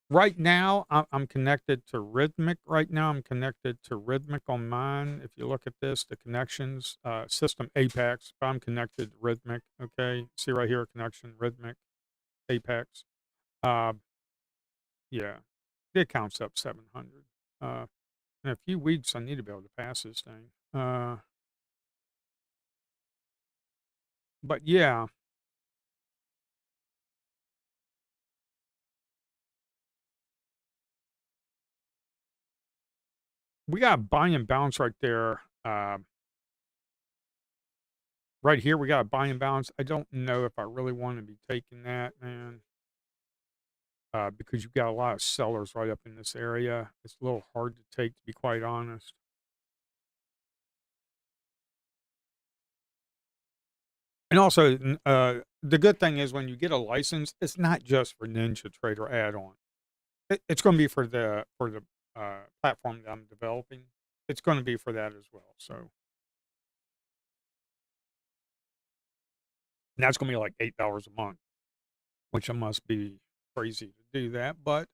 right now. I'm connected to Rhythmic. Right now, I'm connected to Rhythmic on mine. If you look at this, the connections, system Apex. But I'm connected to Rhythmic. Okay, see right here, connection Rhythmic Apex. Uh, yeah, the account's up 700. In a few weeks, I need to be able to pass this thing. But yeah, we got a buy and bounce right there. Right here, we got a buy and bounce. I don't know if I really want to be taking that, man, because you've got a lot of sellers right up in this area. It's a little hard to take, to be quite honest. And also, the good thing is when you get a license, it's not just for Ninja Trader add-on. It's going to be for the platform that I'm developing. It's going to be for that as well. So, and that's going to be like $8 a month, which I must be crazy to do that, but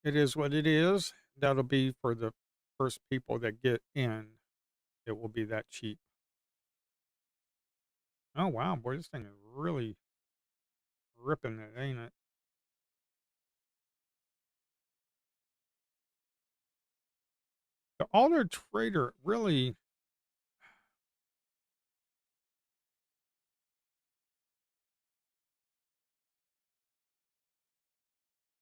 it is what it is. That'll be for the first people that get in. It will be that cheap. Oh wow, boy, this thing is really ripping it, ain't it? The Alder Trader really,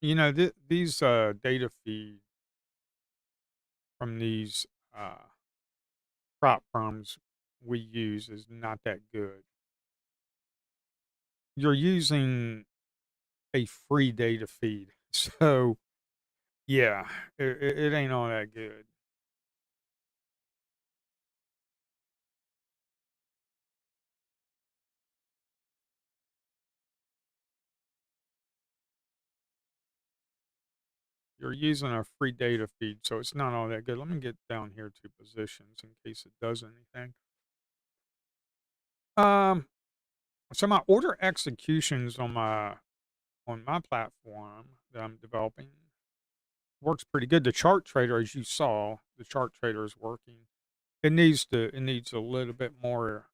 these data feed from these prop firms we use is not that good. You're using a free data feed, so yeah, it ain't all that good. You're using a free data feed, so it's not all that good. Let me get down here to positions in case it does anything. Um, so my order executions on my on my platform that I'm developing works pretty good. The chart trader, as you saw, the chart trader is working. It needs a little bit more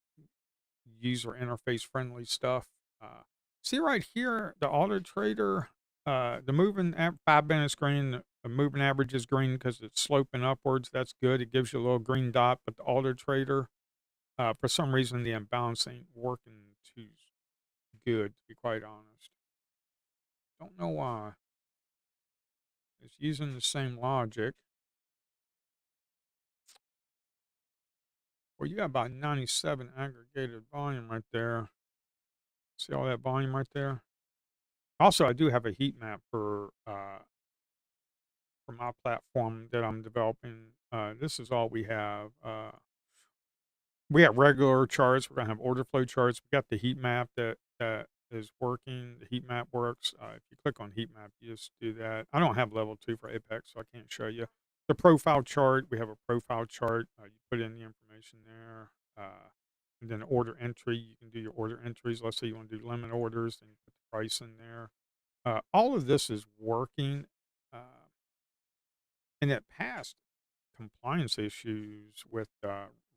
user interface friendly stuff. Uh, See right here, the auto trader, the moving 5 minutes green, the moving average is green because it's sloping upwards. That's good. It gives you a little green dot. But the auto trader, for some reason, the imbalance ain't working too good. To be quite honest, don't know why. It's using the same logic. Well, you got about 97 aggregated volume right there. See all that volume right there? Also, I do have a heat map for my platform that I'm developing. This is all we have. We have regular charts. We're gonna have order flow charts. We got the heat map that is working. The heat map works. If you click on heat map, you just do that. I don't have level 2 for Apex, so I can't show you. The profile chart, we have a profile chart. You put in the information there. And then order entry, you can do your order entries. Let's say you want to do limit orders, then you put the price in there. All of this is working. Uh, and it passed compliance issues with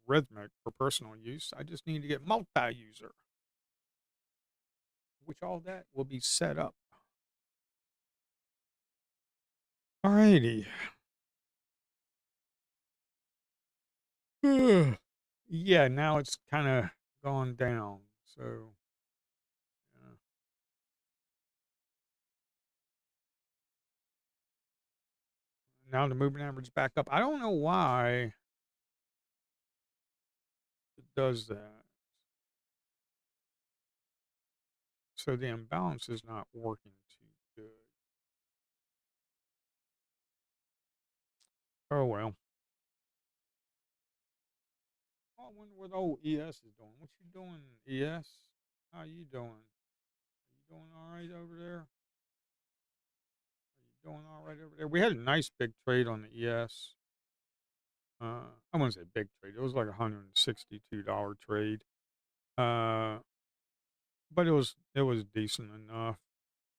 Rhythmic for personal use. I just need to get multi-user, which all that will be set up. Alrighty. Yeah, now it's kind of gone down. So uh, now the moving average back up. I don't know why it does that. So the imbalance is not working too good. Oh well. I wonder what old ES is doing. What you doing, ES? How you doing? You doing all right over there? You doing all right over there? We had a nice big trade on the ES. I wouldn't say big trade. It was like $162 trade. Uh, but it was decent enough.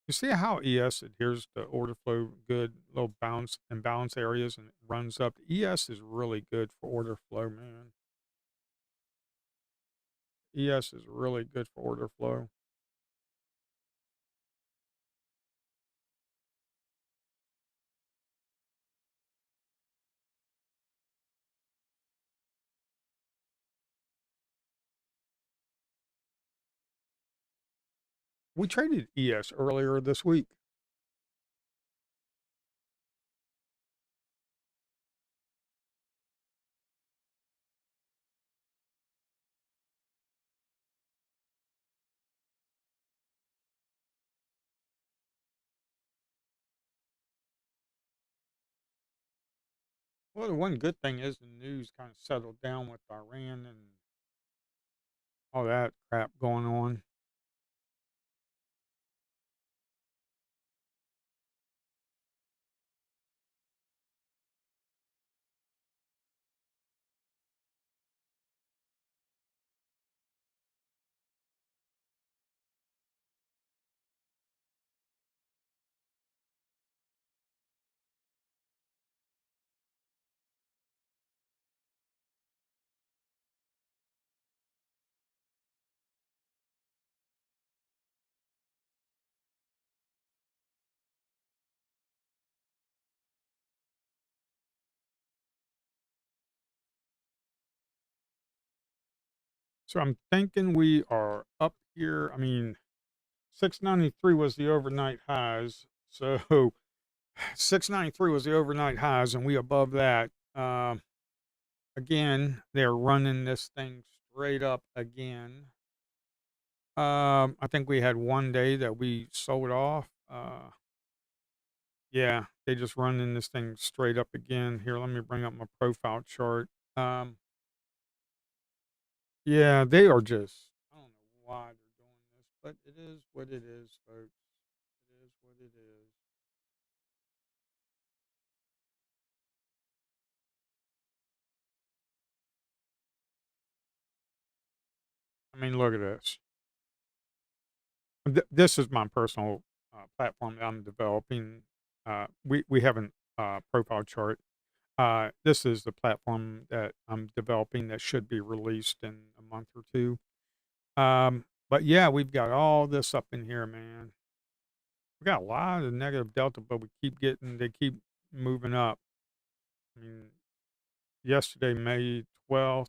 You see how ES adheres to order flow good, little bounce and balance areas, and it runs up. ES is really good for order flow, man. ES is really good for order flow. We traded ES earlier this week. Well, the one good thing is the news kind of settled down with Iran and all that crap going on. So I'm thinking we are up here. I mean, 693 was the overnight highs. So 693 was the overnight highs, and we above that. Again, they're running this thing straight up again. I think we had one day that we sold off. Yeah, they just running this thing straight up again. Here, let me bring up my profile chart. Um, yeah, they are just, I don't know why they're doing this, but it is what it is, folks. It is what it is. I mean, look at this. This is my personal platform that I'm developing. We have an profile chart. This is the platform that I'm developing that should be released in a month or two. But yeah, we've got all this up in here, man. We got a lot of negative delta, but they keep moving up. I mean, yesterday, May 12th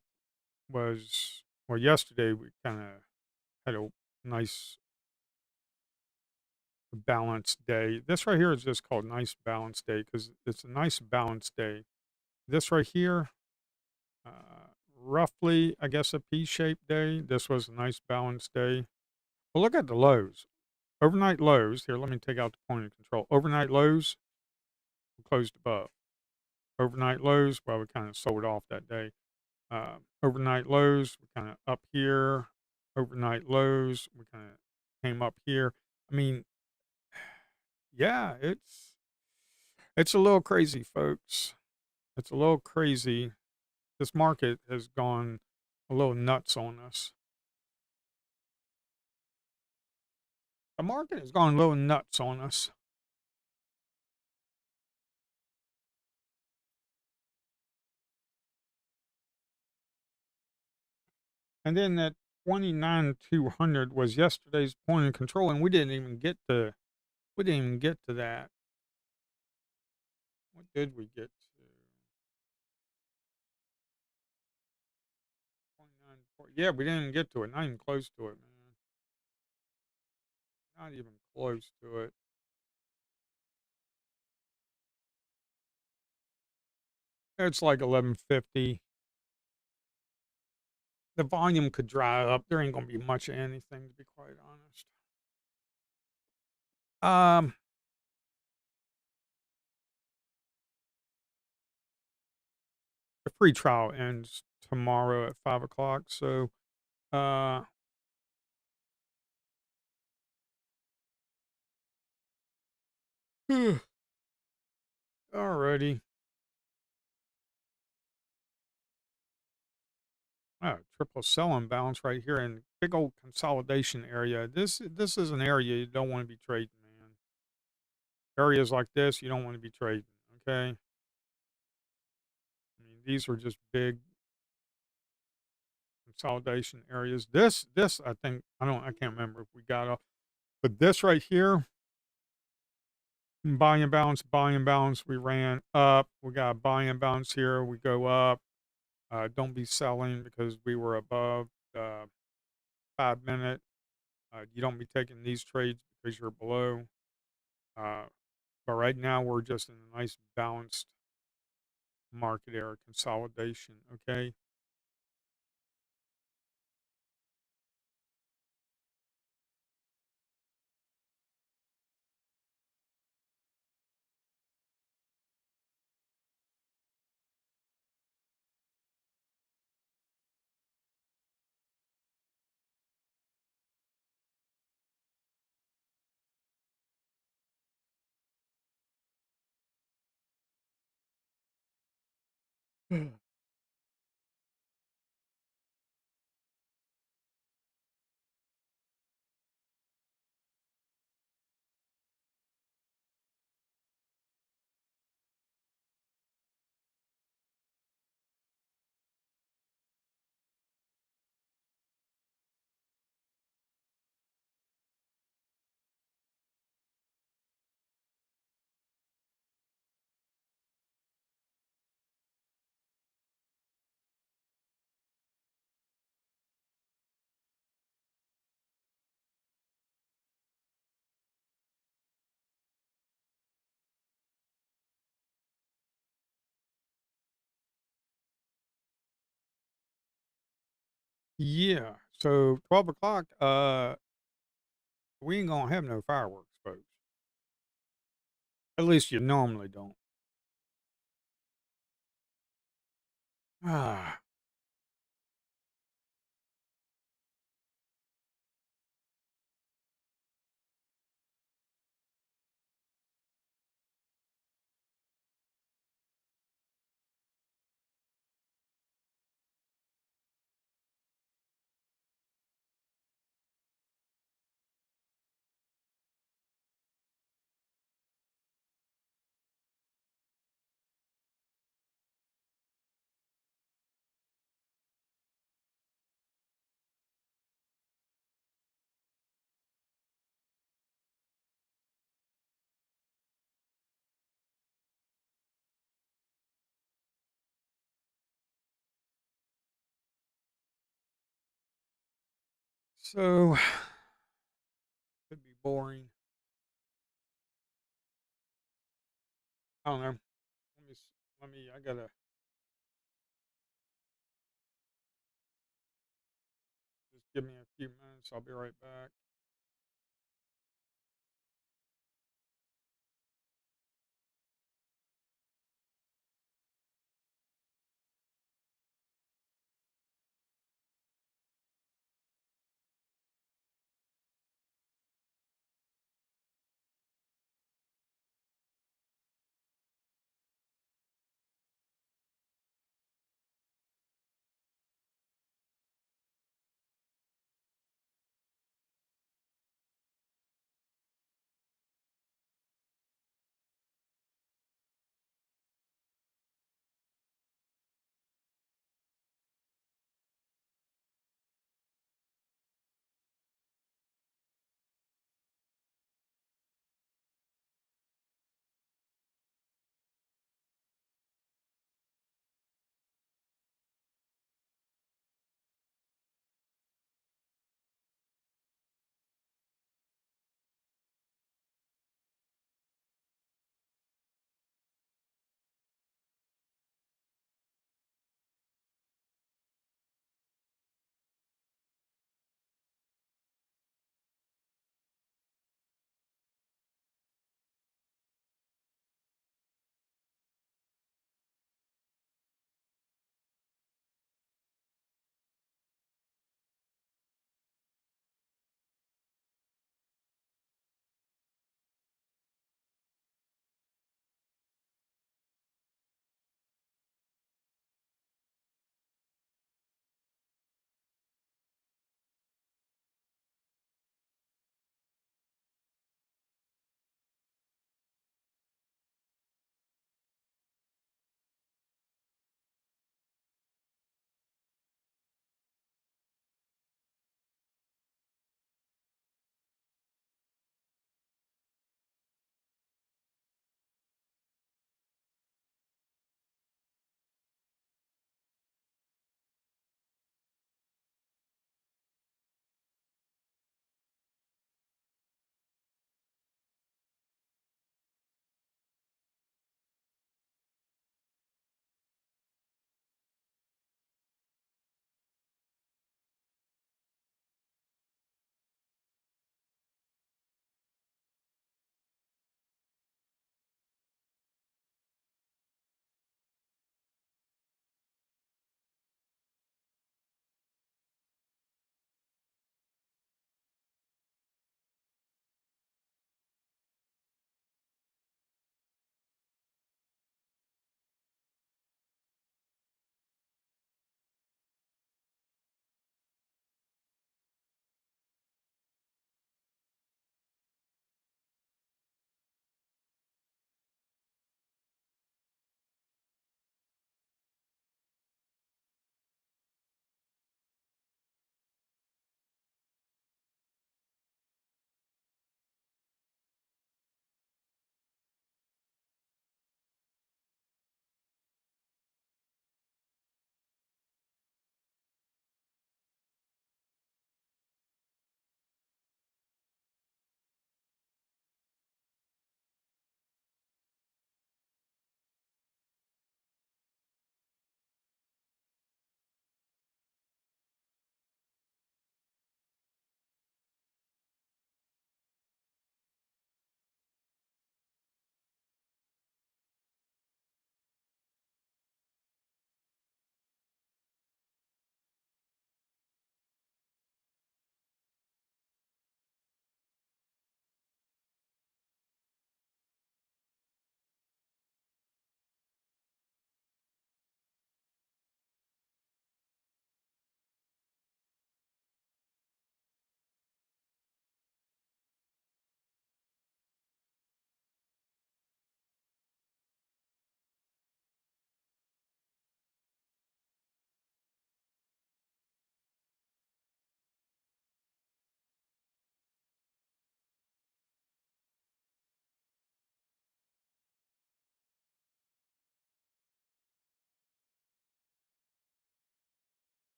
yesterday we kind of had a nice balanced day. This right here is just called nice balanced day because it's a nice balanced day. This right here, roughly, I guess, a P-shaped day. This was a nice balanced day. Well, look at the lows. Overnight lows. Here, let me take out the point of control. Overnight lows closed above. Overnight lows, well, we kind of sold off that day. Overnight lows, we kind of up here. Overnight lows, we kind of came up here. I mean, yeah, it's a little crazy, folks. It's a little crazy. This market has gone a little nuts on us. The market has gone a little nuts on us. And then that 29,200 was yesterday's point of control, and we didn't even get to that. What did we get to? 29, yeah, we didn't even get to it. Not even close to it, man. Not even close to it. It's like 1150. The volume could dry up. There ain't gonna be much of anything, to be quite honest. Um, the free trial ends tomorrow at 5 o'clock. So, uh, alrighty. Oh, triple sell imbalance right here in big old consolidation area. This is an area you don't want to be trading, man. Areas like this you don't want to be trading. Okay, I mean these are just big consolidation areas. This I can't remember if we got up, but this right here, buying and balance. We ran up. We got a buying and balance here. We go up. Don't be selling because we were above the 5 minute. You don't be taking these trades because you're below. Uh, but right now we're just in a nice balanced market area consolidation. Okay. Yeah. So 12 o'clock. We ain't gonna have no fireworks, folks. At least you normally don't. Ah. So, could be boring. I don't know. I gotta just give me a few minutes. I'll be right back.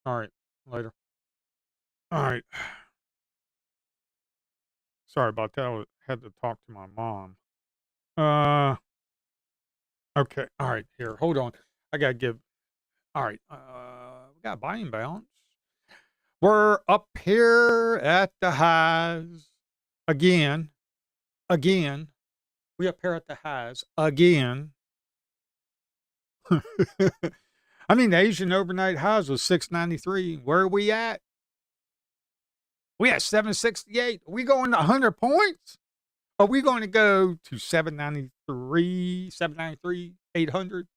All right. Later. All right. Sorry about that. Had to talk to my mom. Uh, okay. All right. Here, hold on. I gotta give. All right. We got buying balance. We're up here at the highs again. Again. We up here at the highs again. I mean, the Asian overnight highs was 693. Where are we at? We at 768. Are we going to 100 points? Are we going to go to 793, 800?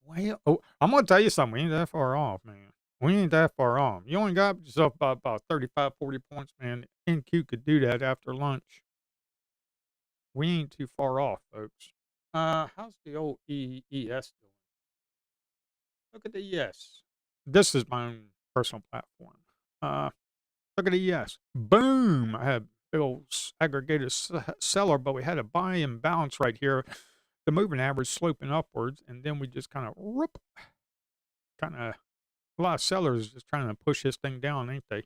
Well, oh, I'm going to tell you something. We ain't that far off, man. We ain't that far off. You only got yourself about 35, 40 points, man. NQ could do that after lunch. We ain't too far off, folks. How's the old ES doing? Look at the ES. This is my own personal platform. Look at the ES. Boom! I had big old aggregated seller, but we had a buy and bounce right here. The moving average sloping upwards, and then we just kind of a lot of sellers just trying to push this thing down, ain't they?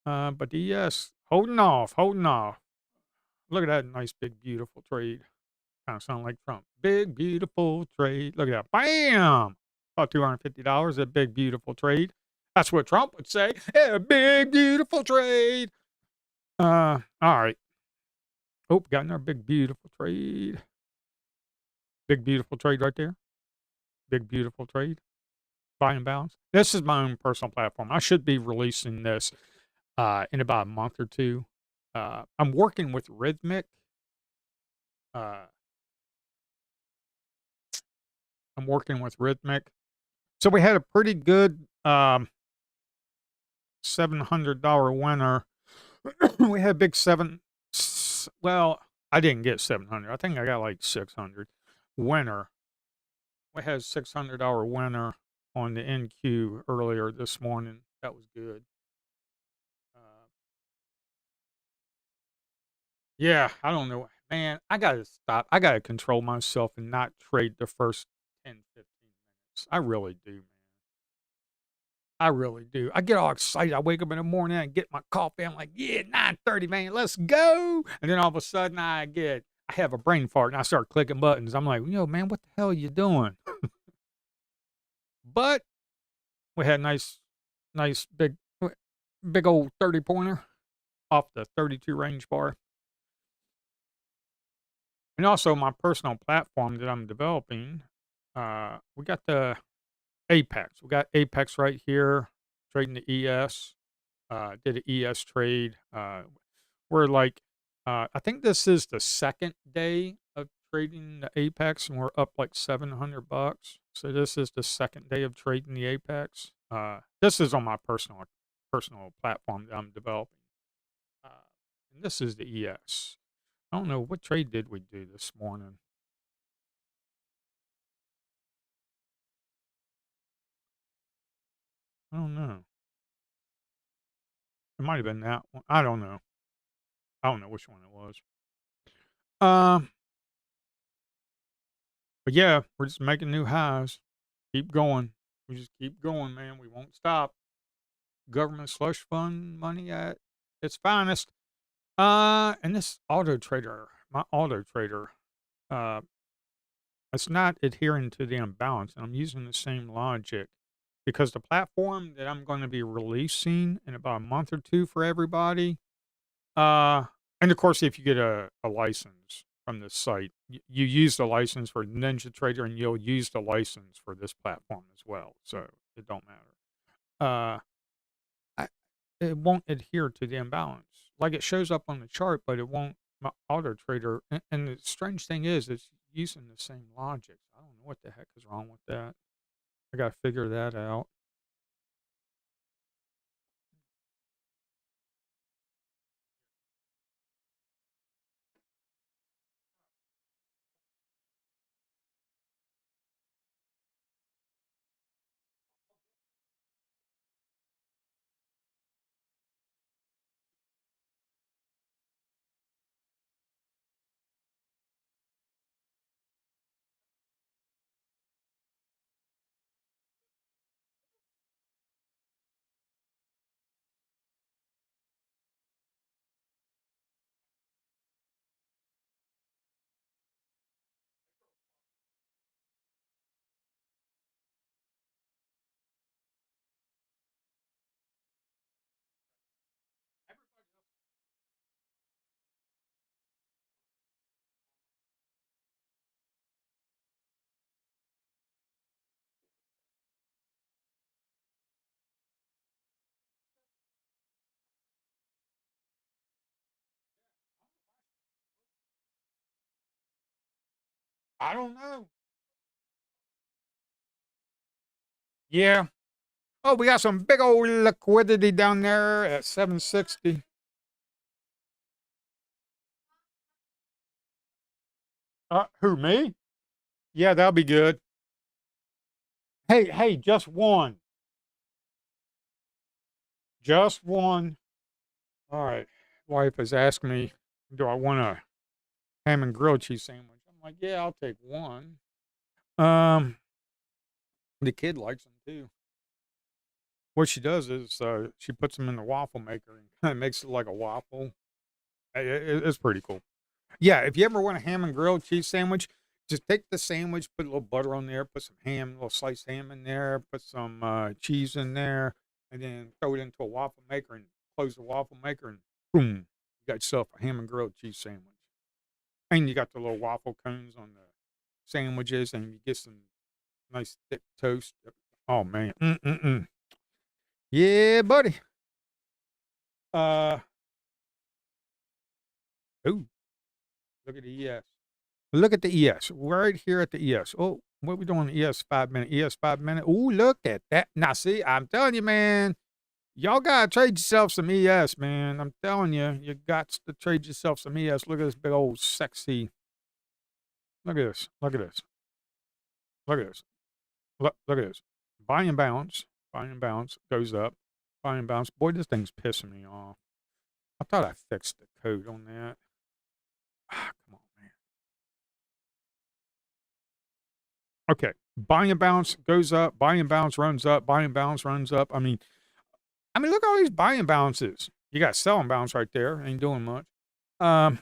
But the ES holding off, holding off. Look at that nice, big, beautiful trade. Kind of sound like Trump. Big, beautiful trade. Look at that. Bam! About $250. A big, beautiful trade. That's what Trump would say. A big, beautiful trade. All right. Oh, got another big, beautiful trade. Big, beautiful trade right there. Big, beautiful trade. Buy and balance. This is my own personal platform. I should be releasing this in about a month or two. I'm working with Rhythmic. Uh, I'm working with Rhythmic. So we had a pretty good $700 winner. We had a big well, I didn't get 700. I think I got like 600 winner. We had a $600 winner on the NQ earlier this morning. That was good. Uh, yeah, I don't know. Man, I got to stop. I got to control myself and not trade the first 10, 15 minutes. I really do, man. I really do. I get all excited. I wake up in the morning and get my coffee. I'm like, yeah, 9:30, man, let's go. And then all of a sudden I have a brain fart and I start clicking buttons. I'm like, yo, man, what the hell are you doing? But we had a nice big old 30 pointer off the 32 range bar. And also my personal platform that I'm developing, we got the Apex. We got Apex right here, trading the ES. Did an ES trade. We're like, I think this is the second day of trading the Apex, and we're up like $700. So this is the second day of trading the Apex. This is on my personal platform that I'm developing. Uh, and this is the ES. I don't know what trade did we do this morning. I don't know. It might have been that one. I don't know. I don't know which one it was. Um, but yeah, we're just making new highs. Keep going. We just keep going, man. We won't stop. Government slush fund money at its finest. And this my auto trader, uh, it's not adhering to the imbalance, and I'm using the same logic because the platform that I'm going to be releasing in about a month or two for everybody, uh, and of course, if you get a license from this site, you use the license for Ninja Trader, and you'll use the license for this platform as well. So it don't matter. Uh, I it won't adhere to the imbalance. Like, it shows up on the chart, but it won't my auto trader and the strange thing is it's using the same logic. I don't know what the heck is wrong with that. I gotta figure that out. I don't know. Yeah. Oh, we got some big old liquidity down there at 760. Who, me? Yeah, that'll be good. Hey, just one. Just one. All right. Wife has asked me, do I want a ham and grilled cheese sandwich? I'm like, yeah, I'll take one. Um, the kid likes them too. What she does is she puts them in the waffle maker and kind of makes it like a waffle. It's pretty cool. Yeah, if you ever want a ham and grilled cheese sandwich, just take the sandwich, put a little butter on there, put some ham, a little sliced ham in there, put some cheese in there, and then throw it into a waffle maker and close the waffle maker, and boom, you got yourself a ham and grilled cheese sandwich. And you got the little waffle cones on the sandwiches, and you get some nice thick toast. Oh man, yeah, buddy. Uh, ooh, look at the ES. Look at the ES right here at the ES. Oh, what we doing? ES 5 minute. ES 5 minute. Ooh, look at that. Now, see, I'm telling you, man, y'all gotta trade yourself some ES, man. I'm telling you, you got to trade yourself some ES. Look at this big old sexy. Look at this. Look at this. Look at this. Look at this. Buy and bounce. Buy and bounce goes up. Buy and bounce. Boy, this thing's pissing me off. I thought I fixed the code on that. Ah, come on, man. Okay. Buy and bounce goes up. Buy and bounce runs up. Buy and bounce runs up. I mean, look at all these buy and bounces. You got sell and bounce right there. Ain't doing much. Um,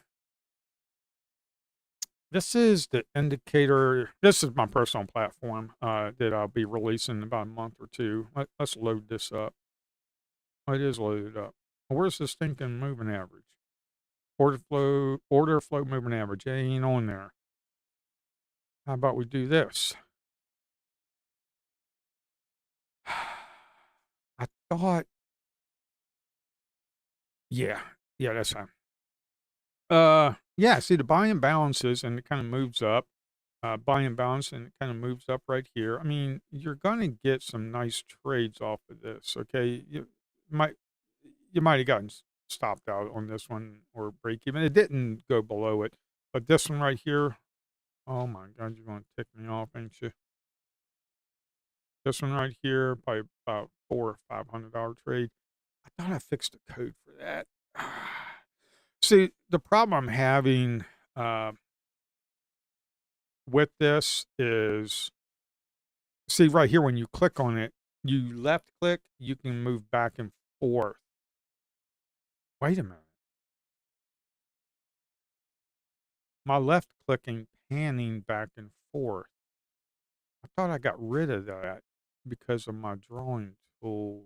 this is the indicator. This is my personal platform that I'll be releasing in about a month or two. Let's load this up. Oh, it is loaded up. Where's this thinking moving average? Order flow moving average. It ain't on there. How about we do this? I thought, yeah, yeah, that's fine. Yeah, see the buy and balances and it kind of moves up. Buy and balance and it kind of moves up right here. I mean, you're gonna get some nice trades off of this. Okay, might you might have gotten stopped out on this one or break even. It didn't go below it, but this one right here. Oh my God, you're gonna tick me off, ain't you? This one right here, probably about $400 or $500 trade. I thought I fixed the code for that. See, the problem I'm having uh, with this is, see right here when you click on it, you left click, you can move back and forth. Wait a minute. My left clicking panning back and forth. I thought I got rid of that because of my drawing tools.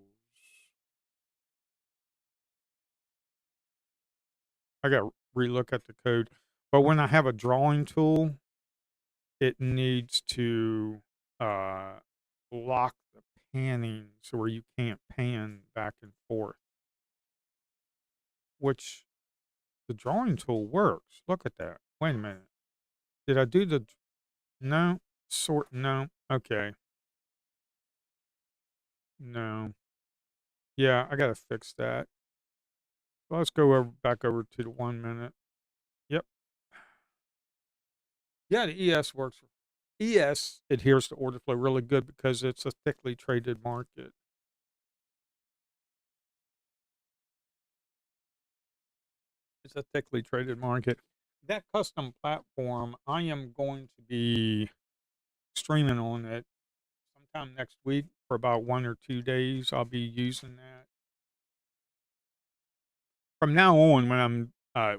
I got to relook at the code. But when I have a drawing tool, it needs to uh, lock the panning so where you can't pan back and forth, which the drawing tool works. Look at that. Wait a minute. Did I do the, no, no. Okay. No. Yeah, I got to fix that. So let's go back over to the 1 minute. Yep. Yeah, the ES works. ES adheres to order flow really good because it's a thickly traded market. It's a thickly traded market. That custom platform, I am going to be streaming on it sometime next week for about 1 or 2 days. I'll be using that. From now on, when I'm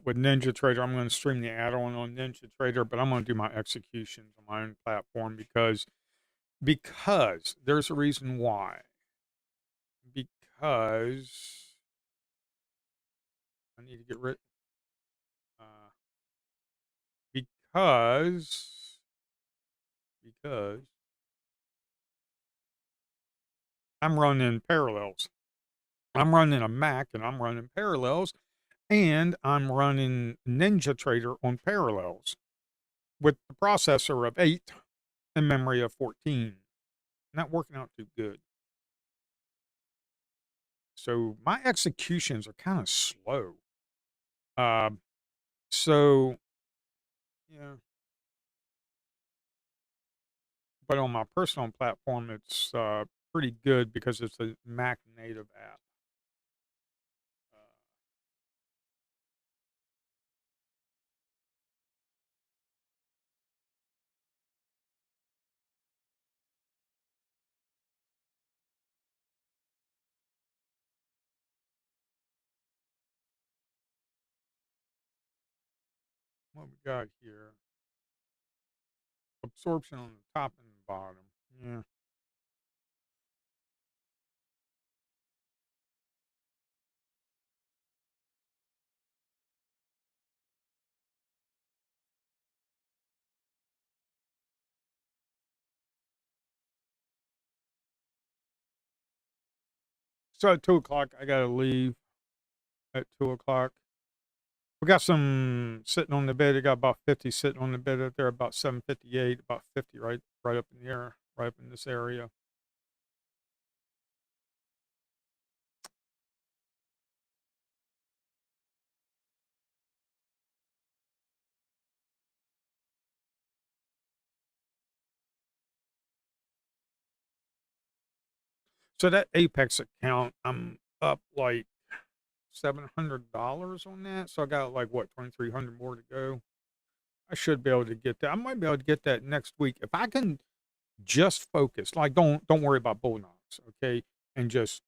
with Ninja Trader, I'm going to stream the add-on on Ninja Trader, but I'm going to do my executions on my own platform because there's a reason why. Because I need to get rid. Uh, because because I'm running parallels. I'm running a Mac and I'm running parallels and I'm running Ninja Trader on parallels. with the processor of 8 and memory of 14. Not working out too good. So my executions are kind of slow. Um, so yeah, but on my personal platform, it's pretty good because it's a Mac native app. Uh, what we got here? Absorption on the top and the bottom. Yeah. So at 2 o'clock, I gotta leave at 2 o'clock. We got some sitting on the bed. I got about 50 sitting on the bed out there. About 758, about 50 right up in the air, right up in this area. So that Apex account, I'm up like $700 on that. So I got like what 2,300 more to go. I should be able to get that. I might be able to get that next week if I can just focus. Like don't worry about Bullknox, okay? And just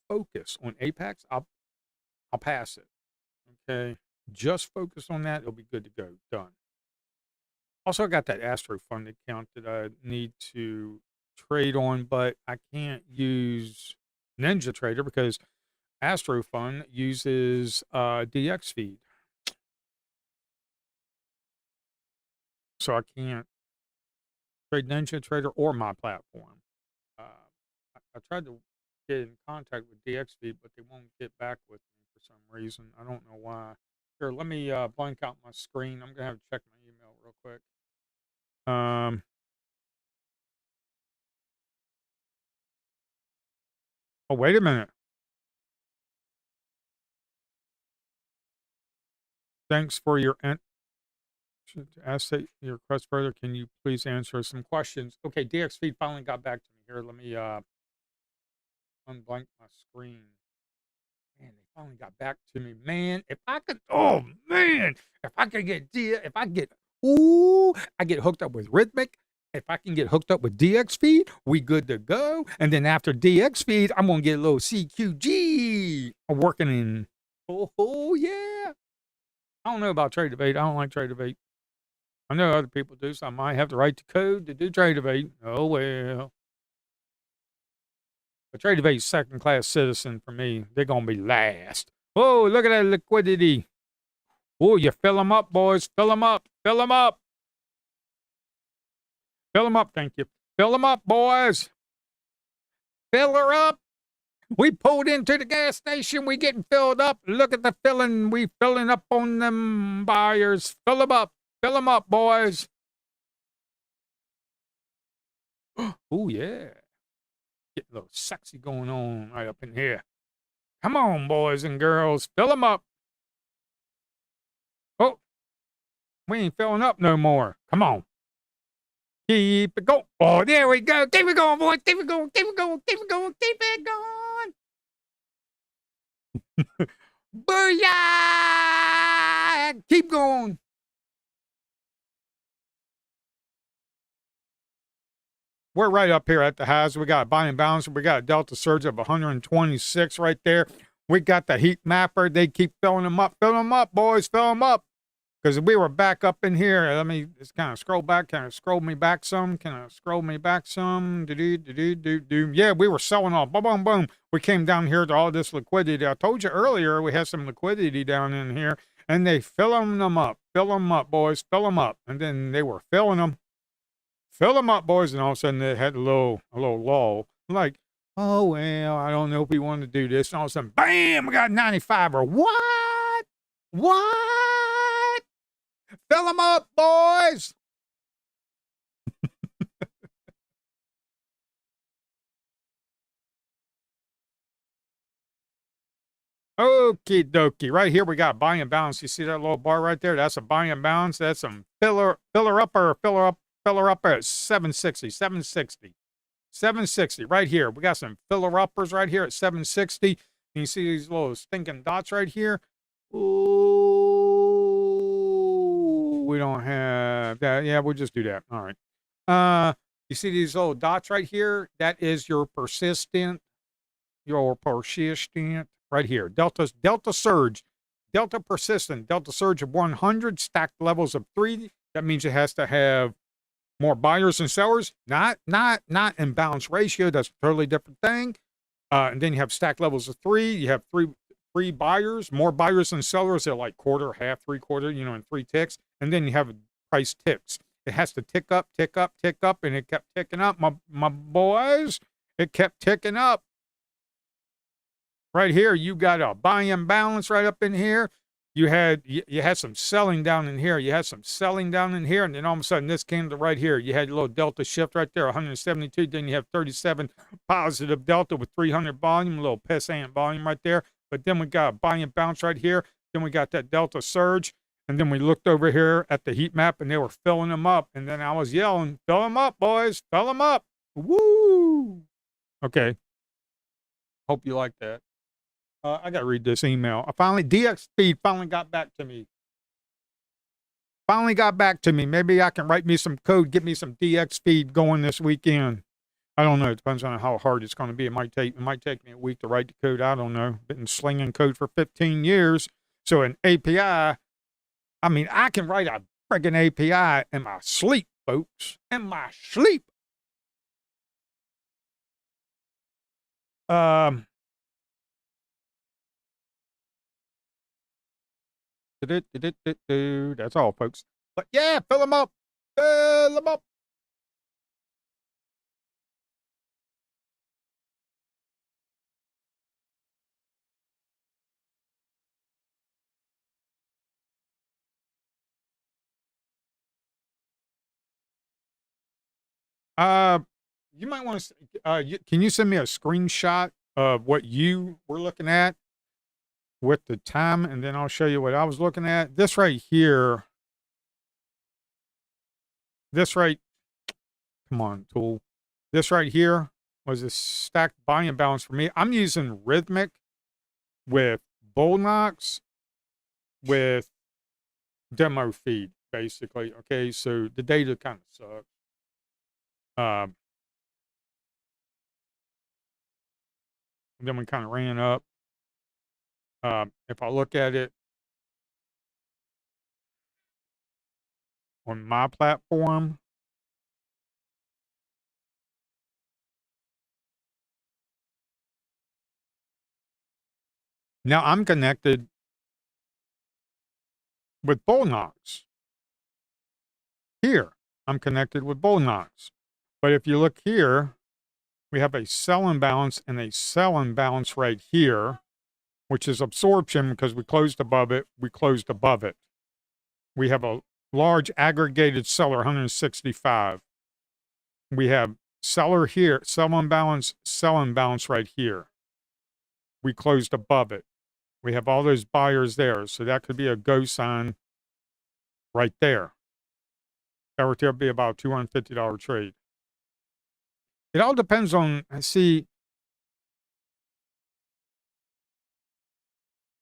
focus on Apex. I'll pass it. Okay. Just focus on that. It'll be good to go. Done. Also, I got that Astro Fund account that I need to trade on, but I can't use Ninja Trader because Astro Fund uses DX feed. So I can't trade Ninja Trader or my platform. I tried to get in contact with DX feed, but they won't get back with me for some reason. I don't know why. Here, let me blank out my screen. I'm gonna have to check my email real quick. Um, oh, wait a minute. Thanks for your to ask that your request further. Can you please answer some questions? Okay, DX feed finally got back to me here. Let me unblank my screen. Man, they finally got back to me. Man, if I could, oh man, if I could get if I get, ooh, I get hooked up with Rhythmic. If I can get hooked up with DX feed, we good to go. And then after DX feed, I'm gonna get a little CQG. I'm working in. Oh yeah. I don't know about Trade Debate. I don't like Trade Debate. I know other people do, so I might have to write the code to do Trade Debate. Oh well. But Trade Debate's second class citizen for me. They're gonna be last. Oh, look at that liquidity. Oh, you fill them up, boys. Fill them up. Fill them up. Fill them up. Thank you. Fill them up, boys. Fill her up. We pulled into the gas station. We getting filled up. Look at the filling. We filling up on them buyers. Fill them up. Fill them up, boys. Oh, yeah. Getting a little sexy going on right up in here. Come on, boys and girls. Fill them up. Oh, we ain't filling up no more. Come on. Keep it going. Oh, there we go. Keep it going, boys. Keep it going. Keep it going. Keep it going. Keep it going. Booyah! Keep going. We're right up here at the highs. We got a buying balance. We got a delta surge of 126 right there. We got the heat mapper. They keep filling them up. Fill them up, boys. Fill them up. Because we were back up in here. Let me just kind of scroll back. Kind of scroll me back some. Kind of scroll me back some. Do. Yeah, we were selling off. Boom, boom, boom. We came down here to all this liquidity. I told you earlier we had some liquidity down in here. And they filling them up. Fill them up, boys. Fill them up. And then they were filling them. Fill them up, boys. And all of a sudden they had a little lull. I'm like, oh, well, I don't know if we want to do this. And all of a sudden, bam, we got 95 or what? What? Fill them up, boys. Okie dokie. Right here, we got buy and balance. You see that little bar right there? That's a buy and balance. That's some filler upper at 760, 760, 760. Right here. We got some filler uppers right here at 760. And you see these little stinking dots right here? Ooh, we don't have that. Yeah, we'll just do that. All right. You see these little dots right here? That is your persistent right here. Delta surge, delta persistent, delta surge of 100, stacked levels of 3. That means it has to have more buyers and sellers, not imbalance ratio. That's a totally different thing. And then you have stacked levels of 3. You have three buyers, more buyers than sellers. They're like quarter, half, three-quarter, in 3 ticks. And then you have price ticks. It has to tick up, tick up, tick up, and it kept ticking up. My boys, it kept ticking up. Right here, you got a buy and balance right up in here. You had some selling down in here. You had some selling down in here, and then all of a sudden this came to right here. You had a little delta shift right there, 172. Then you have 37 positive delta with 300 volume, a little pissant volume right there. But then we got a buy and bounce right here. Then we got that delta surge. And then we looked over here at the heat map, and they were filling them up. And then I was yelling, fill them up, boys, fill them up. Woo! Okay. Hope you like that. I got to read this email. DX Speed finally got back to me. Maybe I can write me some code, get me some DX Speed going this weekend. I don't know. It depends on how hard it's going to be. It might take me a week to write the code. I don't know. Been slinging code for 15 years. So an API, I can write a friggin' API in my sleep, folks. In my sleep. That's all, folks. But yeah, fill them up. Fill them up. You might want to. Can you send me a screenshot of what you were looking at with the time, and then I'll show you what I was looking at. This right here. Come on, tool. This right here was a stacked buy and balance for me. I'm using Rhythmic with Bullnox with demo feed, basically. Okay, so the data kind of sucks. Then we kind of ran up. If I look at it on my platform, now I'm connected with Bullnox. Here, I'm connected with Bullnox. But if you look here, we have a sell imbalance and a sell imbalance right here, which is absorption because we closed above it. We have a large aggregated seller, 165. We have seller here, sell imbalance right here. We closed above it. We have all those buyers there. So that could be a go sign right there. That would be about a $250 trade. It all depends on,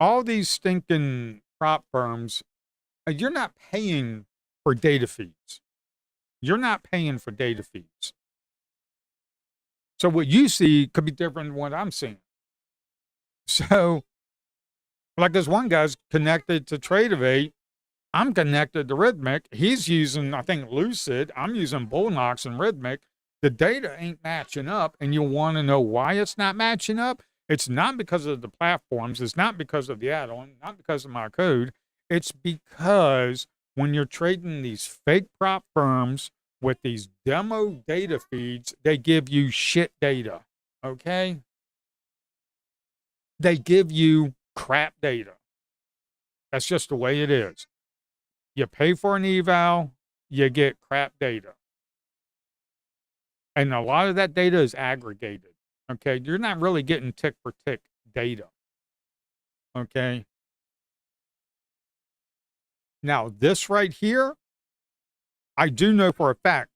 all these stinking prop firms, you're not paying for data feeds. So what you see could be different than what I'm seeing. So, like this one guy's connected to Tradeovate. I'm connected to Rhythmic. He's using, I think, Lucid. I'm using Bullnox and Rhythmic. The data ain't matching up, and you want to know why it's not matching up? It's not because of the platforms. It's not because of the add-on, not because of my code. It's because when you're trading these fake prop firms with these demo data feeds, they give you shit data, okay? They give you crap data. That's just the way it is. You pay for an eval, you get crap data. And a lot of that data is aggregated. Okay, you're not really getting tick for tick data. Okay. Now, this right here, I do know for a fact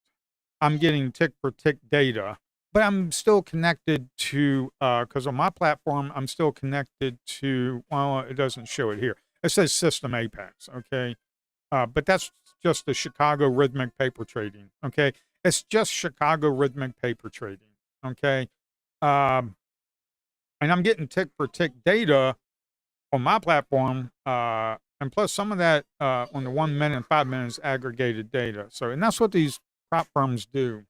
I'm getting tick for tick data, but I'm still connected to, because on my platform, I'm still connected to, well, it doesn't show it here. It says System Apex. Okay. But that's just the Chicago Rhythmic Paper Trading. Okay. It's just Chicago Rhythmic Paper Trading. Okay. Um, and I'm getting tick for tick data on my platform, and plus some of that on the 1 minute and 5 minutes aggregated data. So, and that's what these prop firms do.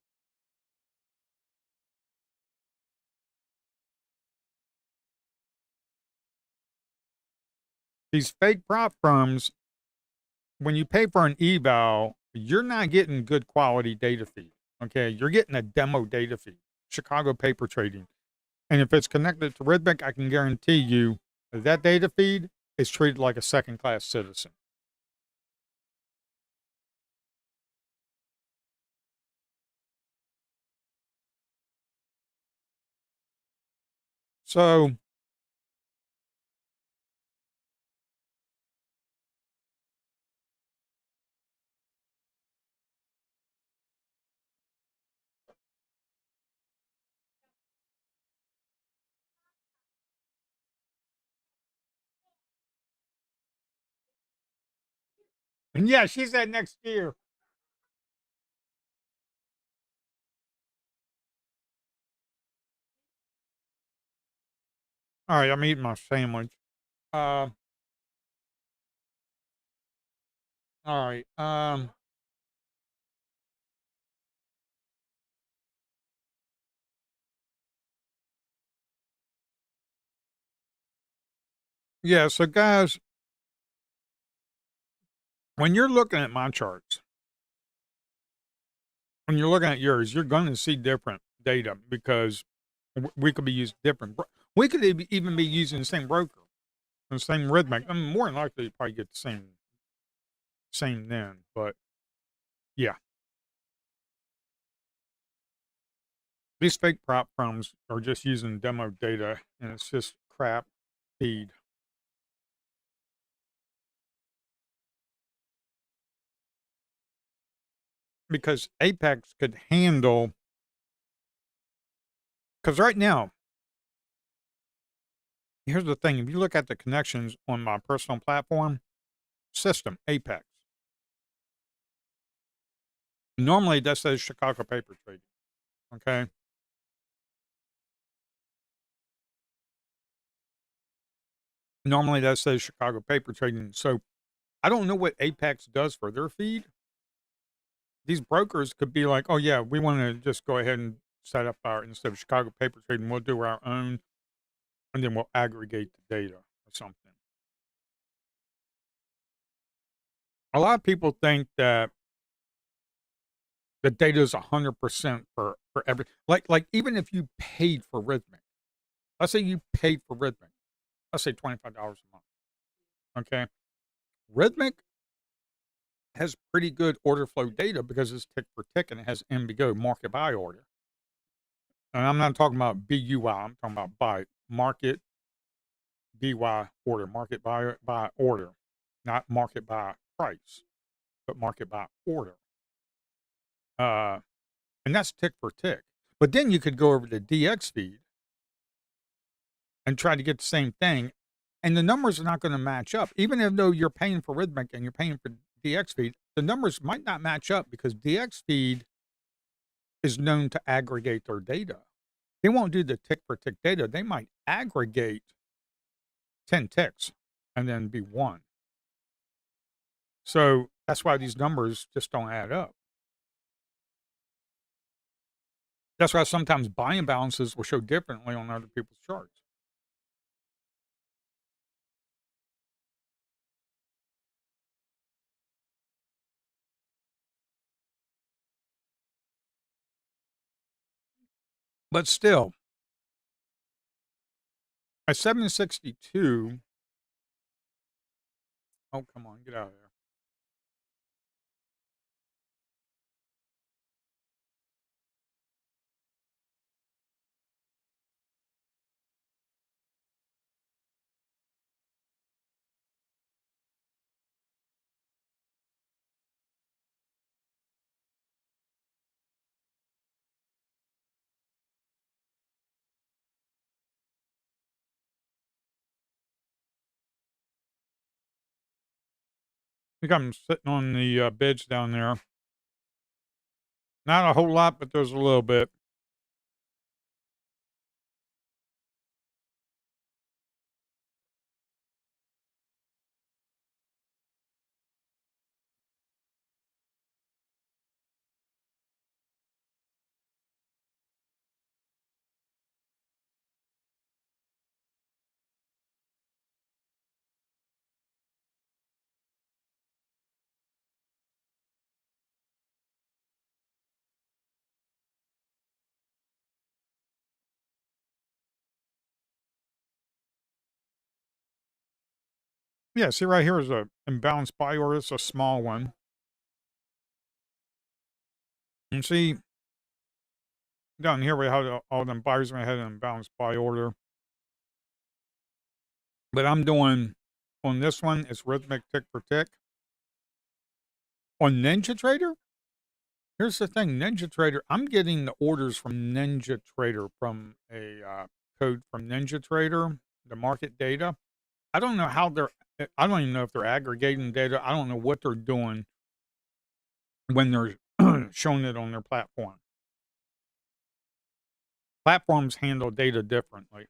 These fake prop firms, when you pay for an eval, you're not getting good quality data feed. Okay, you're getting a demo data feed. Chicago Paper Trading, and if it's connected to Rhythmic, I can guarantee you that data feed is treated like a second class citizen. So, and yeah, she said next year. All right, I'm eating my sandwich. Uh, all right. Yeah. So, guys, when you're looking at my charts, when you're looking at yours, you're going to see different data because we could be using different. We could even be using the same broker, the same Rhythmic. I mean, more than likely, you probably get the same then. But yeah, these fake prop firms are just using demo data, and it's just crap feed because Apex could handle. Because right now, here's the thing: if you look at the connections on my personal platform system, Apex, normally that says Chicago Paper Trading. Okay, normally that says Chicago Paper Trading. So I don't know what Apex does for their feed. These brokers could be like, "Oh yeah, we want to just go ahead and set up our instead of Chicago Paper Trading, we'll do our own, and then we'll aggregate the data or something." A lot of people think that the data is 100% for every like even if you paid for Rhythmic, let's say you paid for Rhythmic, let's say $25 a month. Okay, Rhythmic has pretty good order flow data because it's tick for tick and it has MBGO market buy order. And I'm not talking about BUI. I'm talking about by market BY order, market by order, not market by price, but market by order. Uh, and that's tick for tick. But then you could go over to DX feed and try to get the same thing, and the numbers are not going to match up. Even though you're paying for Rhythmic and you're paying for DX feed, the numbers might not match up because DX feed is known to aggregate their data. They won't do the tick for tick data. They might aggregate 10 ticks and then be one. So that's why these numbers just don't add up. That's why sometimes buying balances will show differently on other people's charts. But still, at 762, oh, come on, get out of there. think I'm sitting on the bids down there. Not a whole lot, but there's a little bit. Yeah, see right here is a imbalanced buy order. It's a small one. And see down here we have all them buyers we had an imbalanced buy order. But I'm doing on this one, it's rhythmic tick for tick. On Ninja Trader, here's the thing, Ninja Trader, I'm getting the orders from Ninja Trader from a code from Ninja Trader, the market data. I don't know how they're I don't even know if they're aggregating data. I don't know what they're doing when they're showing it on their platform. Platforms handle data differently.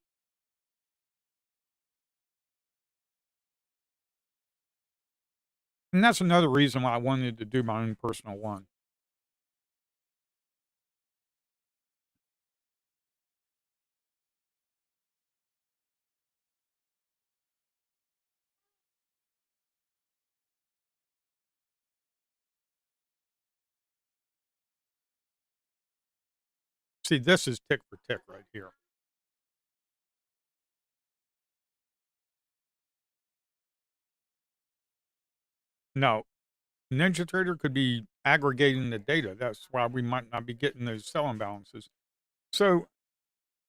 And that's another reason why I wanted to do my own personal one. See, this is tick for tick right here. No, Ninja Trader could be aggregating the data. That's why we might not be getting those sell imbalances. So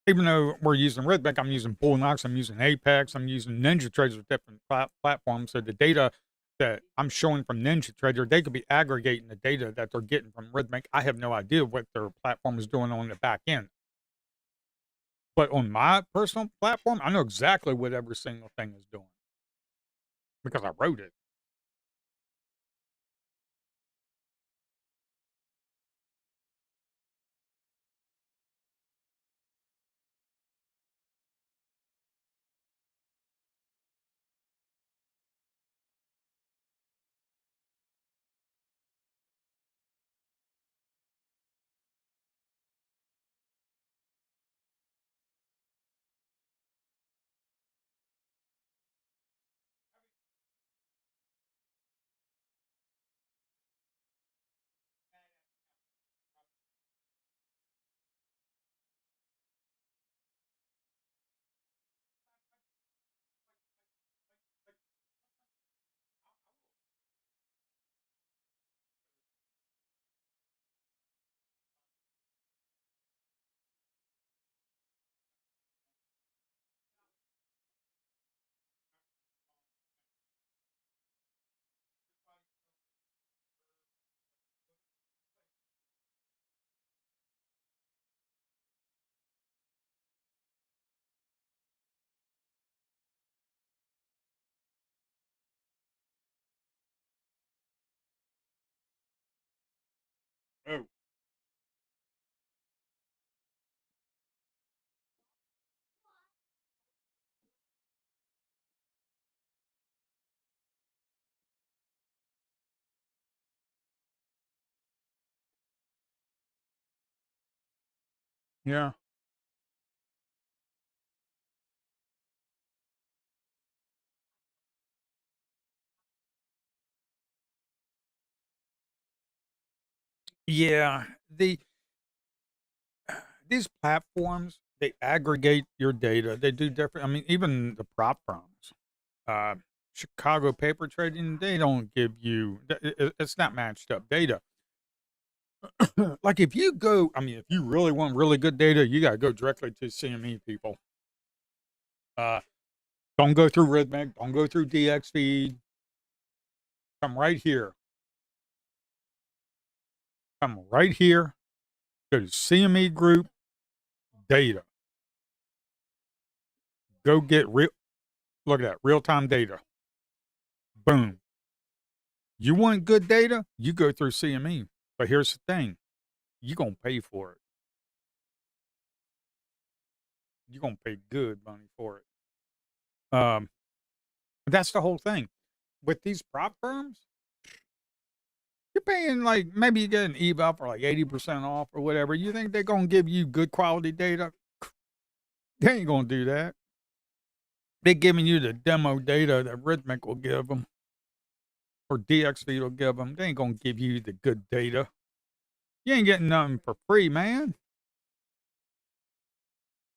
even though we're using Redback, I'm using Bullnox, I'm using Apex, I'm using Ninja Traders with different platforms. So the data that I'm showing from Ninja Trader, they could be aggregating the data that they're getting from Redbank. I have no idea what their platform is doing on the back end. But on my personal platform, I know exactly what every single thing is doing because I wrote it. Oh, yeah. Yeah. These platforms, they aggregate your data. They do different. I mean, even the prop firms, uh, Chicago Paper Trading, they don't give you. It's not matched up data. Like if you go, I mean, if you really want really good data, you got to go directly to CME people. Uh, don't go through Redbank. Don't go through DXFeed. Come right here. Come right here. Go to CME Group data. Go get real. Look at that real time data. Boom. You want good data? You go through CME. But here's the thing, you're going to pay for it. You're going to pay good money for it. That's the whole thing. With these prop firms, you're paying like maybe you get an eval for like 80% off or whatever. You think they're going to give you good quality data? They ain't going to do that. They're giving you the demo data that Rhythmic will give them or DXV will give them. They ain't going to give you the good data. You ain't getting nothing for free, man.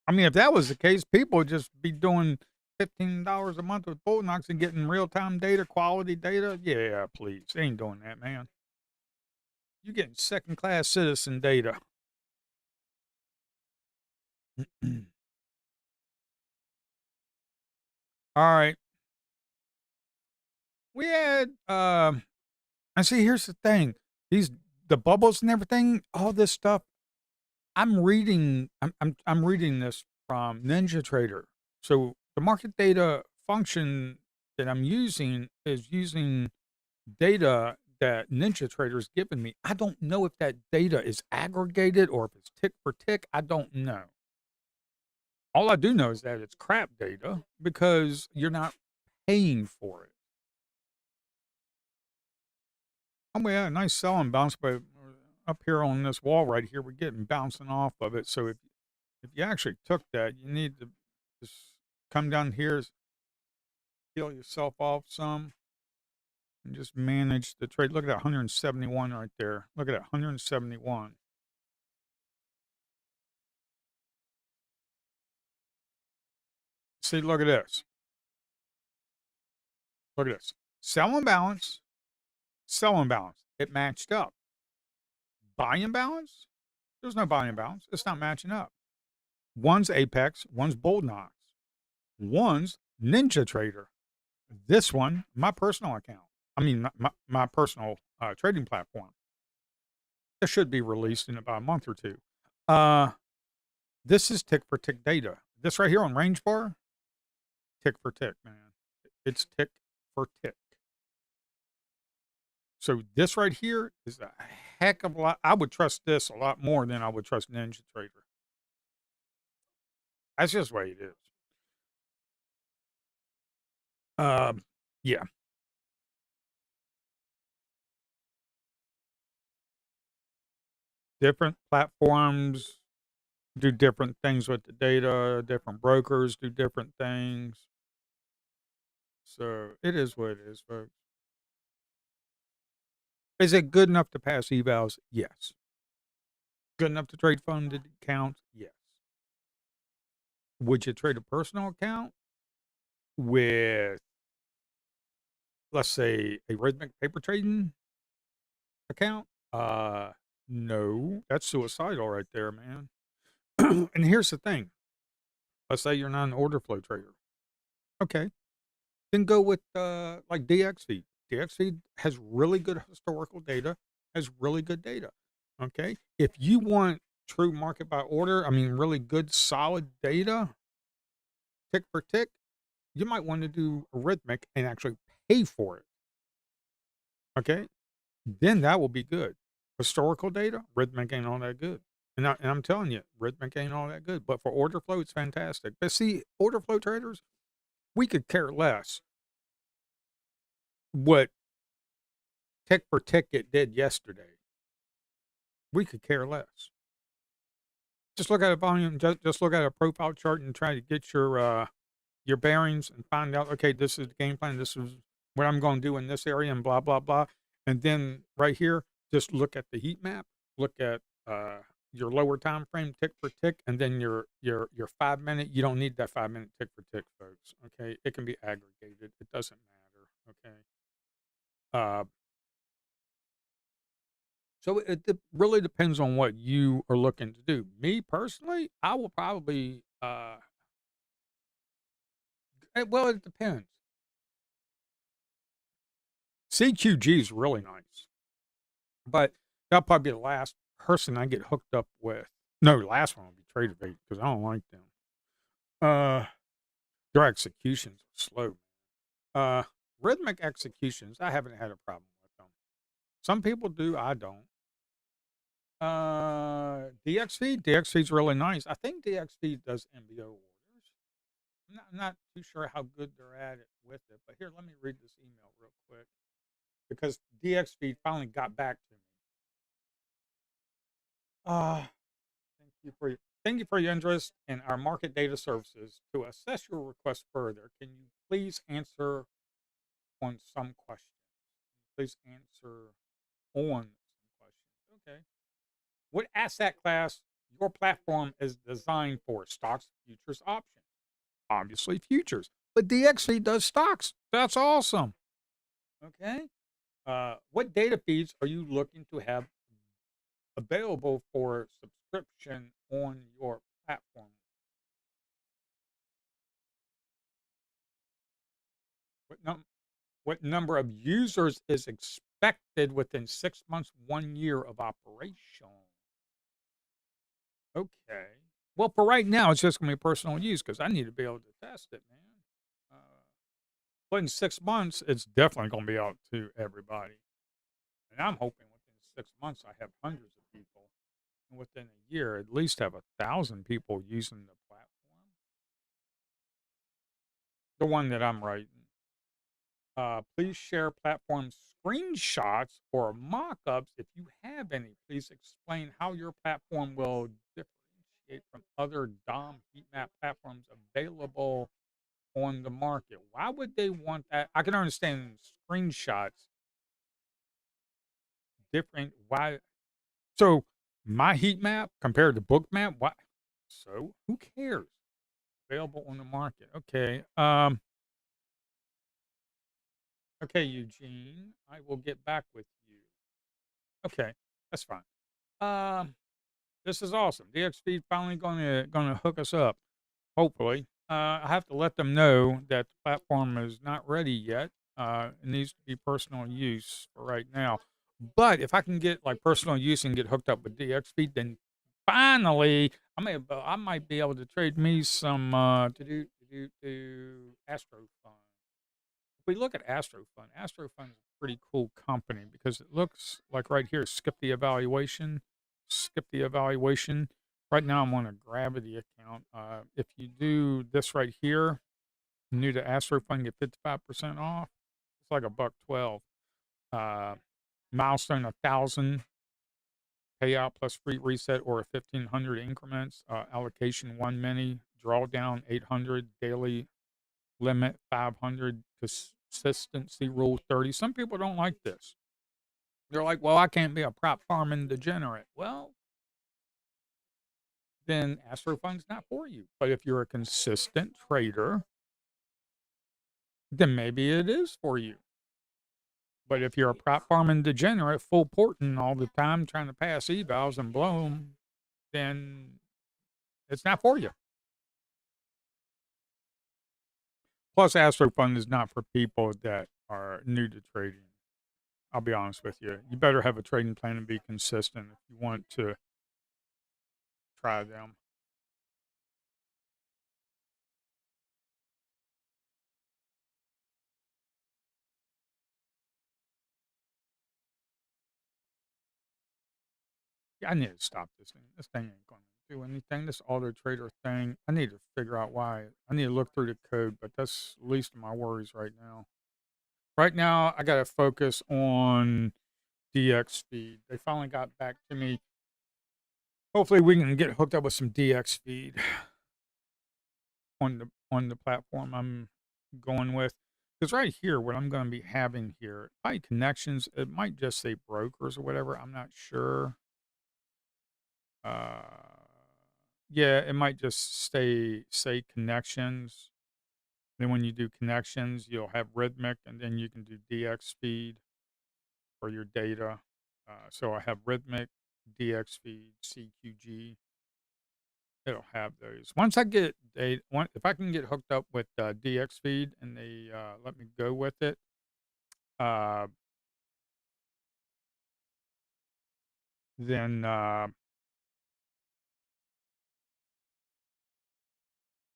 I mean, if that was the case, people would just be doing $15 a month with Bullnox and getting real time data, quality data. Yeah, please. They ain't doing that, man. You're getting second class citizen data. All right. We had I see here's the thing. The bubbles and everything, all this stuff. I'm reading this from Ninja Trader. So the market data function that I'm using is using data that Ninja Trader's given me. I don't know if that data is aggregated or if it's tick for tick. I don't know. All I do know is that it's crap data because you're not paying for it. Oh, yeah, nice selling bounce, but up here on this wall right here, we're getting bouncing off of it. So if you actually took that, you need to just come down here, peel yourself off some, and just manage the trade. Look at that 171 right there. Look at that 171. See, look at this. Look at this. Sell imbalance, sell imbalance. It matched up. Buy imbalance? There's no buy imbalance. It's not matching up. One's Apex, one's Bold Knox, one's Ninja Trader. This one, my personal account. I mean, my personal trading platform. It should be released in about a month or two. This is tick for tick data. This right here on range bar, tick for tick, man. It's tick for tick. So this right here is a heck of a lot. I would trust this a lot more than I would trust Ninja Trader. That's just the way it is. Yeah. Different platforms do different things with the data. Different brokers do different things. So it is what it is, folks. Is it good enough to pass evals? Yes. Good enough to trade funded accounts? Yes. Would you trade a personal account with, let's say, a Rhythmic paper trading account? No. That's suicidal right there, man. And here's the thing. Let's say you're not an order flow trader. Okay. Then go with like DXV. DXV has really good historical data, has really good data. Okay. If you want true market by order, I mean, really good, solid data, tick for tick, you might want to do a Rhythmic and actually pay for it. Okay. Then that will be good. Historical data, Rhythmic ain't all that good. And I'm telling you, Rhythmic ain't all that good. But for order flow, it's fantastic. But see, order flow traders, we could care less what tick for tick it did yesterday. We could care less. Just look at a volume, just look at a profile chart and try to get your bearings and find out, okay, this is the game plan, this is what I'm going to do in this area and blah blah blah. And then right here, just look at the heat map, look at your lower time frame tick for tick, and then your 5 minute. You don't need that 5 minute tick for tick, folks. Okay, it can be aggregated. It doesn't matter. Okay. Uh, So it really depends on what you are looking to do. Me personally, I will probably, well, it depends. CQG is really nice, but that'll probably be the last person I get hooked up with. No, the last one will be Tradeovate because I don't like them. Their executions are slow. Uh, Rhythmic executions, I haven't had a problem with Some people do, I don't. DXFeed is really nice. I think DXFeed does MBO orders. I'm not too sure how good they're at it with it, but here, let me read this email real quick because DXFeed finally got back to me. Uh, thank you for your interest in our market data services. To assess your request further, can you please answer on some questions? Please answer on some questions. Okay. What asset class your platform is designed for? Stocks, futures, options. Obviously, futures. But DXC does stocks. That's awesome. Okay. What data feeds are you looking to have available for subscription on your platform? What, what number of users is expected within 6 months, 1 year of operation? Okay. Well, for right now, it's just going to be personal use because I need to be able to test it, man. Uh, but in 6 months, it's definitely going to be out to everybody. And I'm hoping within 6 months, I have hundreds of people. And within a year, at least have 1,000 people using the platform. The one that I'm writing. Please share platform screenshots or mock-ups if you have any. Please explain how your platform will differentiate from other DOM heat map platforms available on the market. Why would they want that? I can understand screenshots different. Why? So my heat map compared to book map, what? So who cares? Available on the market. Okay. Okay, Eugene. I will get back with you. Okay, that's fine. Um, this is awesome. DXP finally gonna hook us up. Hopefully, I have to let them know that the platform is not ready yet. It needs to be personal use for right now. But if I can get like personal use and get hooked up with DXP, then finally I might be able to trade me some to Astro Fund. If we look at Astro Fund is a pretty cool company because it looks like right here, skip the evaluation, skip the evaluation. Right now, I'm on a Gravity account. If you do this right here, new to Astro Fund, get 55% off. It's like a buck 12. Uh, Milestone 1,000 payout plus free reset or 1,500 increments. Allocation 1 mini, drawdown 800, daily limit 500, consistency rule 30. Some people don't like this. They're like, well, I can't be a prop farming degenerate. Well, then Astro Fund's not for you. But if you're a consistent trader, then maybe it is for you. But if you're a prop farming degenerate, full porting all the time, trying to pass evals and blow them, then it's not for you. Plus, Astro Fund is not for people that are new to trading. I'll be honest with you. You better have a trading plan and be consistent if you want to try them. Yeah, I need to stop this thing. This thing ain't going to do anything. This auto trader thing, I need to figure out why. I need to look through the code, but that's least of my worries right now. Right now, I got to focus on DX feed. They finally got back to me. Hopefully, we can get hooked up with some DX feed on the platform I'm going with. Because right here, what I'm going to be having here, by connections, it might just say brokers or whatever. I'm not sure. Uh, yeah, it might just say connections. Then when you do connections, you'll have rhythmic, and then you can do DX speed for your data. So I have rhythmic, DX speed, CQG. It'll have those. Once I get if I can get hooked up with DX feed and they let me go with it, uh, then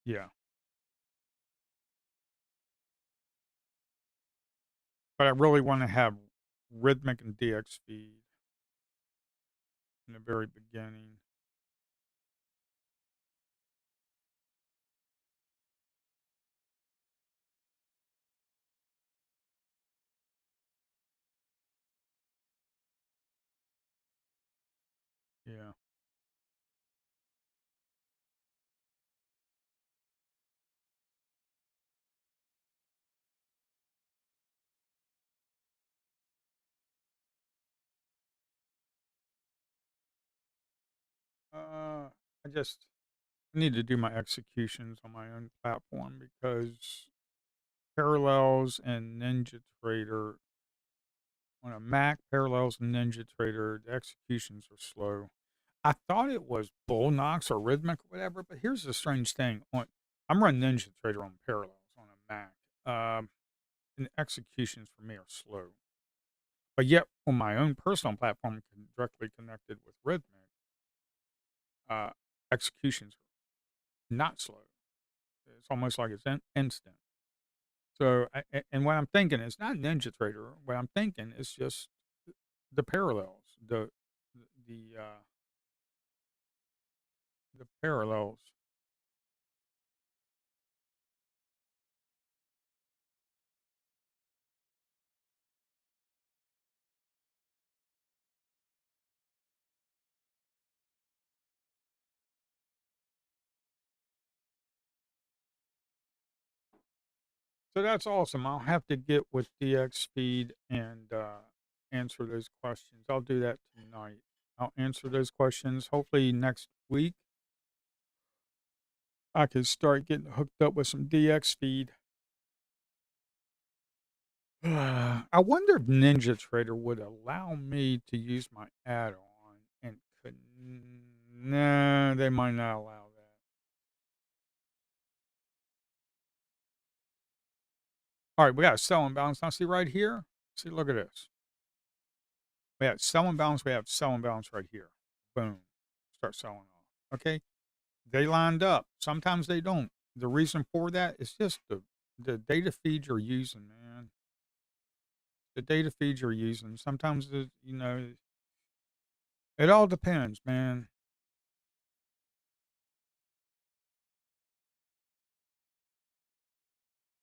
yeah. But I really want to have rhythmic and DX feed in the very beginning. Yeah. I just need to do my executions on my own platform because Parallels and NinjaTrader on a Mac, Parallels and NinjaTrader, the executions are slow. I thought it was Bullnox or Rhythmic or whatever, but here's the strange thing: I'm running NinjaTrader on Parallels on a Mac, and the executions for me are slow. But yet, on my own personal platform, directly connected with Rhythmic, uh, executions are not slow. It's almost like it's instant. So, and what I'm thinking is not NinjaTrader. What I'm thinking is just the parallels, the uh, the parallels. So that's awesome. I'll have to get with DX Speed and answer those questions. I'll do that tonight. I'll answer those questions. Hopefully next week I can start getting hooked up with some DX Speed. I wonder if NinjaTrader would allow me to use my add-on and could. Nah, they might not allow that. All right, we got a sell and balance. Now, see right here. See, look at this. We have sell and balance. We have sell and balance right here. Boom. Start selling off. Okay. They lined up. Sometimes they don't. The reason for that is just the data feed you're using, man. The data feed you're using. Sometimes, it all depends, man.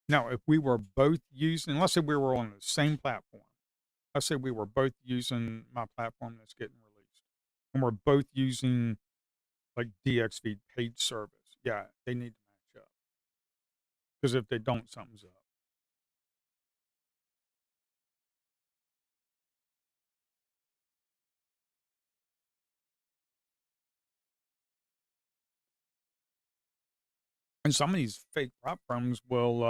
Now, if we were both using, let's say we were on the same platform. Let's say we were both using my platform that's getting released, and we're both using like DXV paid service. Yeah, they need to match up because if they don't, something's up. And some of these fake platforms will,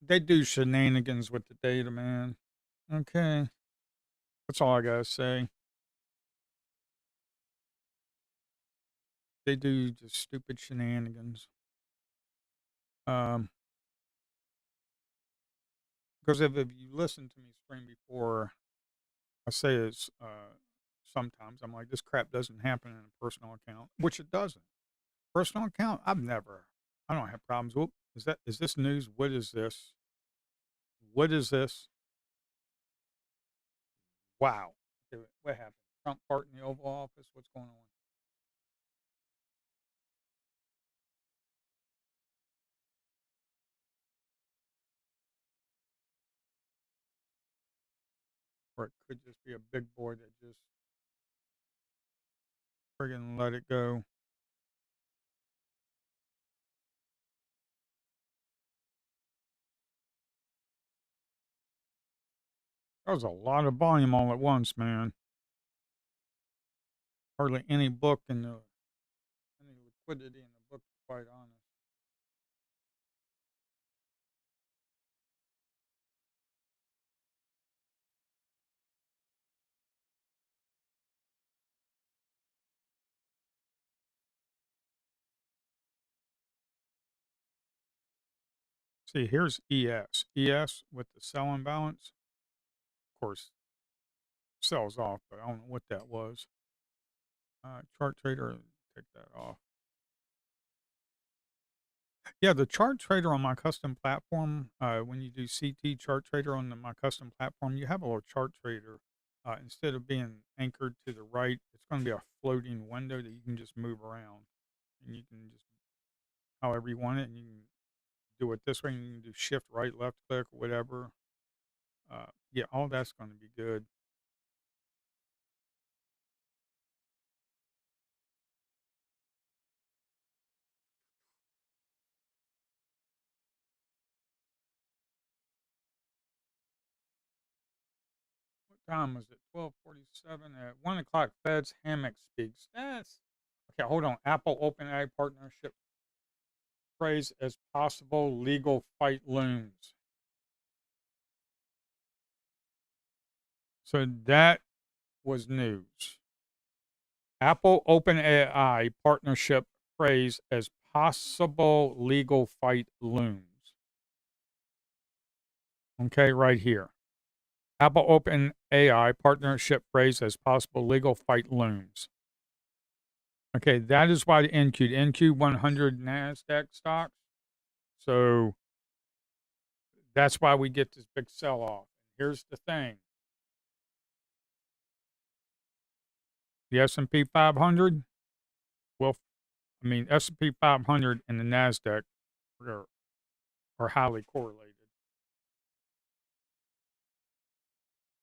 they do shenanigans with the data, man. Okay, that's all I gotta say. They do just stupid shenanigans. Um, because if you listen to me scream before, I say it's sometimes I'm like, this crap doesn't happen in a personal account, which it doesn't. Personal account, I don't have problems. Whoop, is this news? What is this? What is this? Wow. What happened? Trump part in the Oval Office? What's going on? Or it could just be a big boy that just friggin' let it go. That was a lot of volume all at once, man. Hardly any book in any liquidity in the book, to be quite honest. See, here's ES. ES with the sell imbalance. Of course, sells off, but I don't know what that was. Chart trader, take that off. Yeah, the chart trader on my custom platform, when you do CT chart trader on my custom platform, you have a little chart trader. Instead of being anchored to the right, it's going to be a floating window that you can just move around. And you can just, however you want it, and you can do it this way. And you can do shift right, left click, whatever. Yeah, all that's going to be good. What time was it? 12:47 at 1 o'clock. Fed's hammock speaks. That's okay. Hold on. Apple OpenAI partnership phrase as possible legal fight looms. So that was news. Apple OpenAI partnership phrase as possible legal fight looms. Okay, right here. Apple OpenAI partnership phrase as possible legal fight looms. Okay, that is why the NQ 100 NASDAQ stocks. So that's why we get this big sell off. Here's the thing: the S&P 500. Well, I mean S&P 500 and the NASDAQ are, are highly correlated.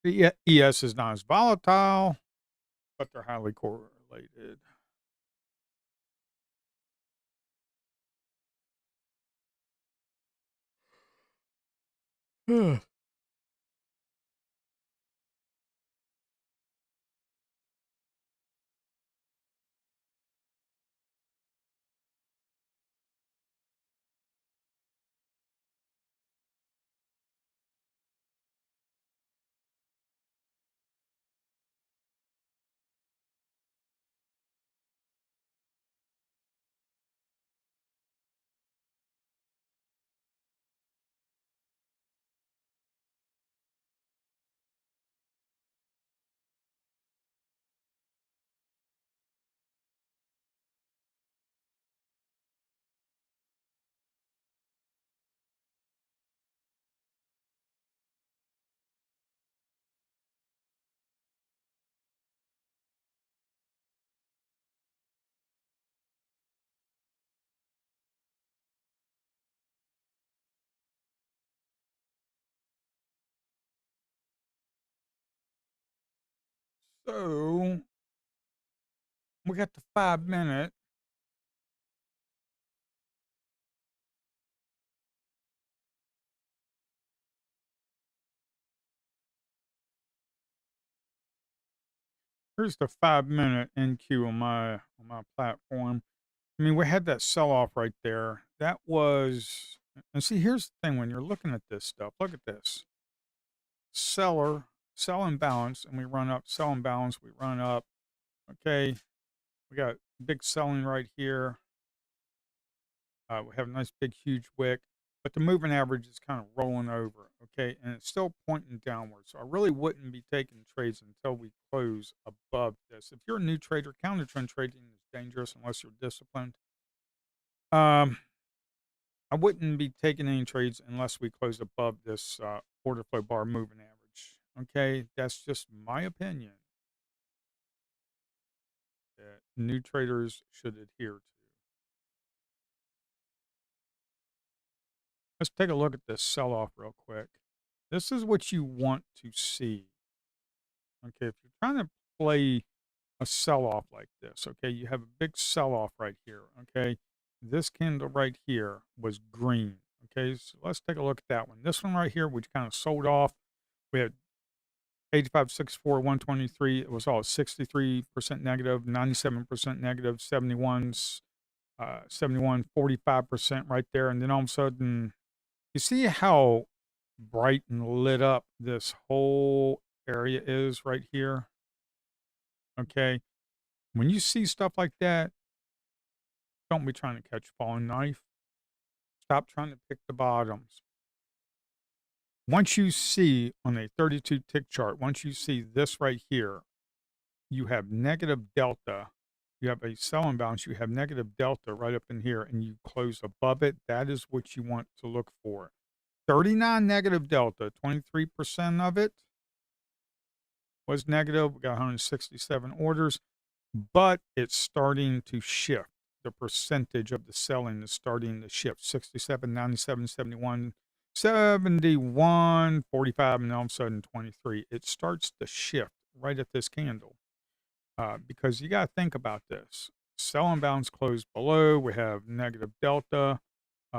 The ES is not as volatile, but they're highly correlated. So we got the 5 minute. Here's the 5 minute NQ on my platform. I mean, we had that sell off right there. That was, and see, here's the thing: when you're looking at this stuff, look at this seller, sell and balance, and we run up, sell and balance, we run up. Okay, we got big selling right here. We have a nice big huge wick, but the moving average is kind of rolling over. Okay, and it's still pointing downward. So I really wouldn't be taking trades until we close above this. If you're a new trader, counter trend trading is dangerous unless you're disciplined. Um, I wouldn't be taking any trades unless we close above this order flow bar moving average. Okay, that's just my opinion that new traders should adhere to. Let's take a look at this sell off real quick. This is what you want to see. Okay, if you're trying to play a sell off like this, okay, you have a big sell off right here. Okay, this candle right here was green. Okay, so let's take a look at that one. This one right here, which kind of sold off. We had 85.64, 123. It was all 63% negative, 97% negative, 71, 45% right there. And then all of a sudden, you see how bright and lit up this whole area is right here? Okay. When you see stuff like that, don't be trying to catch a falling knife. Stop trying to pick the bottoms. Once you see on a 32 tick chart, once you see this right here, you have negative delta. you have a sell imbalance, you have negative delta right up in here, and you close above it. That is what you want to look for. 39 negative delta, 23% of it was negative. We got 167 orders, but it's starting to shift. The percentage of the selling is starting to shift. 67, 97, 71, 71, 45, and all of a sudden 23. It starts to shift right at this candle. Because you got to think about this. Sell imbalance closed below. We have negative delta.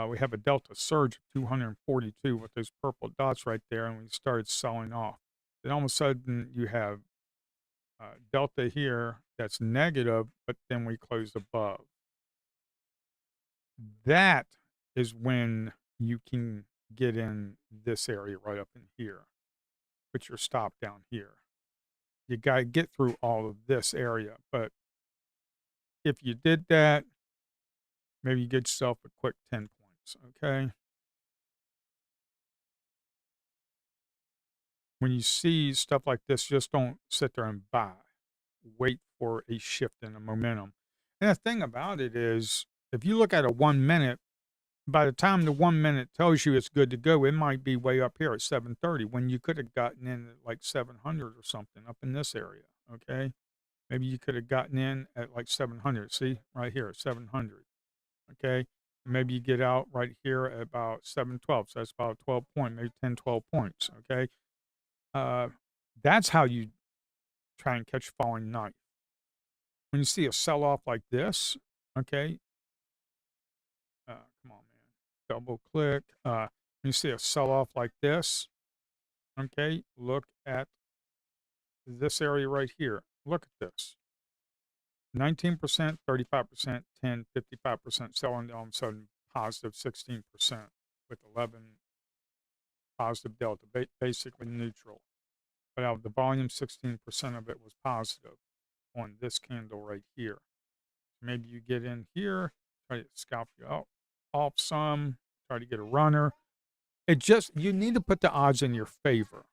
We have a delta surge of 242 with those purple dots right there, and we started selling off. Then all of a sudden you have delta here that's negative, but then we close above. That is when you can get in this area right up in here. Put your stop down here. You got to get through all of this area, but if you did that, maybe you get yourself a quick 10 points, okay? When you see stuff like this, just don't sit there and buy. Wait for a shift in the momentum. And the thing about it is, if you look at a 1 minute, by the time the 1 minute tells you it's good to go, it might be way up here at 730 when you could have gotten in at like 700 or something up in this area, okay? Maybe you could have gotten in at like 700. See, right here, 700. Okay. Maybe you get out right here at about 712. So that's about 12 point, maybe 10, 12 points. Okay. Uh, that's how you try and catch falling knife. When you see a sell off like this, okay. Come on, man. Double click. When you see a sell off like this, okay, look at this area right here. Look at this. 19%, 35%, 10, 55% selling, all of a sudden positive 16% with 11 positive delta, basically neutral. But out of the volume, 16% of it was positive on this candle right here. Maybe you get in here, try to scalp you out off some, try to get a runner. It just, you need to put the odds in your favor.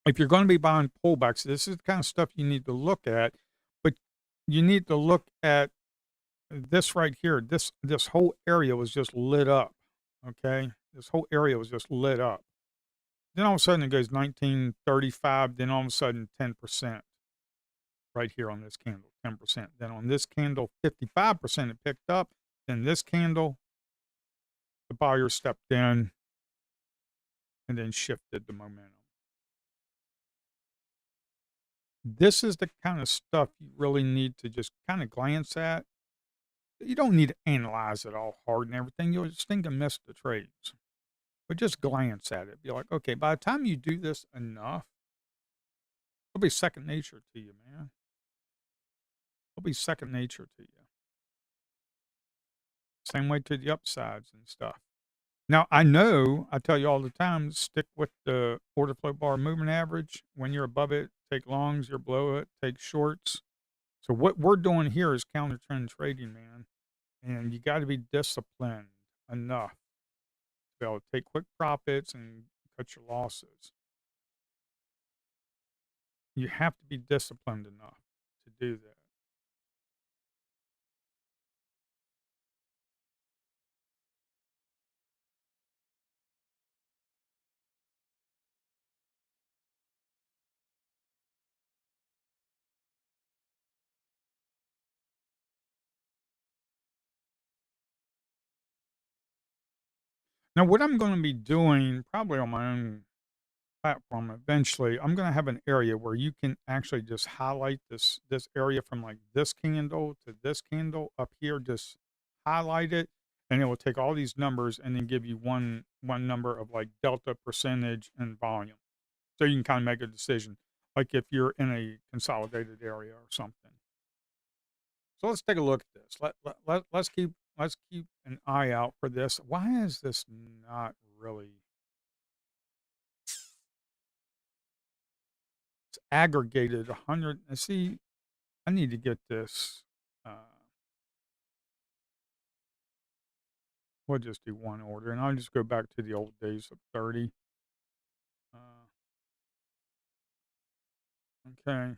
If you're going to be buying pullbacks, this is the kind of stuff you need to look at, but you need to look at this right here. This whole area was just lit up. Okay. This whole area was just lit up. Then all of a sudden it goes 1935, then all of a sudden 10% right here on this candle, 10%. Then on this candle, 55% it picked up. Then this candle, the buyer stepped in and then shifted the momentum. This is the kind of stuff you really need to just kind of glance at. You don't need to analyze it all hard and everything. You'll just think and miss the trades. But just glance at it. Be like, okay, by the time you do this enough, it'll be second nature to you, man. It'll be second nature to you. Same way to the upsides and stuff. Now, I know I tell you all the time, stick with the order flow bar moving average. When you're above it, take longs. You're below it, take shorts. So what we're doing here is counter trend trading, man. And you got to be disciplined enough to be able to take quick profits and cut your losses. You have to be disciplined enough to do that. Now, what I'm going to be doing, probably on my own platform eventually, I'm going to have an area where you can actually just highlight this area from like this candle to this candle up here. Just highlight it, and it will take all these numbers and then give you one number of like delta percentage and volume. So you can kind of make a decision, like if you're in a consolidated area or something. So let's take a look at this. Let's keep an eye out for this. Why is this not really it's aggregated 100? See, I need to get this. Uh, we'll just do one order, and I'll just go back to the old days of 30. Uh, okay.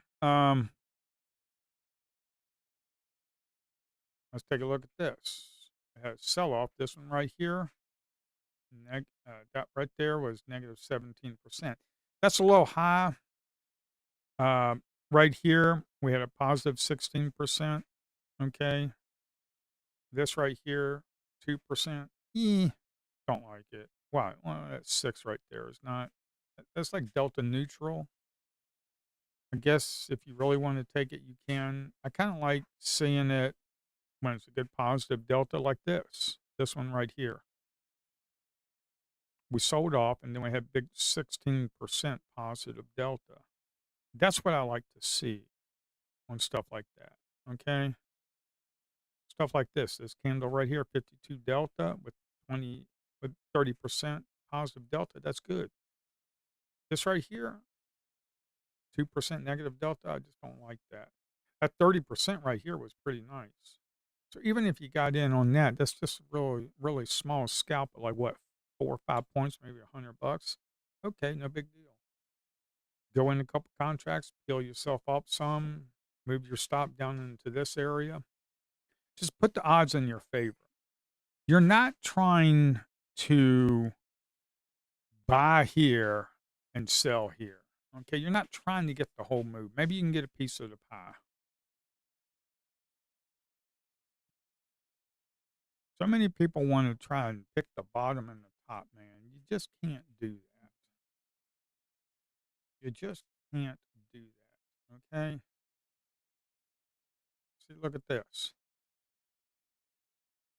Let's take a look at this. It has sell off. This one right here, that right there was negative 17%. That's a little high. Uh, right here, we had a positive 16%. Okay. This right here, 2%. Don't like it. Why? Well, that 6 right there is not, that's like delta neutral. I guess if you really want to take it, you can. I kind of like seeing it when it's a good positive delta like this. This one right here. We sold off and then we had big 16% positive delta. That's what I like to see on stuff like that. Okay. Stuff like this candle right here, 52 delta with 20, with 30% positive delta. That's good. This right here, 2% negative delta. I just don't like that. That 30% right here was pretty nice. So even if you got in on that, that's just really, really small scalp, like what, 4 or 5 points, maybe $100. Okay, no big deal. Go in a couple contracts, peel yourself up some, move your stop down into this area. Just put the odds in your favor. You're not trying to buy here and sell here. Okay, you're not trying to get the whole move. Maybe you can get a piece of the pie. So many people want to try and pick the bottom and the top, man. You just can't do that. You just can't do that. Okay? See, look at this.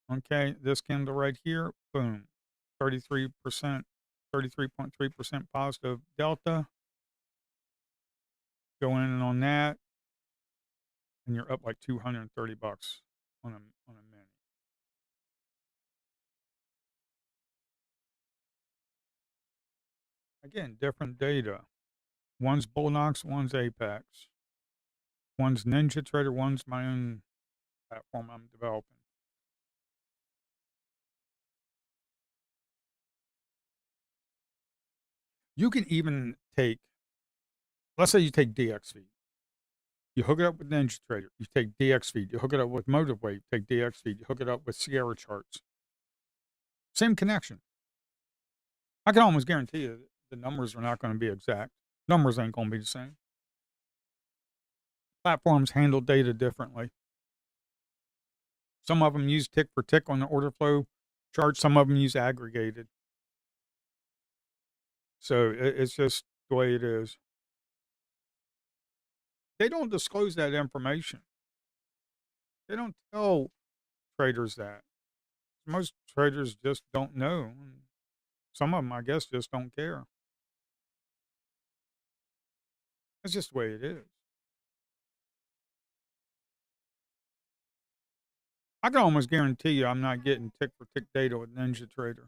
Okay, this candle right here, boom, 33%, 33.3% positive delta. Go in on that, and you're up like $230 on a mini. Again, different data. One's Bullnox, one's Apex. One's Ninja Trader, one's my own platform I'm developing. You can even take, let's say you take DXV. You hook it up with Ninja Trader. You take DXV. You hook it up with Motivate. Take DXV. You hook it up with Sierra Charts. Same connection. I can almost guarantee you the numbers are not going to be exact. Numbers ain't going to be the same. Platforms handle data differently. Some of them use tick for tick on the order flow chart. Some of them use aggregated. So it's just the way it is. They don't disclose that information. They don't tell traders that. Most traders just don't know. Some of them, I guess, just don't care. It's just the way it is. I can almost guarantee you I'm not getting tick for tick data with Ninja Trader.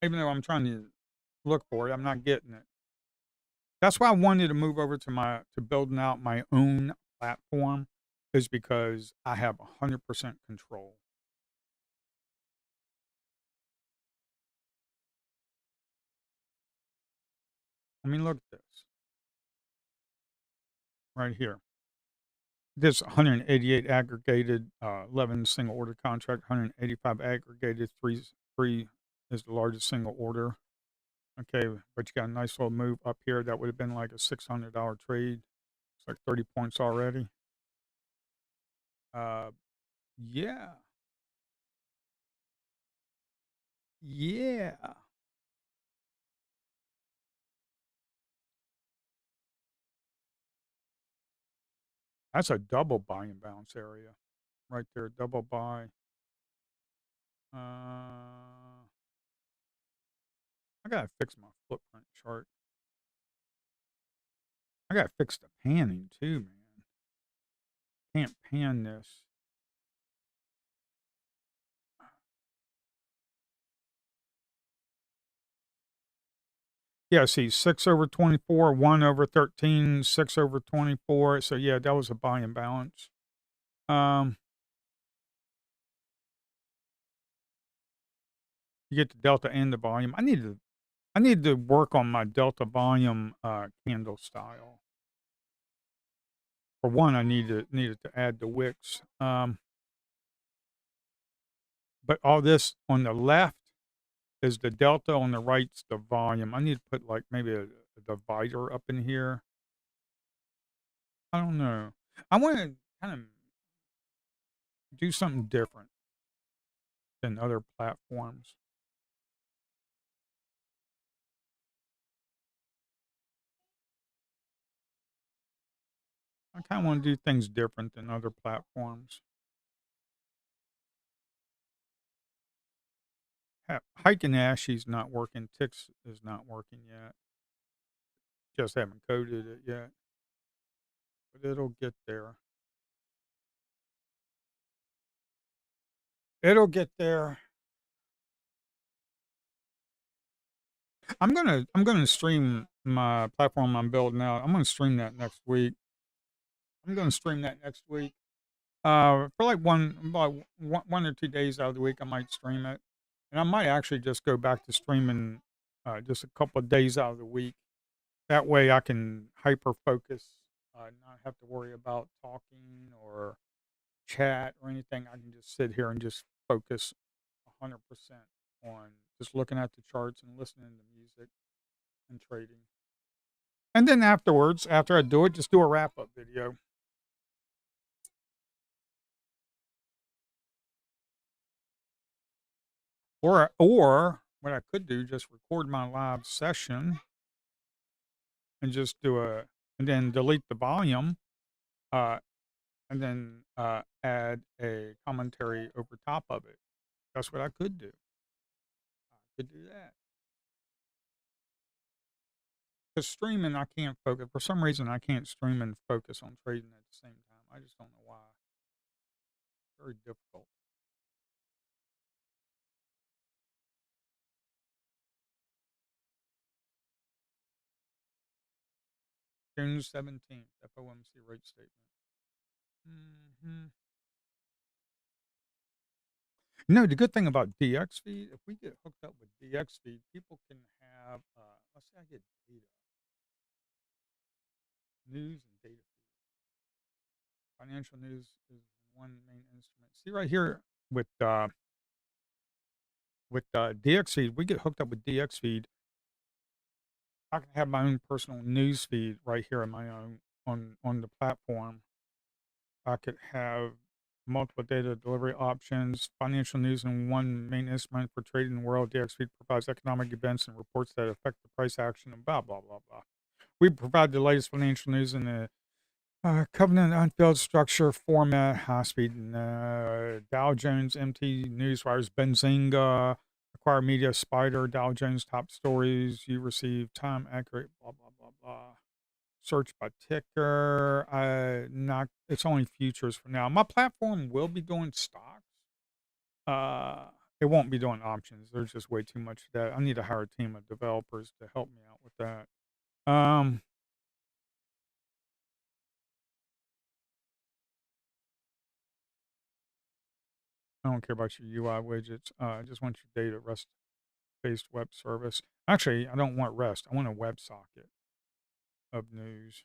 Even though I'm trying to look for it, I'm not getting it. That's why I wanted to move over to building out my own platform, is because I have 100% control. I mean, look at this right here. This 188 aggregated, 11 single order contract, 185 aggregated, three is the largest single order. Okay, but you got a nice little move up here. That would have been like a $600 trade. It's like 30 points already. Uh, yeah, yeah. That's a double buy and bounce area right there. Double buy. I gotta fix my footprint chart. I gotta fix the panning too, man. Can't pan this. Yeah, see, 6 over 24, 1 over 13, 6 over 24. So yeah, that was a buy and balance. Um, you get the delta and the volume. I need to work on my delta volume candle style. For one, I needed to add the wicks. But all this on the left is the delta, on the right's the volume. I need to put like maybe a divider up in here. I don't know. I want to kind of do something different than other platforms. I kind of want to do things different than other platforms. Hike and Ashy's not working. Tix is not working yet. Just haven't coded it yet, but it'll get there. It'll get there. I'm gonna stream my platform I'm building out. I'm gonna stream that next week. I'm gonna stream that next week. For like about 1 or 2 days out of the week, I might stream it, and I might actually just go back to streaming just a couple of days out of the week. That way, I can hyper focus, not have to worry about talking or chat or anything. I can just sit here and just focus 100% on just looking at the charts and listening to music and trading. And then afterwards, after I do it, just do a wrap up video. Or what I could do, just record my live session and just and then delete the volume, uh, and then add a commentary over top of it. That's what I could do. I could do that. Because streaming, I can't focus. For some reason, I can't stream and focus on trading at the same time. I just don't know why. Very difficult. June 17th, FOMC rate statement. hmm the good thing about DX feed, if we get hooked up with DX feed, people can have, let's say I get data, news and data feed. Financial news is one main instrument. See right here with DX feed, we get hooked up with DX feed. I can have my own personal news feed right here on my own on the platform. I could have multiple data delivery options, financial news, and one main instrument for trading the world. DXFeed provides economic events and reports that affect the price action and blah, blah, blah, blah. We provide the latest financial news in a covenant unfilled structure format, high speed, Dow Jones, MT Newswires, Benzinga, Acquire Media, Spider, Dow Jones top stories. You receive time accurate, blah, blah, blah, blah. Search by ticker. Not. It's only futures for now. My platform will be doing stocks. It won't be doing options. There's just way too much of that. I need to hire a team of developers to help me out with that. Um, I don't care about your UI widgets. I just want your data REST-based web service. Actually, I don't want REST. I want a WebSocket of news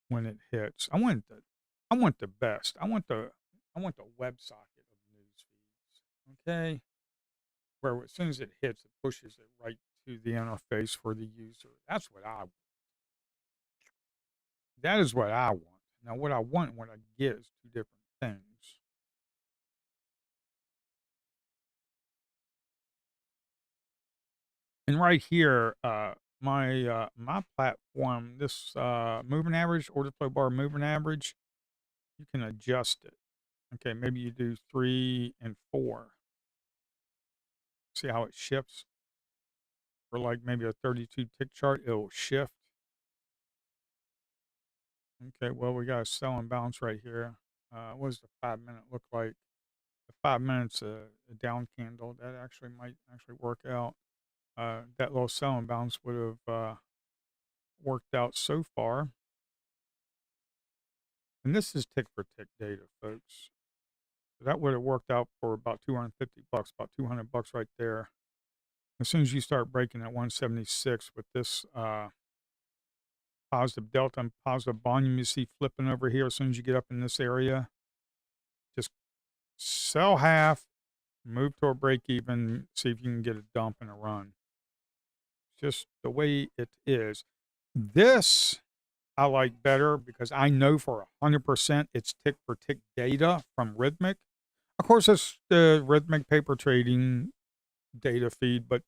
when it hits. I want the best. I want the WebSocket of news feeds. Okay, where as soon as it hits, it pushes it right to the interface for the user. That's what I want. That is what I want. Now, what I want and what I get is two different things. And right here, my platform, this moving average, order flow bar moving average, you can adjust it. Okay, maybe you do 3 and 4. See how it shifts for like maybe a 32 tick chart, it'll shift. Okay, well, we got a sell and bounce right here. What does the 5 minute look like? The 5 minutes, a down candle, that actually might actually work out. That little sell and bounce would have worked out so far. And this is tick for tick data, folks. So that would have worked out for about 250 bucks, about 200 bucks right there. As soon as you start breaking at 176 with this positive delta and positive volume you see flipping over here as soon as you get up in this area. Just sell half, move to a break even, see if you can get a dump and a run. Just the way it is. This I like better because I know for 100% it's tick for tick data from Rhythmic. Of course, it's the Rhythmic paper trading data feed, but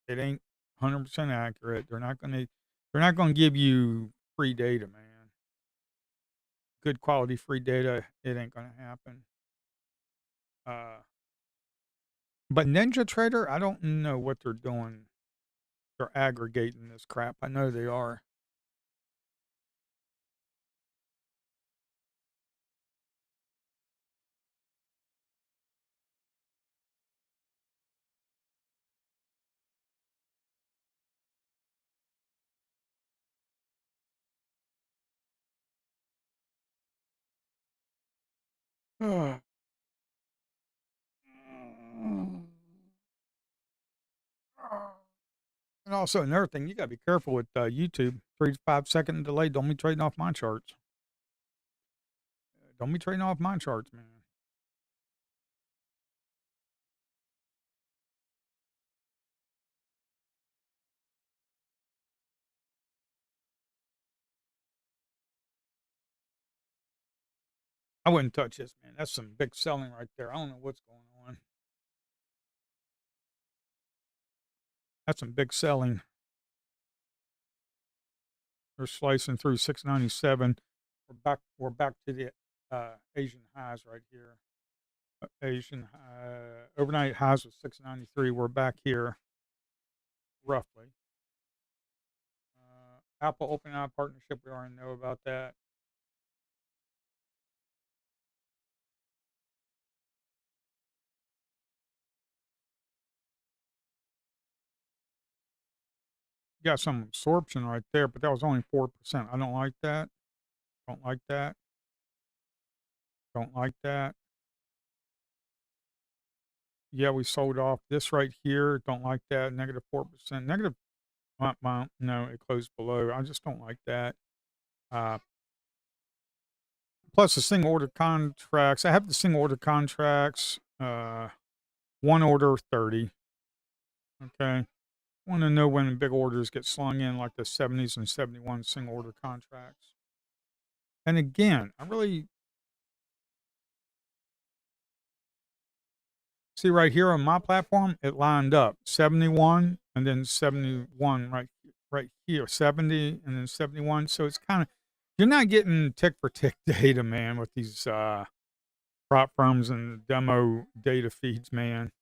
it ain't 100% accurate. They're not gonna give you free data, man. Good quality free data, it ain't gonna happen. Uh, but Ninja Trader, I don't know what they're doing. They're aggregating this crap. I know they are. And also another thing, you gotta be careful with YouTube. 3 to 5 second delay. Don't be trading off my charts. Don't be trading off my charts, man. I wouldn't touch this, man. That's some big selling right there. I don't know what's going on. That's some big selling. They're slicing through 697. We're back to the Asian highs right here. Asian overnight highs was 693. We're back here roughly. Apple OpenAI partnership. We already know about that. Got some absorption right there, but that was only 4%. I don't like that. Don't like that. Don't like that. Yeah, we sold off this right here. Don't like that. Negative 4%. Negative. No, it closed below. I just don't like that. Uh, plus the single order contracts. I have the single order contracts. One order 30. Okay. Want to know when big orders get slung in, like the 70s and 71 single order contracts. And again, I really see right here on my platform, it lined up 71 and then 71 right here, 70 and then 71. So it's kind of, you're not getting tick for tick data, man, with these prop firms and the demo data feeds, man.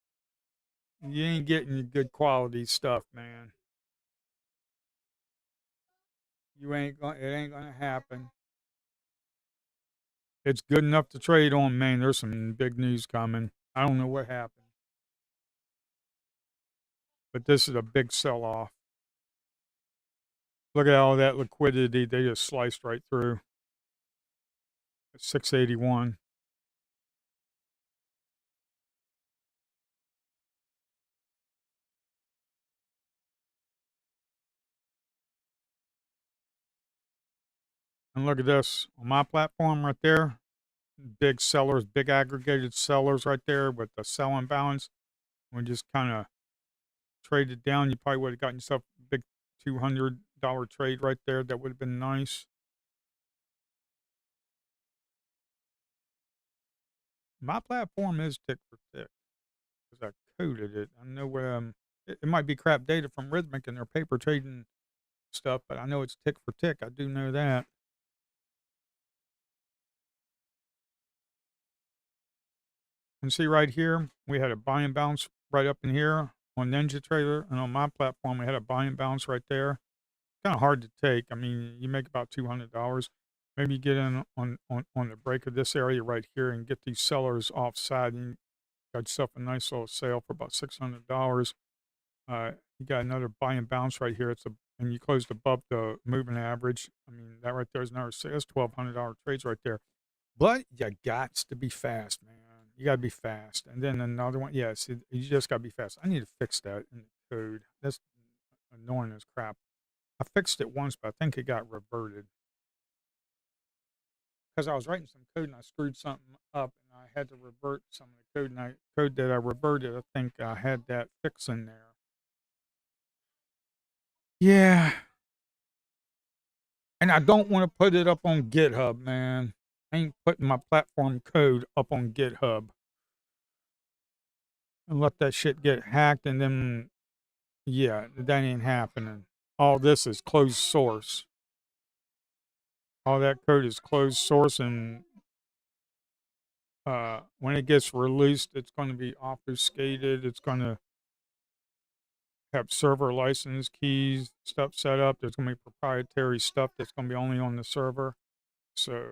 You ain't getting good quality stuff, man. It ain't gonna happen. It's good enough to trade on, man. There's some big news coming. I don't know what happened, but this is a big sell off. Look at all that liquidity. They just sliced right through. 681. And look at this on my platform right there. Big sellers, big aggregated sellers right there with the sell imbalance. We just kind of traded down. You probably would have gotten yourself a big $200 trade right there. That would have been nice. My platform is tick for tick because I coded it. I know it might be crap data from Rhythmic and their paper trading stuff, but I know it's tick for tick. I do know that. And see right here, we had a buy and bounce right up in here on Ninja Trader, and on my platform, we had a buy and bounce right there. Kind of hard to take. I mean, you make about $200. Maybe you get in on the break of this area right here and get these sellers offside, and you got yourself a nice little sale for about $600. You got another buy and bounce right here. And you closed above the moving average. I mean, that right there is another sales, $1,200 trades right there. But you got to be fast, man. You got to be fast. And then another one, yes, you just got to be fast. I need to fix that in the code. That's annoying as crap. I fixed it once, but I think it got reverted because I was writing some code and I screwed something up and I had to revert some of the code. And I code that I reverted, I think I had that fix in there. Yeah, and I don't want to put it up on GitHub, man. I ain't putting my platform code up on GitHub and let that shit get hacked and then yeah, that ain't happening. All this is closed source. All that code is closed source, and when it gets released, it's going to be obfuscated. It's going to have server license keys, stuff set up. There's going to be proprietary stuff that's going to be only on the server. So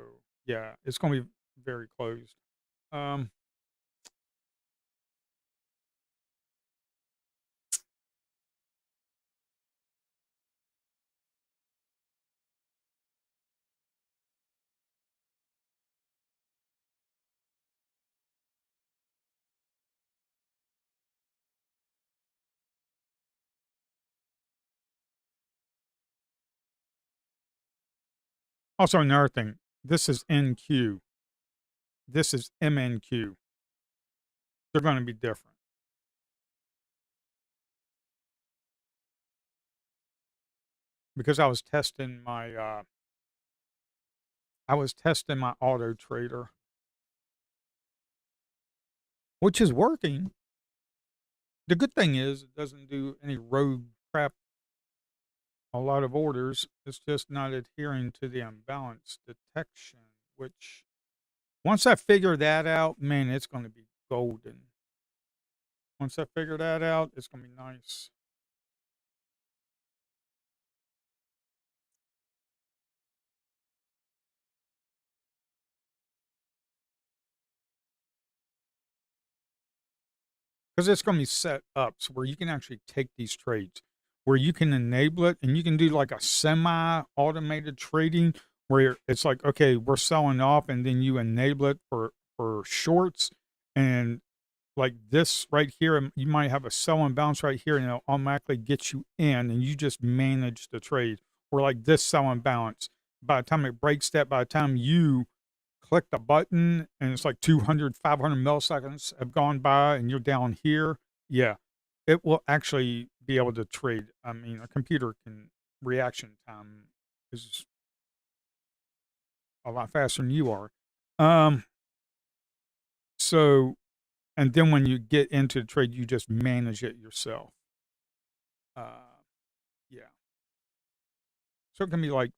yeah, it's going to be very closed. Um, Also, another thing, this is NQ. This is MNQ. They're going to be different because I was testing my auto trader, which is working. The good thing is it doesn't do any rogue crap, a lot of orders. It's just not adhering to the imbalance detection, which once I figure that out, man, it's going to be golden. Once I figure that out, it's going to be nice. Because it's going to be set up so where you can actually take these trades, where you can enable it and you can do like a semi automated trading where it's like, okay, we're selling off and then you enable it for shorts. And like this right here, you might have a sell and bounce right here and it'll automatically get you in and you just manage the trade. Or like this sell and bounce. By the time it breaks that, by the time you click the button and it's like 200, 500 milliseconds have gone by and you're down here, yeah, it will actually be able to trade. I mean, a computer can reaction time is a lot faster than you are. Um, so, and then when you get into the trade, you just manage it yourself. Uh, yeah. So it can be like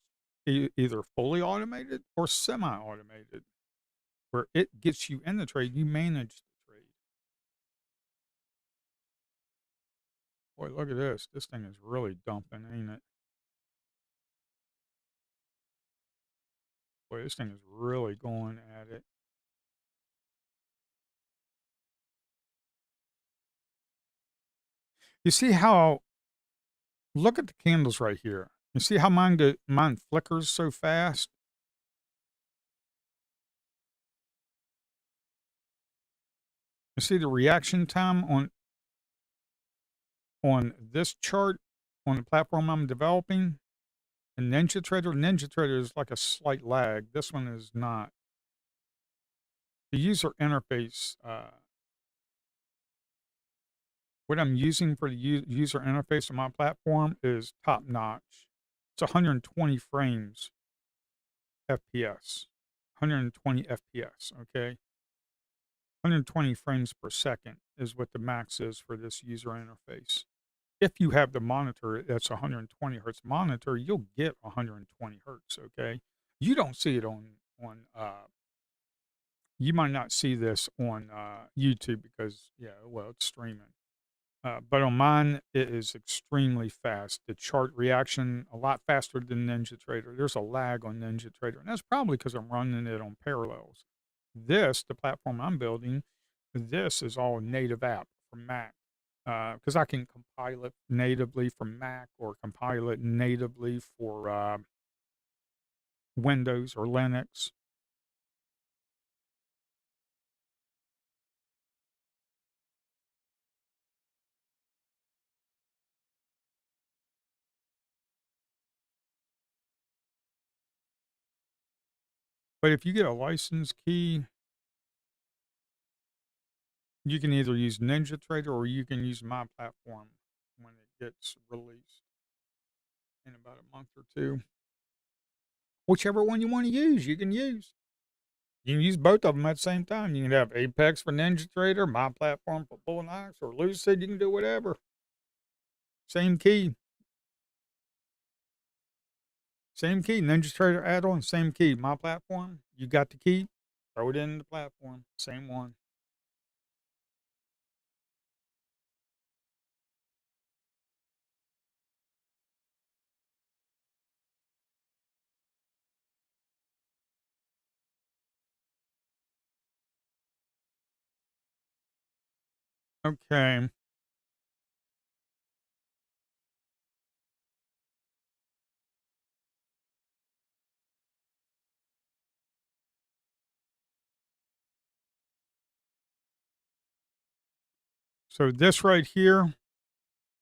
either fully automated or semi automated, where it gets you in the trade, you manage the trade. Boy, look at this. This thing is really dumping, ain't it? Boy, this thing is really going at it. You see how, look at the candles right here. You see how mine flickers so fast? You see the reaction time on this chart on the platform I'm developing? And Ninja Trader is like a slight lag. This one is not. The user interface, what I'm using for the user interface on my platform is top notch. It's 120 frames FPS, 120 FPS, okay? 120 frames per second is what the max is for this user interface. If you have the monitor that's 120 hertz monitor, you'll get 120 hertz, okay? You don't see it on you might not see this on YouTube because yeah, well, it's streaming. But on mine, it is extremely fast. The chart reaction a lot faster than Ninja Trader. There's a lag on Ninja Trader, and that's probably because I'm running it on parallels. This, the platform I'm building, this is all native app for Mac because I can compile it natively for Mac or compile it natively for Windows or Linux. But if you get a license key, you can either use NinjaTrader or you can use my platform when it gets released in about a month or two. Whichever one you want to use, you can use. You can use both of them at the same time. You can have Apex for NinjaTrader, my platform for Bullinox, or Lucid. You can do whatever. Same key. Same key. NinjaTrader add-on, same key. My platform, you got the key, throw it in the platform. Same one. Okay. So this right here,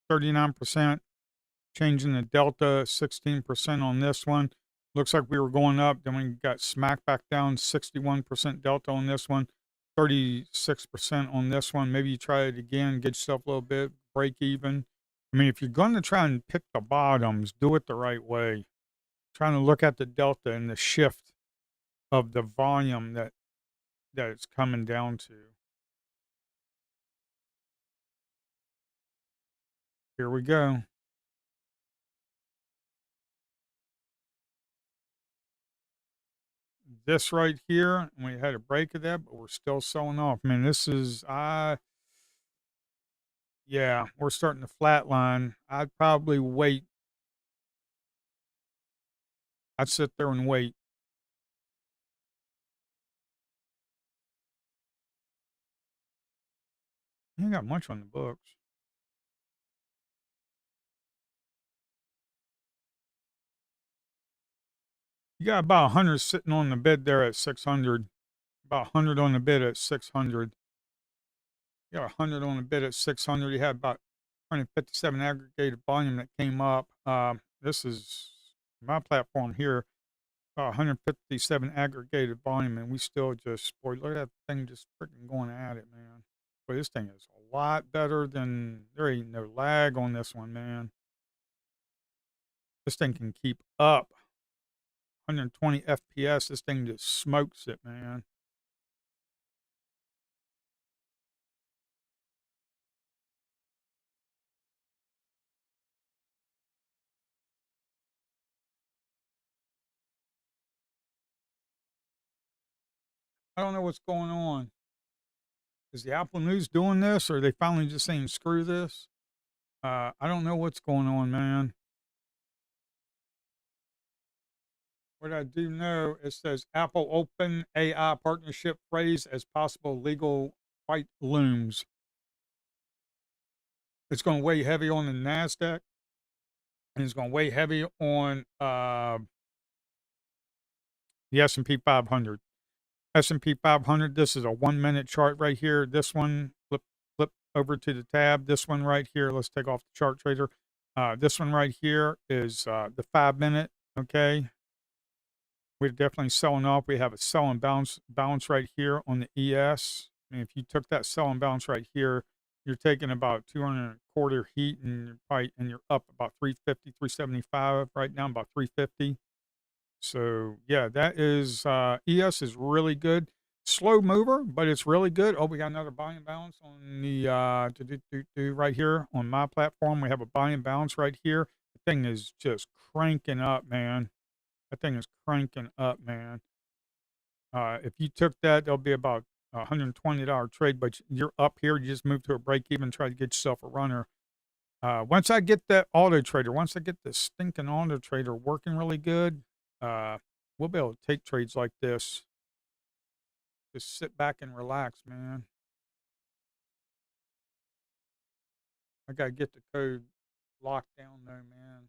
39%. Changing the delta, 16% on this one. Looks like we were going up, then we got smacked back down, 61% delta on this one, 36% on this one. Maybe you try it again, get yourself a little bit, break even. I mean, if you're going to try and pick the bottoms, do it the right way. Trying to look at the delta and the shift of the volume that it's coming down to. Here we go. This right here, and we had a break of that, but we're still selling off. I mean, this is yeah, we're starting to flatline. I'd probably wait. I'd sit there and wait. You ain't got much on the books. You got about 100 sitting on the bid there at 600. About 100 on the bid at 600. You got 100 on the bid at 600. You had about 157 aggregated volume that came up. This is my platform here. About 157 aggregated volume, and we still just, boy, look at that thing just freaking going at it, man. But this thing is a lot better than, there ain't no lag on this one, man. This thing can keep up 120 FPS. This thing just smokes it, man. I don't know what's going on. Is the Apple News doing this, or are they finally just saying screw this? I don't know what's going on, man. What I do know, it says Apple Open AI partnership phrase as possible legal white looms. It's going to weigh heavy on the Nasdaq, and it's going to weigh heavy on the S&P 500. S&P 500. This is a 1 minute chart right here. This one, flip over to the tab. This one right here. Let's take off the chart trader. This one right here is the 5 minute. Okay, we're definitely selling off. We have a sell and balance right here on the ES. And if you took that sell and balance right here, you're taking about 200 heat, and you're up about 350, 375 right now, about 350. So yeah, that is ES is really good. Slow mover, but it's really good. Oh, we got another buying balance on the right here on my platform. We have a buying balance right here. The thing is just cranking up, man. That thing is cranking up, man. If you took that, there'll be about a $120 trade, but you're up here. You just move to a break even, try to get yourself a runner. Once I get that auto trader, once I get this stinking auto trader working really good, uh, we'll be able to take trades like this. Just sit back and relax, man. I gotta get the code locked down though, man.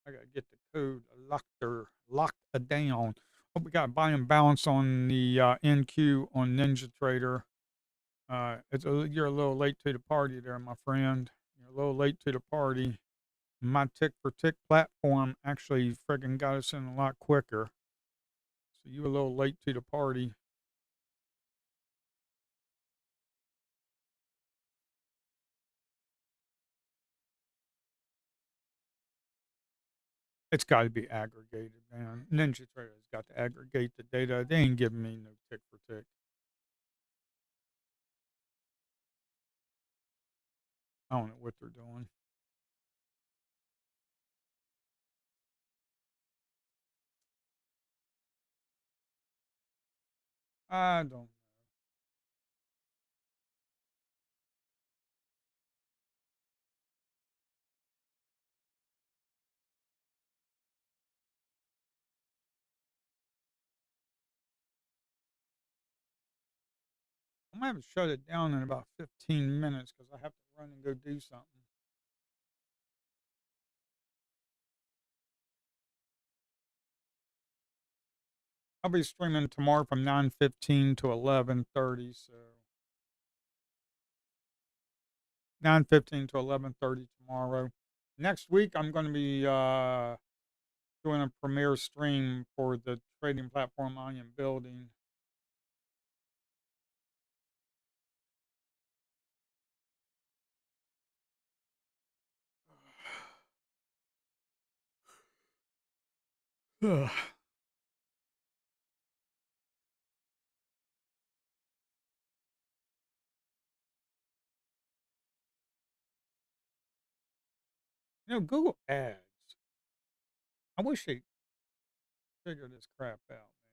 I gotta get the code locked down. Oh, we got a buy and balance on the NQ on Ninja Trader. You're a little late to the party there, my friend. You're a little late to the party. My tick for tick platform actually friggin' got us in a lot quicker. So you were a little late to the party. It's got to be aggregated, man. Ninja Trader's got to aggregate the data. They ain't giving me no tick for tick. I don't know what they're doing. I don't. I'm gonna have to shut it down in about 15 minutes because I have to run and go do something. I'll be streaming tomorrow from 9:15 to 11:30. So 9:15 to 11:30 tomorrow. Next week, I'm going to be doing a premiere stream for the trading platform I am building. You know, Google Ads. I wish they figured this crap out, man.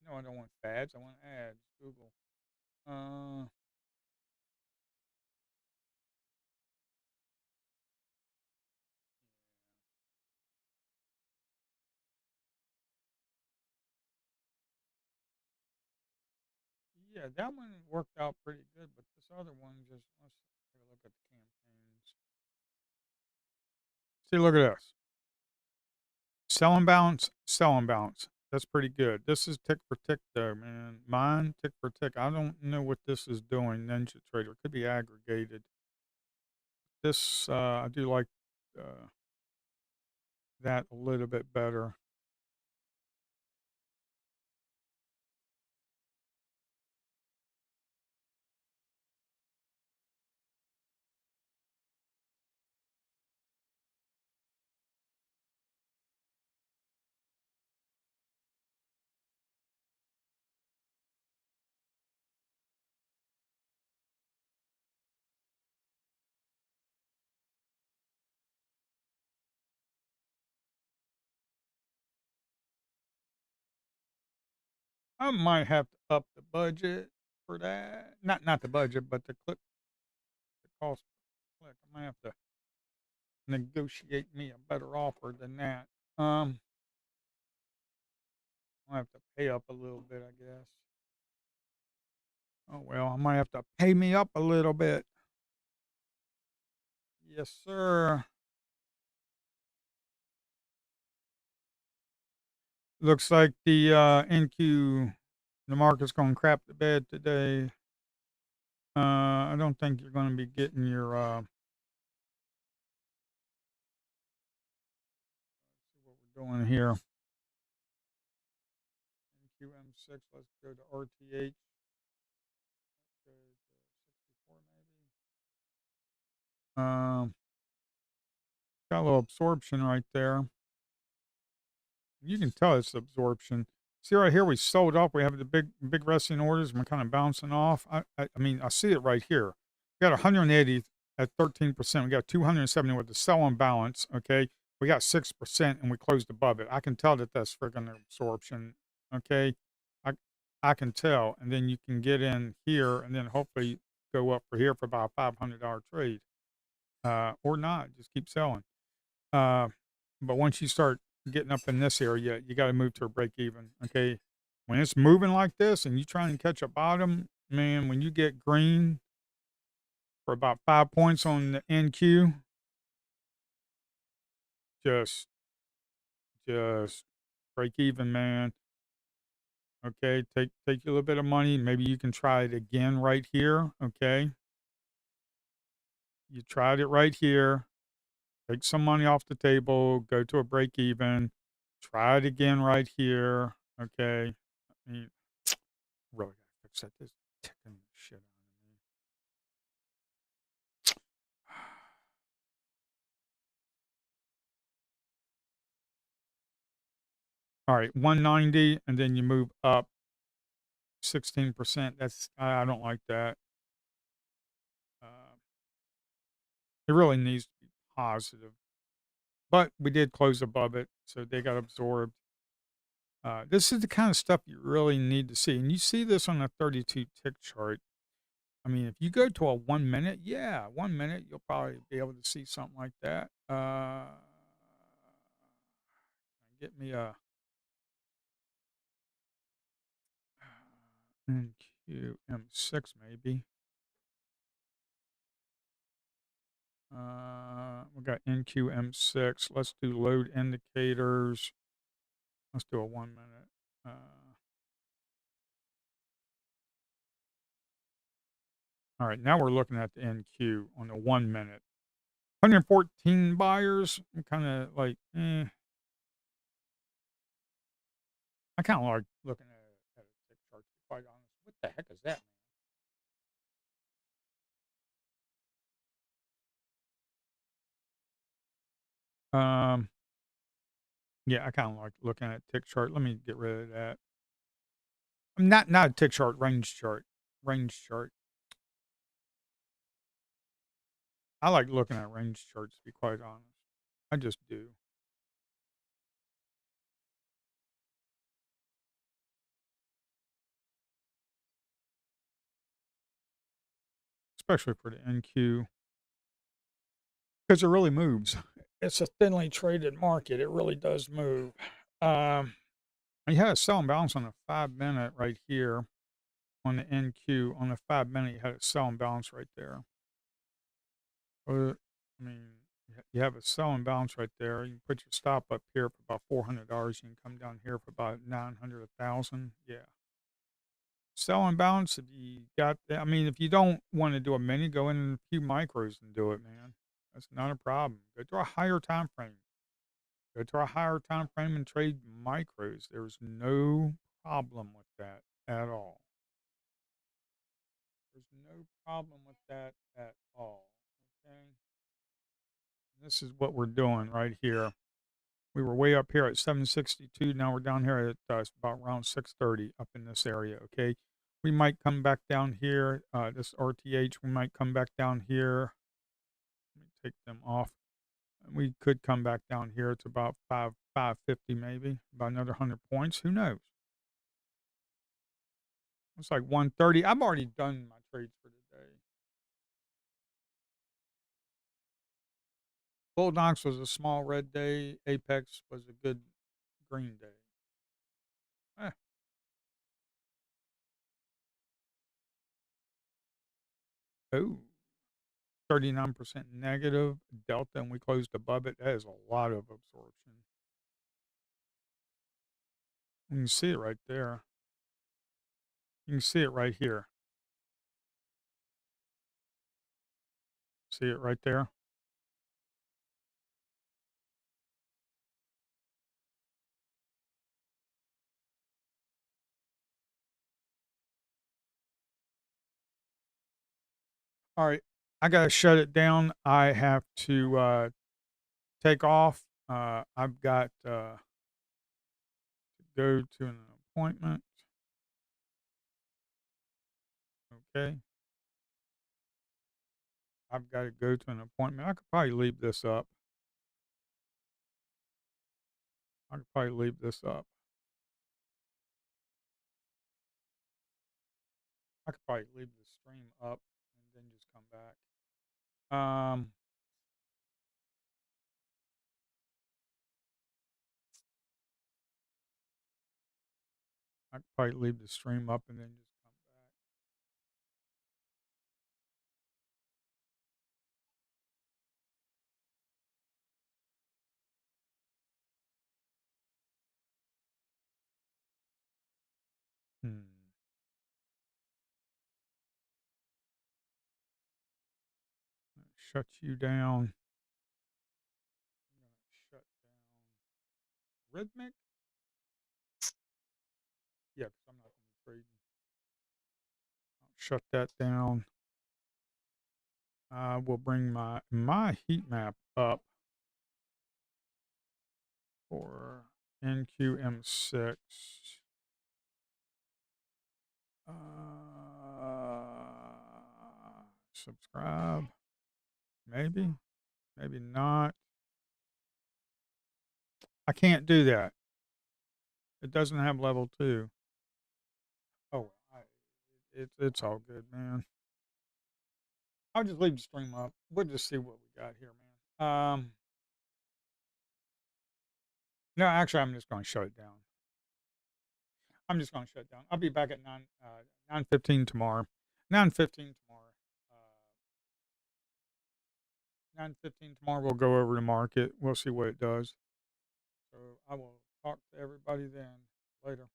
No, I don't want ads. I want ads. Google. Uh, yeah, that one worked out pretty good, but this other one just let's take a look at the campaigns. See, look at this. Selling balance, selling balance. That's pretty good. This is tick for tick though, man. Mine tick for tick. I don't know what this is doing. Ninja Trader could be aggregated. This I do like uh, that a little bit better. I might have to up the budget for that. Not the budget, but the cost per click. I might have to negotiate me a better offer than that. Um, I'll have to pay up a little bit, I guess. Oh well, I might have to pay me up a little bit. Yes, sir. Looks like the NQ, the market's going to crap the bed today. I don't think you're going to be getting your. See what we're doing here. NQM6. Let's go to RTH. Go to 64 maybe. Got a little absorption right there. You can tell it's absorption. See right here, we sold off. We have the big resting orders, and we're kind of bouncing off. I mean, I see it right here. We got 180 at 13%. We got 270 with the sell balance. Okay, we got 6%, and we closed above it. I can tell that that's freaking absorption. Okay, I I can tell, and then you can get in here, and then hopefully go up for here for about a $500 trade, or not. Just keep selling. Uh, but once you start getting up in this area, you got to move to a break even. Okay. When it's moving like this and you trying to catch a bottom, man, when you get green for about 5 points on the NQ, just, just break even, man. Okay, take you a little bit of money. Maybe you can try it again right here. Okay, you tried it right here. Take some money off the table. Go to a break even. Try it again right here. Okay. I mean, really gotta fix that. This ticking shit out of me. All right, 190, and then you move up 16%. That's I don't like that. Uh, it really needs to be positive. But we did close above it, so they got absorbed. This is the kind of stuff you really need to see. And you see this on a 32 tick chart. I mean, if you go to a 1 minute, yeah, 1 minute, you'll probably be able to see something like that. Get me a NQM6 maybe. We got NQM6. Let's do load indicators. Let's do a 1 minute. All right, now we're looking at the NQ on the 1 minute. 114 buyers. I'm kind of like, I kind of like looking at a tick chart, to be quite honest. What the heck is that, man? Yeah, I kind of like looking at tick chart. Let me get rid of that. Not a tick chart, range chart. Range chart. I like looking at range charts, to be quite honest. I just do. Especially for the NQ. Because it really moves. It's a thinly traded market. It really does move. Um, you had a sell and balance on the 5 minute right here on the NQ. On the 5 minute, you had a sell and balance right there. I mean, you have a sell and balance right there. You can put your stop up here for about $400. You can come down here for about 900, 1,000. Yeah. Sell and balance, if you got, I mean, if you don't want to do a mini, go in a few micros and do it, man. That's not a problem. Go to a higher time frame. Go to a higher time frame and trade micros. There's no problem with that at all. There's no problem with that at all. Okay. This is what we're doing right here. We were way up here at 762. Now we're down here at about around 630 up in this area. Okay. We might come back down here. This RTH, we might come back down here. Let me take them off. We could come back down here. It's about 550 maybe, about another 100 points. Who knows? It's like 130. I've already done my trades for today. Bulldogs was a small red day. Apex was a good green day. Eh. Oh, 39% negative delta, and we closed above it. That is a lot of absorption. You can see it right there. You can see it right here. See it right there? All right. I got to shut it down. I have to take off. I've got to go to an appointment. Okay. I've got to go to an appointment. I could probably leave this up. I could probably leave this up. I could probably leave the stream up and then just come back. I could probably leave the stream up and then just come back. shut you down. I'm gonna shut down Rhythmic. Yeah, because I'm not going to be trading. I'll shut that down. I will bring my heat map up for NQM6. Subscribe. Maybe. Maybe not. I can't do that. It doesn't have level 2. Oh, it's all good, man. I'll just leave the stream up. We'll just see what we got here, man. No, actually, I'm just going to shut it down. I'm just going to shut it down. I'll be back at 9:15 tomorrow. 9:15 tomorrow. 9:15 tomorrow. We'll go over the market. We'll see what it does. So I will talk to everybody then. Later.